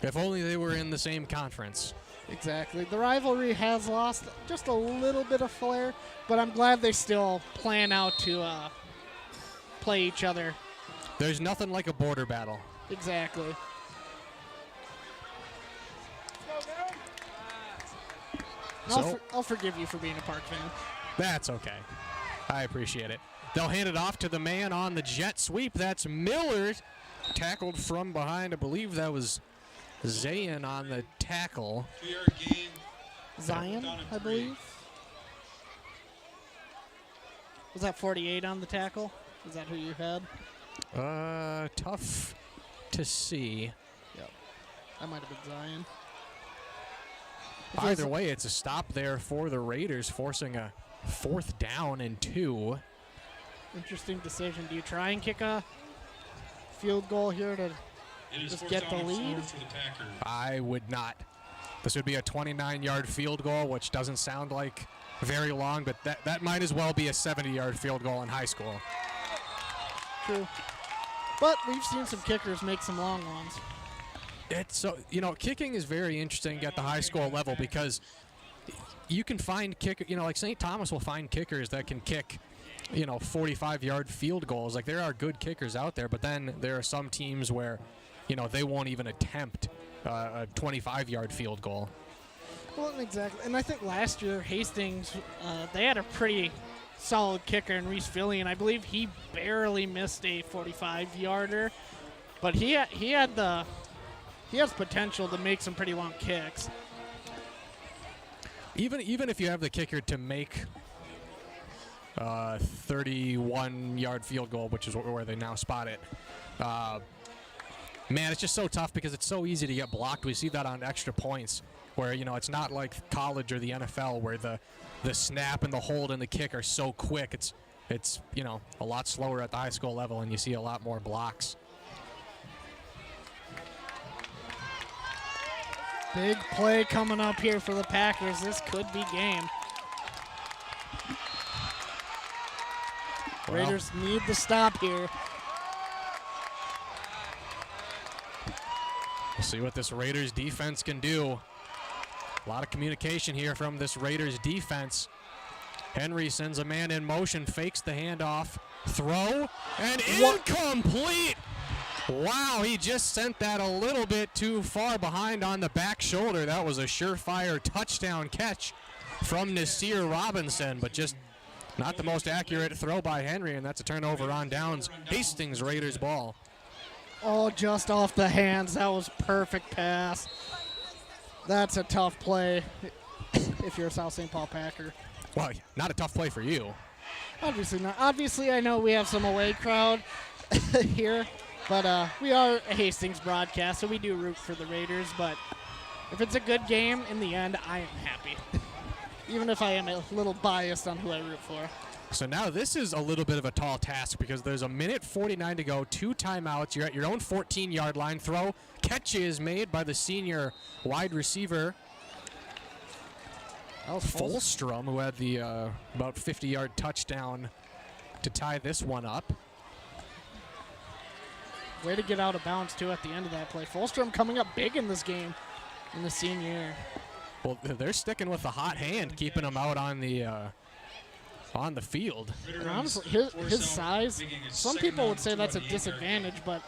[SPEAKER 3] If only they were in the same conference.
[SPEAKER 5] Exactly. The rivalry has lost just a little bit of flair, but I'm glad they still plan out to play each other.
[SPEAKER 3] There's nothing like a border battle.
[SPEAKER 5] Exactly. I'll forgive you for being a Park fan.
[SPEAKER 3] That's okay. I appreciate it. They'll hand it off to the man on the jet sweep. That's Miller, tackled from behind. I believe that was Zayn on the tackle.
[SPEAKER 1] 2-yard gain.
[SPEAKER 5] Zion, I believe. Was that 48 on the tackle? Is that who you had?
[SPEAKER 3] Tough to see.
[SPEAKER 5] Yep. That might have been Zion.
[SPEAKER 3] Either way, it's a stop there for the Raiders, forcing a 4th down and 2.
[SPEAKER 5] Interesting decision. Do you try and kick a field goal here to just get the lead?
[SPEAKER 1] For the Packers.
[SPEAKER 3] I would not. This would be a 29-yard field goal, which doesn't sound like very long, but that might as well be a 70-yard field goal in high school.
[SPEAKER 5] True. But we've seen some kickers make some long ones.
[SPEAKER 3] It's so, kicking is very interesting at the high school level because you can find like St. Thomas will find kickers that can kick 45-yard field goals. Like, there are good kickers out there, but then there are some teams where they won't even attempt a 25-yard field goal.
[SPEAKER 5] Well, exactly. And I think last year Hastings, they had a pretty solid kicker in Reese Fillion. I believe he barely missed a 45-yarder, but he has potential to make some pretty long kicks.
[SPEAKER 3] Even if you have the kicker to make 31-yard field goal, which is where they now spot it. Man, it's just so tough because it's so easy to get blocked. We see that on extra points where, it's not like college or the NFL where the snap and the hold and the kick are so quick. It's a lot slower at the high school level, and you see a lot more blocks.
[SPEAKER 5] Big play coming up here for the Packers. This could be game.
[SPEAKER 3] Well,
[SPEAKER 5] Raiders need the stop here.
[SPEAKER 3] We'll see what this Raiders defense can do. A lot of communication here from this Raiders defense. Henry sends a man in motion, fakes the handoff, throw, and incomplete. Wow, he just sent that a little bit too far behind on the back shoulder. That was a surefire touchdown catch from Nasir Robinson, but just not the most accurate throw by Henry, and that's a turnover on downs. Hastings Raiders ball.
[SPEAKER 5] Oh, just off the hands. That was perfect pass. That's a tough play if you're a South St. Paul Packer.
[SPEAKER 3] Well, not a tough play for you.
[SPEAKER 5] Obviously not. Obviously, I know we have some away crowd here, but we are a Hastings broadcast, so we do root for the Raiders. But if it's a good game, in the end, I am happy, even if I am a little biased on who I root for.
[SPEAKER 3] So now this is a little bit of a tall task because there's 1:49 to go, 2 timeouts. You're at your own 14-yard line. Throw. Catch is made by the senior wide receiver, Folstrom, who had the about 50-yard touchdown to tie this one up.
[SPEAKER 5] Way to get out of bounds, too, at the end of that play. Fulstrom coming up big in this game in the senior year.
[SPEAKER 3] Well, they're sticking with the hot hand, keeping him out on the field.
[SPEAKER 5] And honestly, his size, some people would say that's a disadvantage, but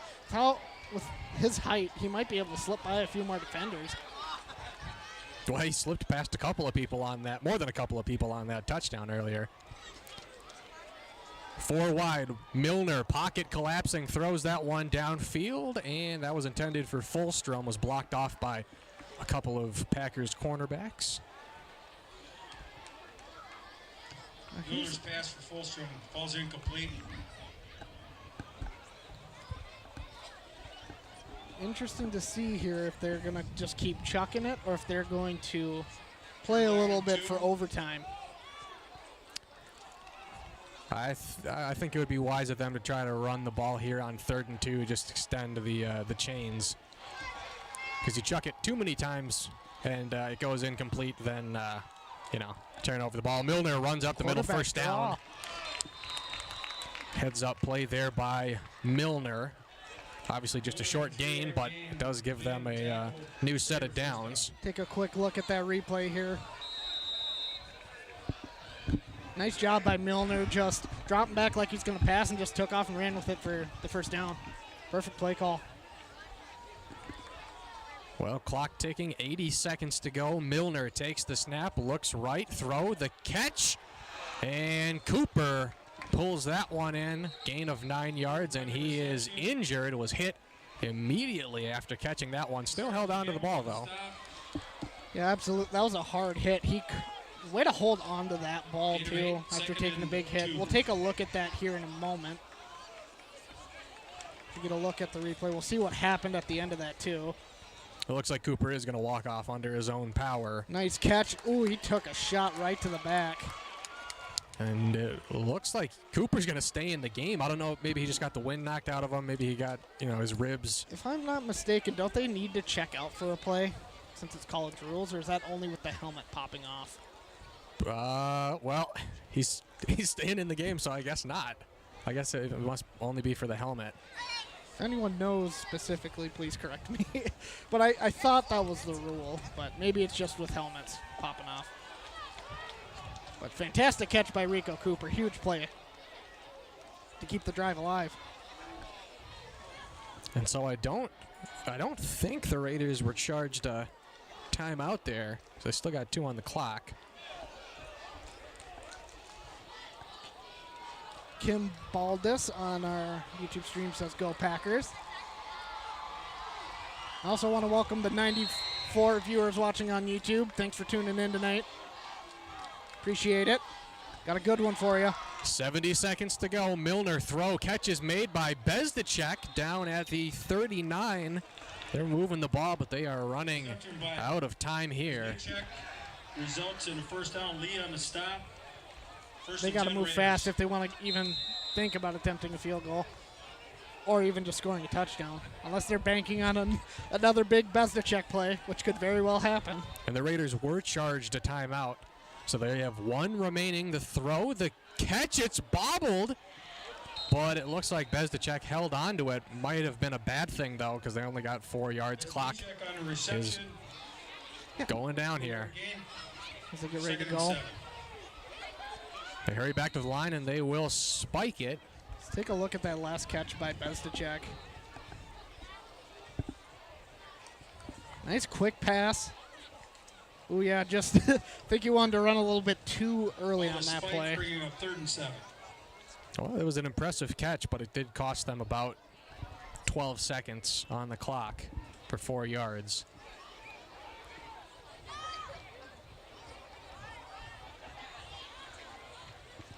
[SPEAKER 5] with his height, he might be able to slip by a few more defenders.
[SPEAKER 3] Well, he slipped past a couple of people on that, more than a couple of people on that touchdown earlier. 4 wide, Milner, pocket collapsing, throws that one downfield, and that was intended for Fulstrom, was blocked off by a couple of Packers cornerbacks.
[SPEAKER 1] Milner's pass for Fulstrom falls incomplete.
[SPEAKER 5] Interesting to see here if they're going to just keep chucking it or if they're going to play a little bit for overtime.
[SPEAKER 3] I think it would be wise of them to try to run the ball here on 3rd and 2, just extend the chains. Because you chuck it too many times and it goes incomplete, then, turn over the ball. Milner runs up the middle, first down. Heads up play there by Milner. Obviously just a short gain, but it does give them a new set of downs.
[SPEAKER 5] Take a quick look at that replay here. Nice job by Milner, just dropping back like he's going to pass and just took off and ran with it for the first down. Perfect play call.
[SPEAKER 3] Well, clock ticking, 80 seconds to go. Milner takes the snap, looks right, throw, the catch, and Cooper pulls that one in, gain of 9 yards, and he is injured, was hit immediately after catching that one. Still held on to the ball, though.
[SPEAKER 5] Yeah, absolutely. That was a hard hit. Way to hold on to that ball, too, after taking a big hit. We'll take a look at that here in a moment. We'll get a look at the replay. We'll see what happened at the end of that, too.
[SPEAKER 3] It looks like Cooper is going to walk off under his own power.
[SPEAKER 5] Nice catch. Ooh, he took a shot right to the back.
[SPEAKER 3] And it looks like Cooper's going to stay in the game. I don't know, maybe he just got the wind knocked out of him. Maybe he got, his ribs.
[SPEAKER 5] If I'm not mistaken, don't they need to check out for a play since it's college rules, or is that only with the helmet popping off?
[SPEAKER 3] Well, he's staying in the game, so I guess not. I guess it must only be for the helmet.
[SPEAKER 5] If anyone knows specifically, please correct me. But I thought that was the rule, but maybe it's just with helmets popping off. But fantastic catch by Rico Cooper. Huge play to keep the drive alive.
[SPEAKER 3] And so I don't think the Raiders were charged a timeout there. So they still got 2 on the clock.
[SPEAKER 5] Kim Baldus on our YouTube stream says, "Go Packers." I also want to welcome the 94 viewers watching on YouTube. Thanks for tuning in tonight. Appreciate it. Got a good one for you.
[SPEAKER 3] 70 seconds to go. Milner throw. Catch is made by Bezdacek down at the 39. They're moving the ball, but they are running out of time here.
[SPEAKER 1] Results in a first down. Lee on the stop.
[SPEAKER 5] They got to move fast if they want to even think about attempting a field goal or even just scoring a touchdown, unless they're banking on another big Bezdacek play, which could very well happen.
[SPEAKER 3] And the Raiders were charged a timeout, so they have 1 remaining. The throw, the catch, it's bobbled, but it looks like Bezdacek held on to it. Might have been a bad thing, though, because they only got 4 yards. Clock is going down here.
[SPEAKER 5] As they get ready to go.
[SPEAKER 3] They hurry back to the line, and they will spike it.
[SPEAKER 5] Let's take a look at that last catch by Bezdacek. Nice quick pass. Ooh, yeah, just think he wanted to run a little bit too early on that play.
[SPEAKER 3] Well, it was an impressive catch, but it did cost them about 12 seconds on the clock for 4 yards.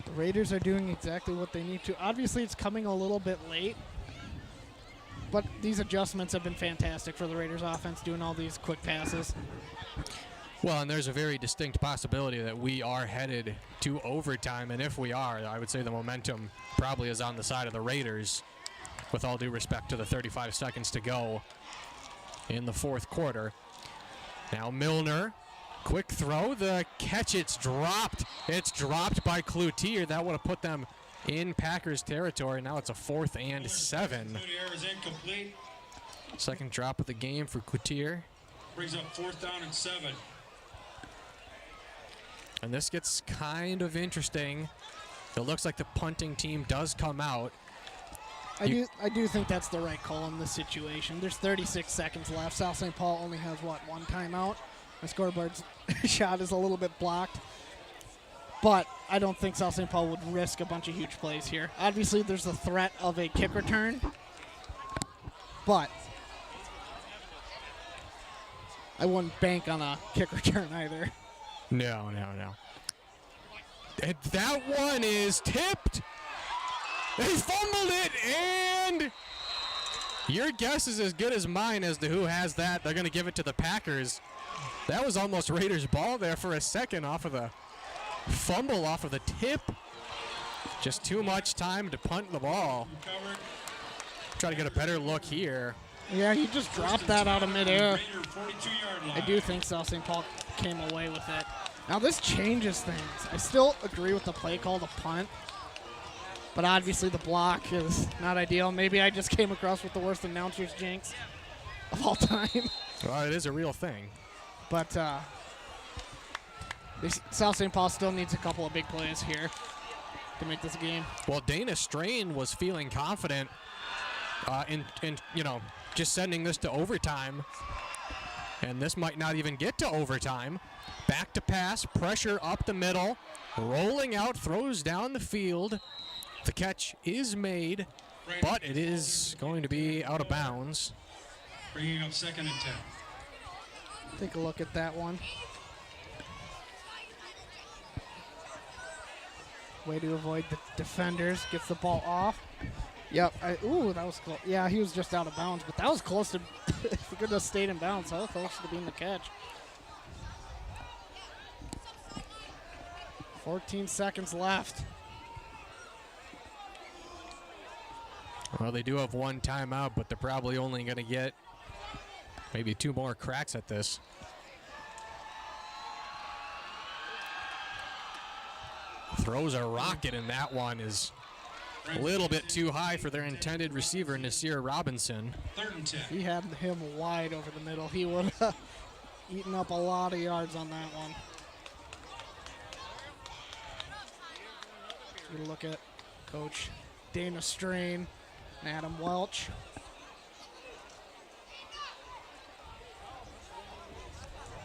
[SPEAKER 5] The Raiders are doing exactly what they need to. Obviously, it's coming a little bit late, but these adjustments have been fantastic for the Raiders offense, doing all these quick passes.
[SPEAKER 3] Well, and there's a very distinct possibility that we are headed to overtime, and if we are, I would say the momentum probably is on the side of the Raiders, with all due respect to the 35 seconds to go in the 4th quarter. Now Milner Quick throw, the catch, it's dropped. It's dropped by Cloutier. That would have put them in Packers territory. Now it's a 4th and 7. Second drop of the game for Cloutier.
[SPEAKER 1] Brings up 4th down and 7.
[SPEAKER 3] And this gets kind of interesting. It looks like the punting team does come out.
[SPEAKER 5] I do think that's the right call in this situation. There's 36 seconds left. South St. Paul only has, what, 1 timeout? The scoreboard's shot is a little bit blocked. But I don't think South St. Paul would risk a bunch of huge plays here. Obviously, there's the threat of a kick return. But I wouldn't bank on a kick return either.
[SPEAKER 3] No. And that one is tipped. They fumbled it, and your guess is as good as mine as to who has that. They're going to give it to the Packers. That was almost Raiders' ball there for a second off of the fumble, off of the tip. Just too much time to punt the ball. Try to get a better look here.
[SPEAKER 5] Yeah, he just dropped that out of midair. I do think South St. Paul came away with it. Now this changes things. I still agree with the play call to punt, but obviously the block is not ideal. Maybe I just came across with the worst announcer's jinx of all time.
[SPEAKER 3] Well, it is a real thing.
[SPEAKER 5] But South St. Paul still needs a couple of big plays here to make this game.
[SPEAKER 3] Well, Dana Strain was feeling confident in just sending this to overtime, and this might not even get to overtime. Back to pass, pressure up the middle, rolling out, throws down the field. The catch is made, but it is going to be out of bounds.
[SPEAKER 1] Bringing up 2nd and 10.
[SPEAKER 5] Take a look at that one. Way to avoid the defenders. Gets the ball off. Yep. Ooh, that was close. Yeah, he was just out of bounds, but that was close to. If he could have stayed in bounds, that was close to being the catch. 14 seconds left.
[SPEAKER 3] Well, they do have 1 timeout, but they're probably only going to get maybe 2 more cracks at this. Throws a rocket, and that one is a little bit too high for their intended receiver, Nasir Robinson.
[SPEAKER 1] 3rd and 10.
[SPEAKER 5] If he had him wide over the middle, he would have eaten up a lot of yards on that one. You look at Coach Dana Strain and Adam Welch.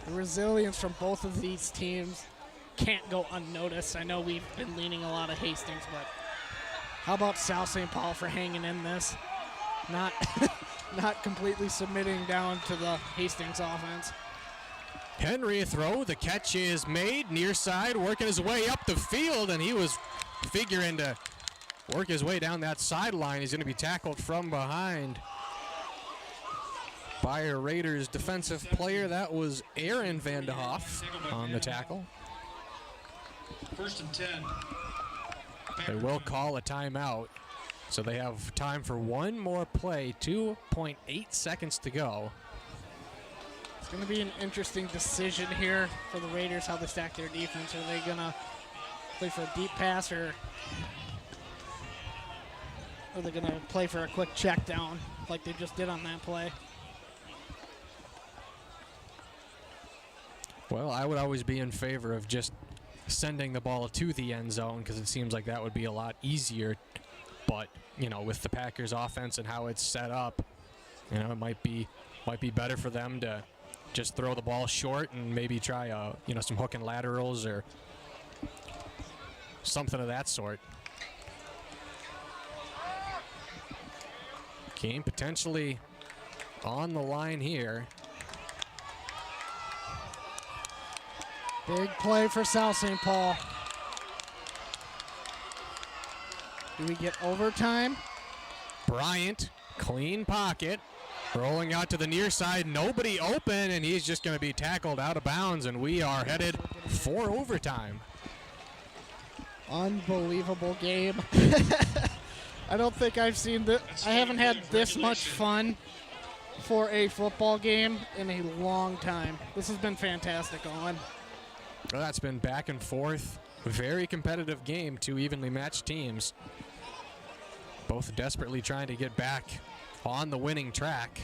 [SPEAKER 5] The resilience from both of these teams can't go unnoticed. I know we've been leaning a lot of Hastings, but how about South St. Paul for hanging in this? Not completely submitting down to the Hastings offense.
[SPEAKER 3] Henry throw, the catch is made, near side, working his way up the field, and he was figuring to work his way down that sideline. He's going to be tackled from behind by a Raiders defensive player. That was Aaron Vandehoff on the tackle.
[SPEAKER 1] 1st and 10.
[SPEAKER 3] They will call a timeout, so they have time for 1 more play, 2.8 seconds to go.
[SPEAKER 5] It's going to be an interesting decision here for the Raiders, how they stack their defense. Are they going to play for a deep pass, or are they going to play for a quick check down like they just did on that play?
[SPEAKER 3] Well, I would always be in favor of just sending the ball to the end zone, because it seems like that would be a lot easier. But, with the Packers offense and how it's set up, it might be better for them to just throw the ball short and maybe try some hook and laterals or something of that sort. Game potentially on the line here.
[SPEAKER 5] Big play for South St. Paul. Do we get overtime?
[SPEAKER 3] Bryant, clean pocket, rolling out to the near side. Nobody open, and he's just going to be tackled out of bounds, and we are headed for overtime.
[SPEAKER 5] Unbelievable game. I don't think I've seen this. I haven't had this much fun 4A football game in a long time. This has been fantastic, Owen.
[SPEAKER 3] Well, that's been back and forth. Very competitive game, two evenly matched teams. Both desperately trying to get back on the winning track.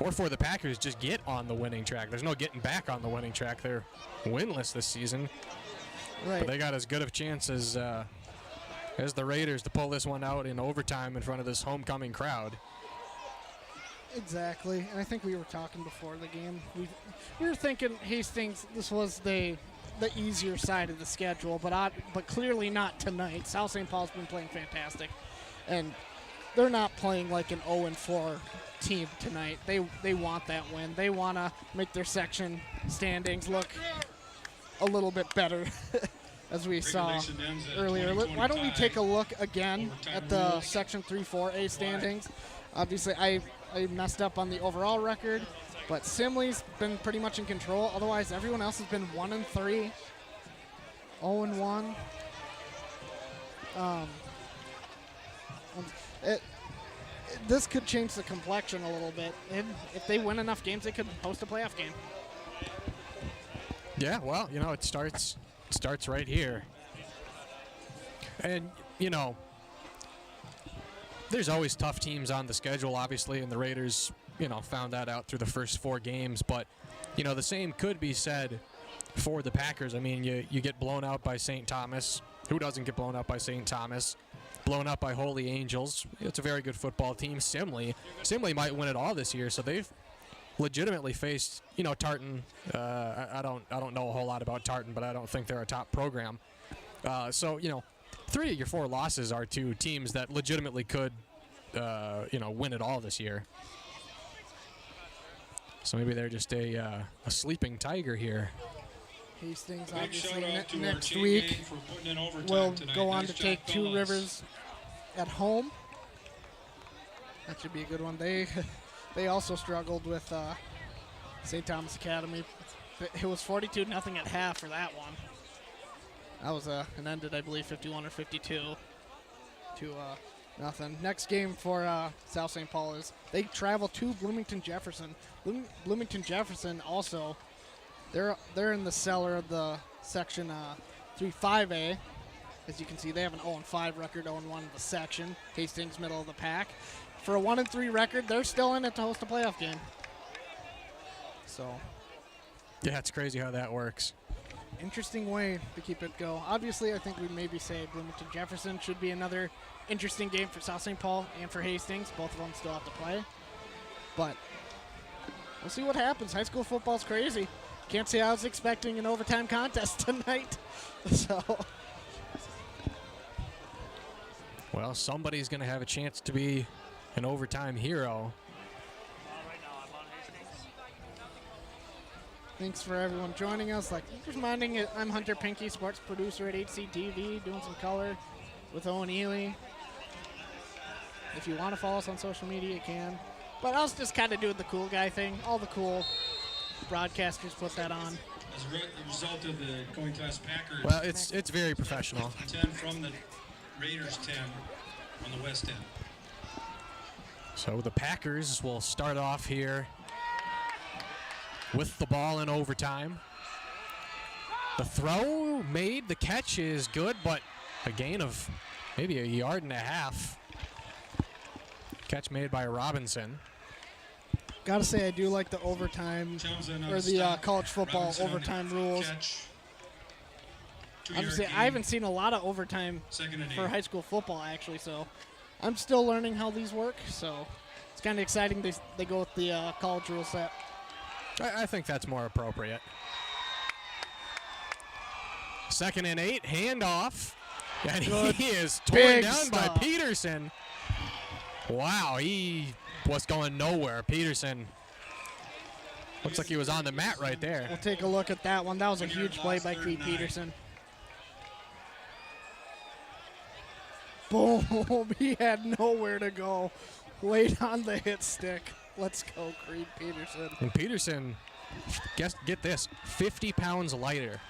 [SPEAKER 3] Or for the Packers, just get on the winning track. There's no getting back on the winning track. They're winless this season.
[SPEAKER 5] Right.
[SPEAKER 3] But they got as good of a chance as the Raiders to pull this one out in overtime in front of this homecoming crowd.
[SPEAKER 5] Exactly, and I think we were talking before the game. We were thinking Hastings, this was the easier side of the schedule, but clearly not tonight. South St. Paul's been playing fantastic, and they're not playing like an 0-4 team tonight. They want that win. They want to make their section standings look a little bit better, as we saw earlier. Why don't we take a look again at the Section 3-4A standings? Obviously, I messed up on the overall record, but Simley's been pretty much in control. Otherwise, everyone else has been 1-3, 0-1. This could change the complexion a little bit. And if they win enough games, they could host a playoff game.
[SPEAKER 3] Yeah, well, it starts right here. And, there's always tough teams on the schedule, obviously, and the Raiders, found that out through the first 4 games. But, the same could be said for the Packers. I mean, you get blown out by St. Thomas. Who doesn't get blown out by St. Thomas? Blown out by Holy Angels. It's a very good football team. Simley might win it all this year, so they've legitimately faced, Tartan. I don't know a whole lot about Tartan, but I don't think they're a top program. So, 3 of your 4 losses are to teams that legitimately could, win it all this year. So maybe they're just a sleeping tiger here.
[SPEAKER 5] Hastings, obviously, next week will go on to take Two Rivers at home. That should be a good one. They also struggled with St. Thomas Academy. It was 42-0 at half for that one. That was and ended, I believe, 51 or 52 to nothing. Next game for South St. Paul is they travel to Bloomington Jefferson. Bloomington Jefferson also, they're in the cellar of the Section 3-5A. As you can see, they have an 0-5 record, 0-1 in the section. Hastings, middle of the pack. For a 1-3 record, they're still in it to host a playoff game. So,
[SPEAKER 3] yeah, it's crazy how that works.
[SPEAKER 5] Interesting way to keep it go. Obviously, I think we maybe say Bloomington Jefferson should be another interesting game for South St. Paul and for Hastings. Both of them still have to play. But we'll see what happens. High school football's crazy. Can't say I was expecting an overtime contest tonight. So,
[SPEAKER 3] well, somebody's going to have a chance to be an overtime hero.
[SPEAKER 5] Thanks for everyone joining us. Just reminding you, I'm Hunter Pinky, sports producer at HCTV, doing some color with Owen Ely. If you want to follow us on social media, you can. But I was just kind of doing the cool guy thing. All the cool broadcasters put that on.
[SPEAKER 1] As a result of the going class Packers.
[SPEAKER 3] Well, it's very professional.
[SPEAKER 1] 10 from the Raiders, 10 on the west end.
[SPEAKER 3] So the Packers will start off here with the ball in overtime. The throw made, the catch is good, but a gain of maybe 1.5 yards. Catch made by Robinson.
[SPEAKER 5] Gotta say, I do like the overtime, or the college football
[SPEAKER 1] Robinson
[SPEAKER 5] overtime rules. Obviously, I haven't seen a lot of overtime for high school football, actually, so I'm still learning how these work, so it's kind of exciting they go with the college rule set.
[SPEAKER 3] I think that's more appropriate. 2nd and 8, handoff. And he is torn down by Peterson. Wow, he was going nowhere. Peterson looks like he was on the mat right there.
[SPEAKER 5] We'll take a look at that one. That was a huge play by Creed Peterson. Boom, he had nowhere to go. Laid on the hit stick. Let's go, Creed Peterson.
[SPEAKER 3] And Peterson, get this, 50 pounds lighter.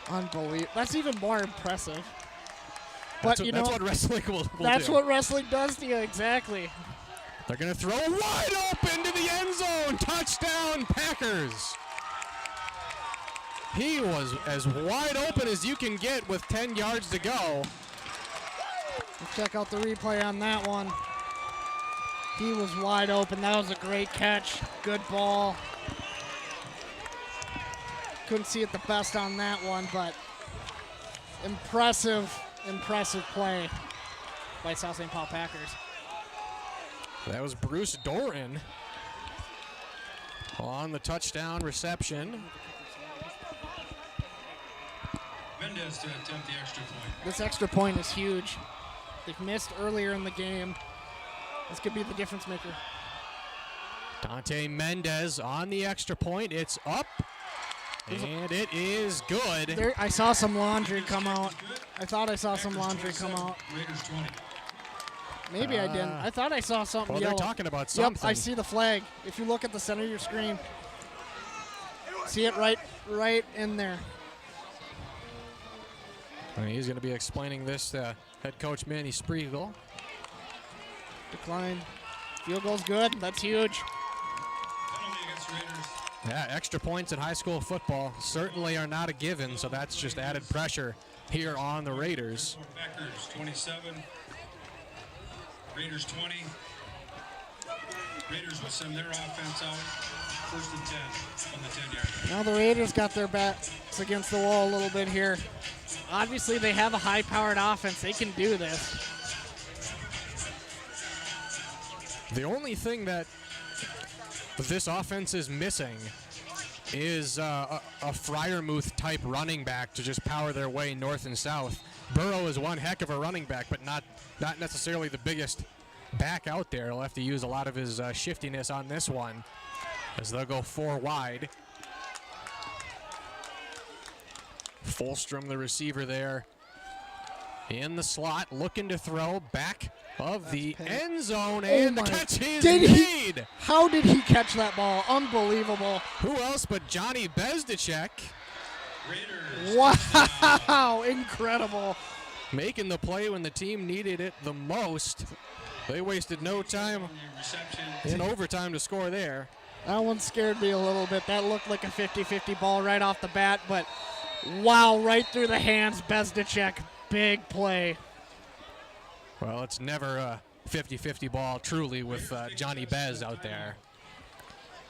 [SPEAKER 5] Unbelievable. That's even more impressive.
[SPEAKER 3] That's what wrestling will
[SPEAKER 5] That's
[SPEAKER 3] do.
[SPEAKER 5] what wrestling does to you, exactly.
[SPEAKER 3] They're going to throw wide open to the end zone. Touchdown, Packers. He was as wide open as you can get with 10 yards to go.
[SPEAKER 5] Check out the replay on that one. He was wide open. That was a great catch. Good ball. Couldn't see it the best on that one, but impressive play by South St. Paul Packers.
[SPEAKER 3] That was Bruce Doran on the touchdown reception.
[SPEAKER 1] Mendez to attempt the extra point.
[SPEAKER 5] This extra point is huge. They've missed earlier in the game. This could be the difference maker.
[SPEAKER 3] Dante Mendez on the extra point. It's up, and it is good.
[SPEAKER 5] There, I saw some laundry come out. I thought I saw some laundry come out.
[SPEAKER 1] Raiders 20.
[SPEAKER 5] Maybe I didn't. I thought I saw something
[SPEAKER 3] Well,
[SPEAKER 5] yellow.
[SPEAKER 3] they're talking about something.
[SPEAKER 5] Yep, I see the flag. If you look at the center of your screen, see it right in there.
[SPEAKER 3] And he's going to be explaining this to head coach Manny Spriegel.
[SPEAKER 5] Decline. Field goal's good. That's huge.
[SPEAKER 1] Penalty against Raiders.
[SPEAKER 3] Yeah, extra points in high school football certainly are not a given, so that's just added pressure here on the Raiders.
[SPEAKER 1] Packers 27. Raiders 20. Raiders will send their offense out. 1st and 10 on the 10-yard line.
[SPEAKER 5] Now the Raiders got their backs against the wall a little bit here. Obviously, they have a high-powered offense. They can do this.
[SPEAKER 3] The only thing that this offense is missing is a Freiermuth-type running back to just power their way north and south. Burrow is one heck of a running back, but not necessarily the biggest back out there. He'll have to use a lot of his shiftiness on this one as they'll go 4 wide. Fulstrom, the receiver there, in the slot, looking to throw back of the end zone, and the catch is made.
[SPEAKER 5] How did he catch that ball? Unbelievable.
[SPEAKER 3] Who else but Johnny Bezdicek?
[SPEAKER 1] Raiders.
[SPEAKER 5] Wow, incredible.
[SPEAKER 3] Making the play when the team needed it the most. They wasted no time in overtime to score there.
[SPEAKER 5] That one scared me a little bit. That looked like a 50-50 ball right off the bat, but wow, right through the hands, Bezdicek. Big play.
[SPEAKER 3] Well, it's never a 50-50 ball, truly, with Johnny Bez out there.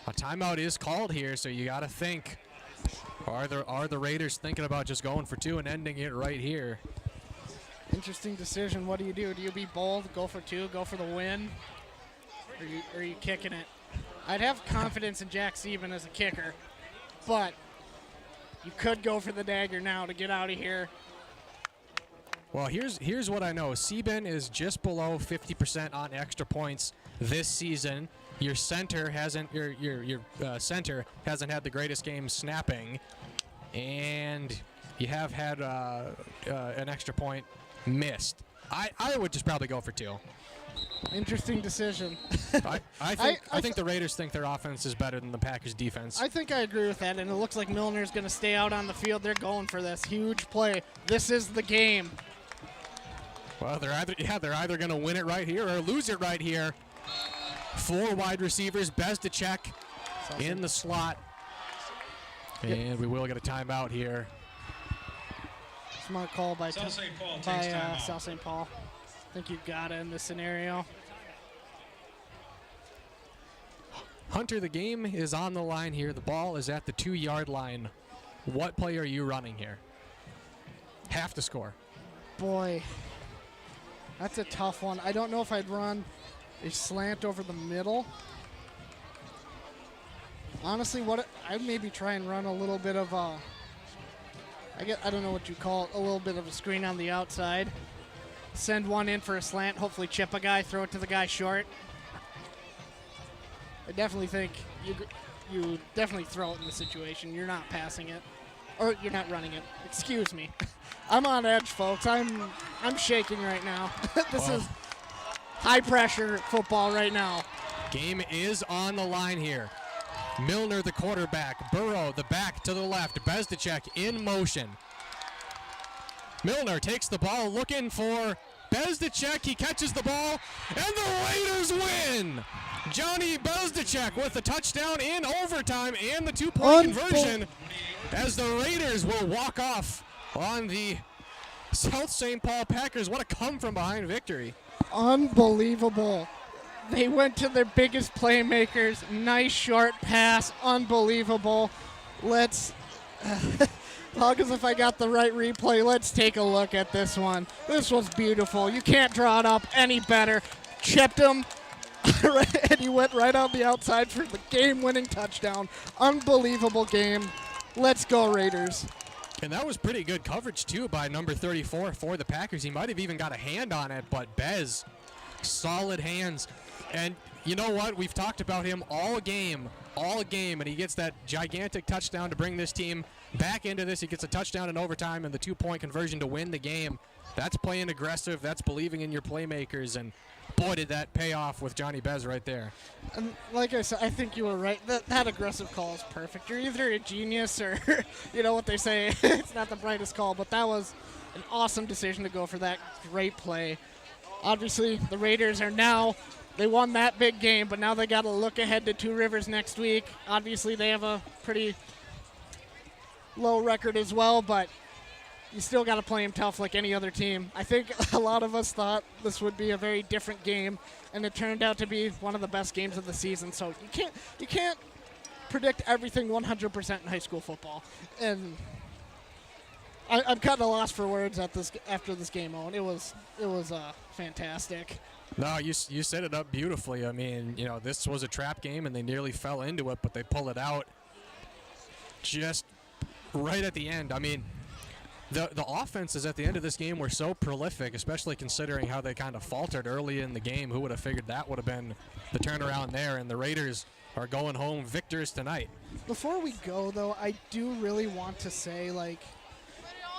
[SPEAKER 3] A timeout is called here, so you got to think. Are the Raiders thinking about just going for 2 and ending it right here?
[SPEAKER 5] Interesting decision. What do? Do you be bold, go for 2, go for the win? Or are you kicking it? I'd have confidence in Jack Sieben as a kicker, but you could go for the dagger now to get out of here.
[SPEAKER 3] Well, here's what I know. Sieben is just below 50% on extra points this season. Your center hasn't center hasn't had the greatest game snapping, and you have had an extra point missed. I would just probably go for 2.
[SPEAKER 5] Interesting decision.
[SPEAKER 3] I think the Raiders think their offense is better than the Packers' defense.
[SPEAKER 5] I think I agree with that, and it looks like Milner's going to stay out on the field. They're going for this huge play. This is the game.
[SPEAKER 3] Well, they're either going to win it right here or lose it right here. 4 wide receivers, Bezdicek in the slot, and we will get a timeout here.
[SPEAKER 5] Smart call by
[SPEAKER 1] South St. Paul takes timeout.
[SPEAKER 5] South St. Paul. I think you got it in this scenario.
[SPEAKER 3] Hunter, the game is on the line here. The ball is at the 2-yard line. What play are you running here? Have to score.
[SPEAKER 5] Boy, that's a tough one. I don't know if I'd run a slant over the middle. Honestly, I'd maybe try and run a little bit of a, I don't know what you call it, a little bit of a screen on the outside. Send one in for a slant, hopefully chip a guy, throw it to the guy short. I definitely think you definitely throw it in the situation. You're not passing it, or you're not running it. Excuse me. I'm on edge, folks. I'm shaking right now. This is high pressure football right now.
[SPEAKER 3] Game is on the line here. Milner, the quarterback. Burrow, the back to the left. Bezdicek in motion. Milner takes the ball, looking for Bezdicek, he catches the ball, and the Raiders win. Johnny Bezdicek with the touchdown in overtime and the 2-point conversion, as the Raiders will walk off on the South St. Paul Packers. What a come-from-behind victory.
[SPEAKER 5] Unbelievable. They went to their biggest playmakers. Nice short pass. Unbelievable. Let's, August, if I got the right replay, let's take a look at this one. This was beautiful. You can't draw it up any better. Chipped him, and he went right on the outside for the game-winning touchdown. Unbelievable game. Let's go, Raiders.
[SPEAKER 3] And that was pretty good coverage, too, by number 34 for the Packers. He might have even got a hand on it, but Bez, solid hands. And you know what? We've talked about him all game, and he gets that gigantic touchdown to bring this team back into this. He gets a touchdown in overtime and the 2-point conversion to win the game. That's playing aggressive. That's believing in your playmakers. And boy, did that pay off with Johnny Bez right there.
[SPEAKER 5] And like I said, I think you were right. That aggressive call is perfect. You're either a genius or, you know what they say, it's not the brightest call, but that was an awesome decision to go for that great play. Obviously, the Raiders are now, they won that big game, but now they got to look ahead to Two Rivers next week. Obviously, they have a pretty low record as well, but you still got to play them tough like any other team. I think a lot of us thought this would be a very different game, and it turned out to be one of the best games of the season. So you can't predict everything 100% in high school football. And I'm kind of lost for words after this game, Owen. It was fantastic.
[SPEAKER 3] No, you set it up beautifully. I mean, you know, this was a trap game, and they nearly fell into it, but they pull it out just right at the end. I mean, the offenses at the end of this game were so prolific, especially considering how they kind of faltered early in the game. Who would have figured that would have been the turnaround there? And the Raiders are going home victors tonight.
[SPEAKER 5] Before we go, though, I do really want to say, like,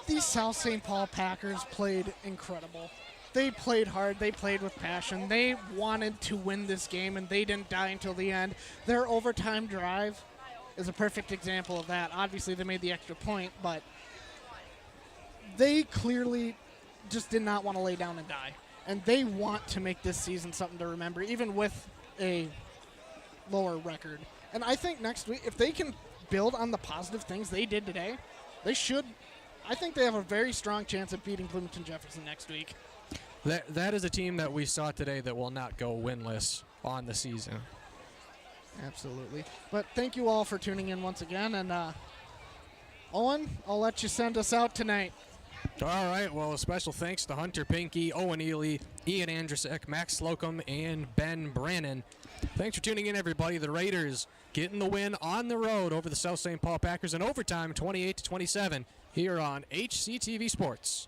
[SPEAKER 5] these South St. Paul Packers played incredible. They played hard. They played with passion. They wanted to win this game, and they didn't die until the end. Their overtime drive is a perfect example of that. Obviously, they made the extra point, but they clearly just did not want to lay down and die. And they want to make this season something to remember, even with a lower record. And I think next week, if they can build on the positive things they did today, they should. I think they have a very strong chance of beating Bloomington Jefferson next week.
[SPEAKER 3] That is a team that we saw today that will not go winless on the season.
[SPEAKER 5] Absolutely. But thank you all for tuning in once again. And Owen, I'll let you send us out tonight.
[SPEAKER 3] All right. Well, a special thanks to Hunter Pinckey, Owen Ely, Ian Andrusek, Max Slocum, and Ben Brannon. Thanks for tuning in, everybody. The Raiders getting the win on the road over the South St. Paul Packers in overtime, 28-27, here on HCTV Sports.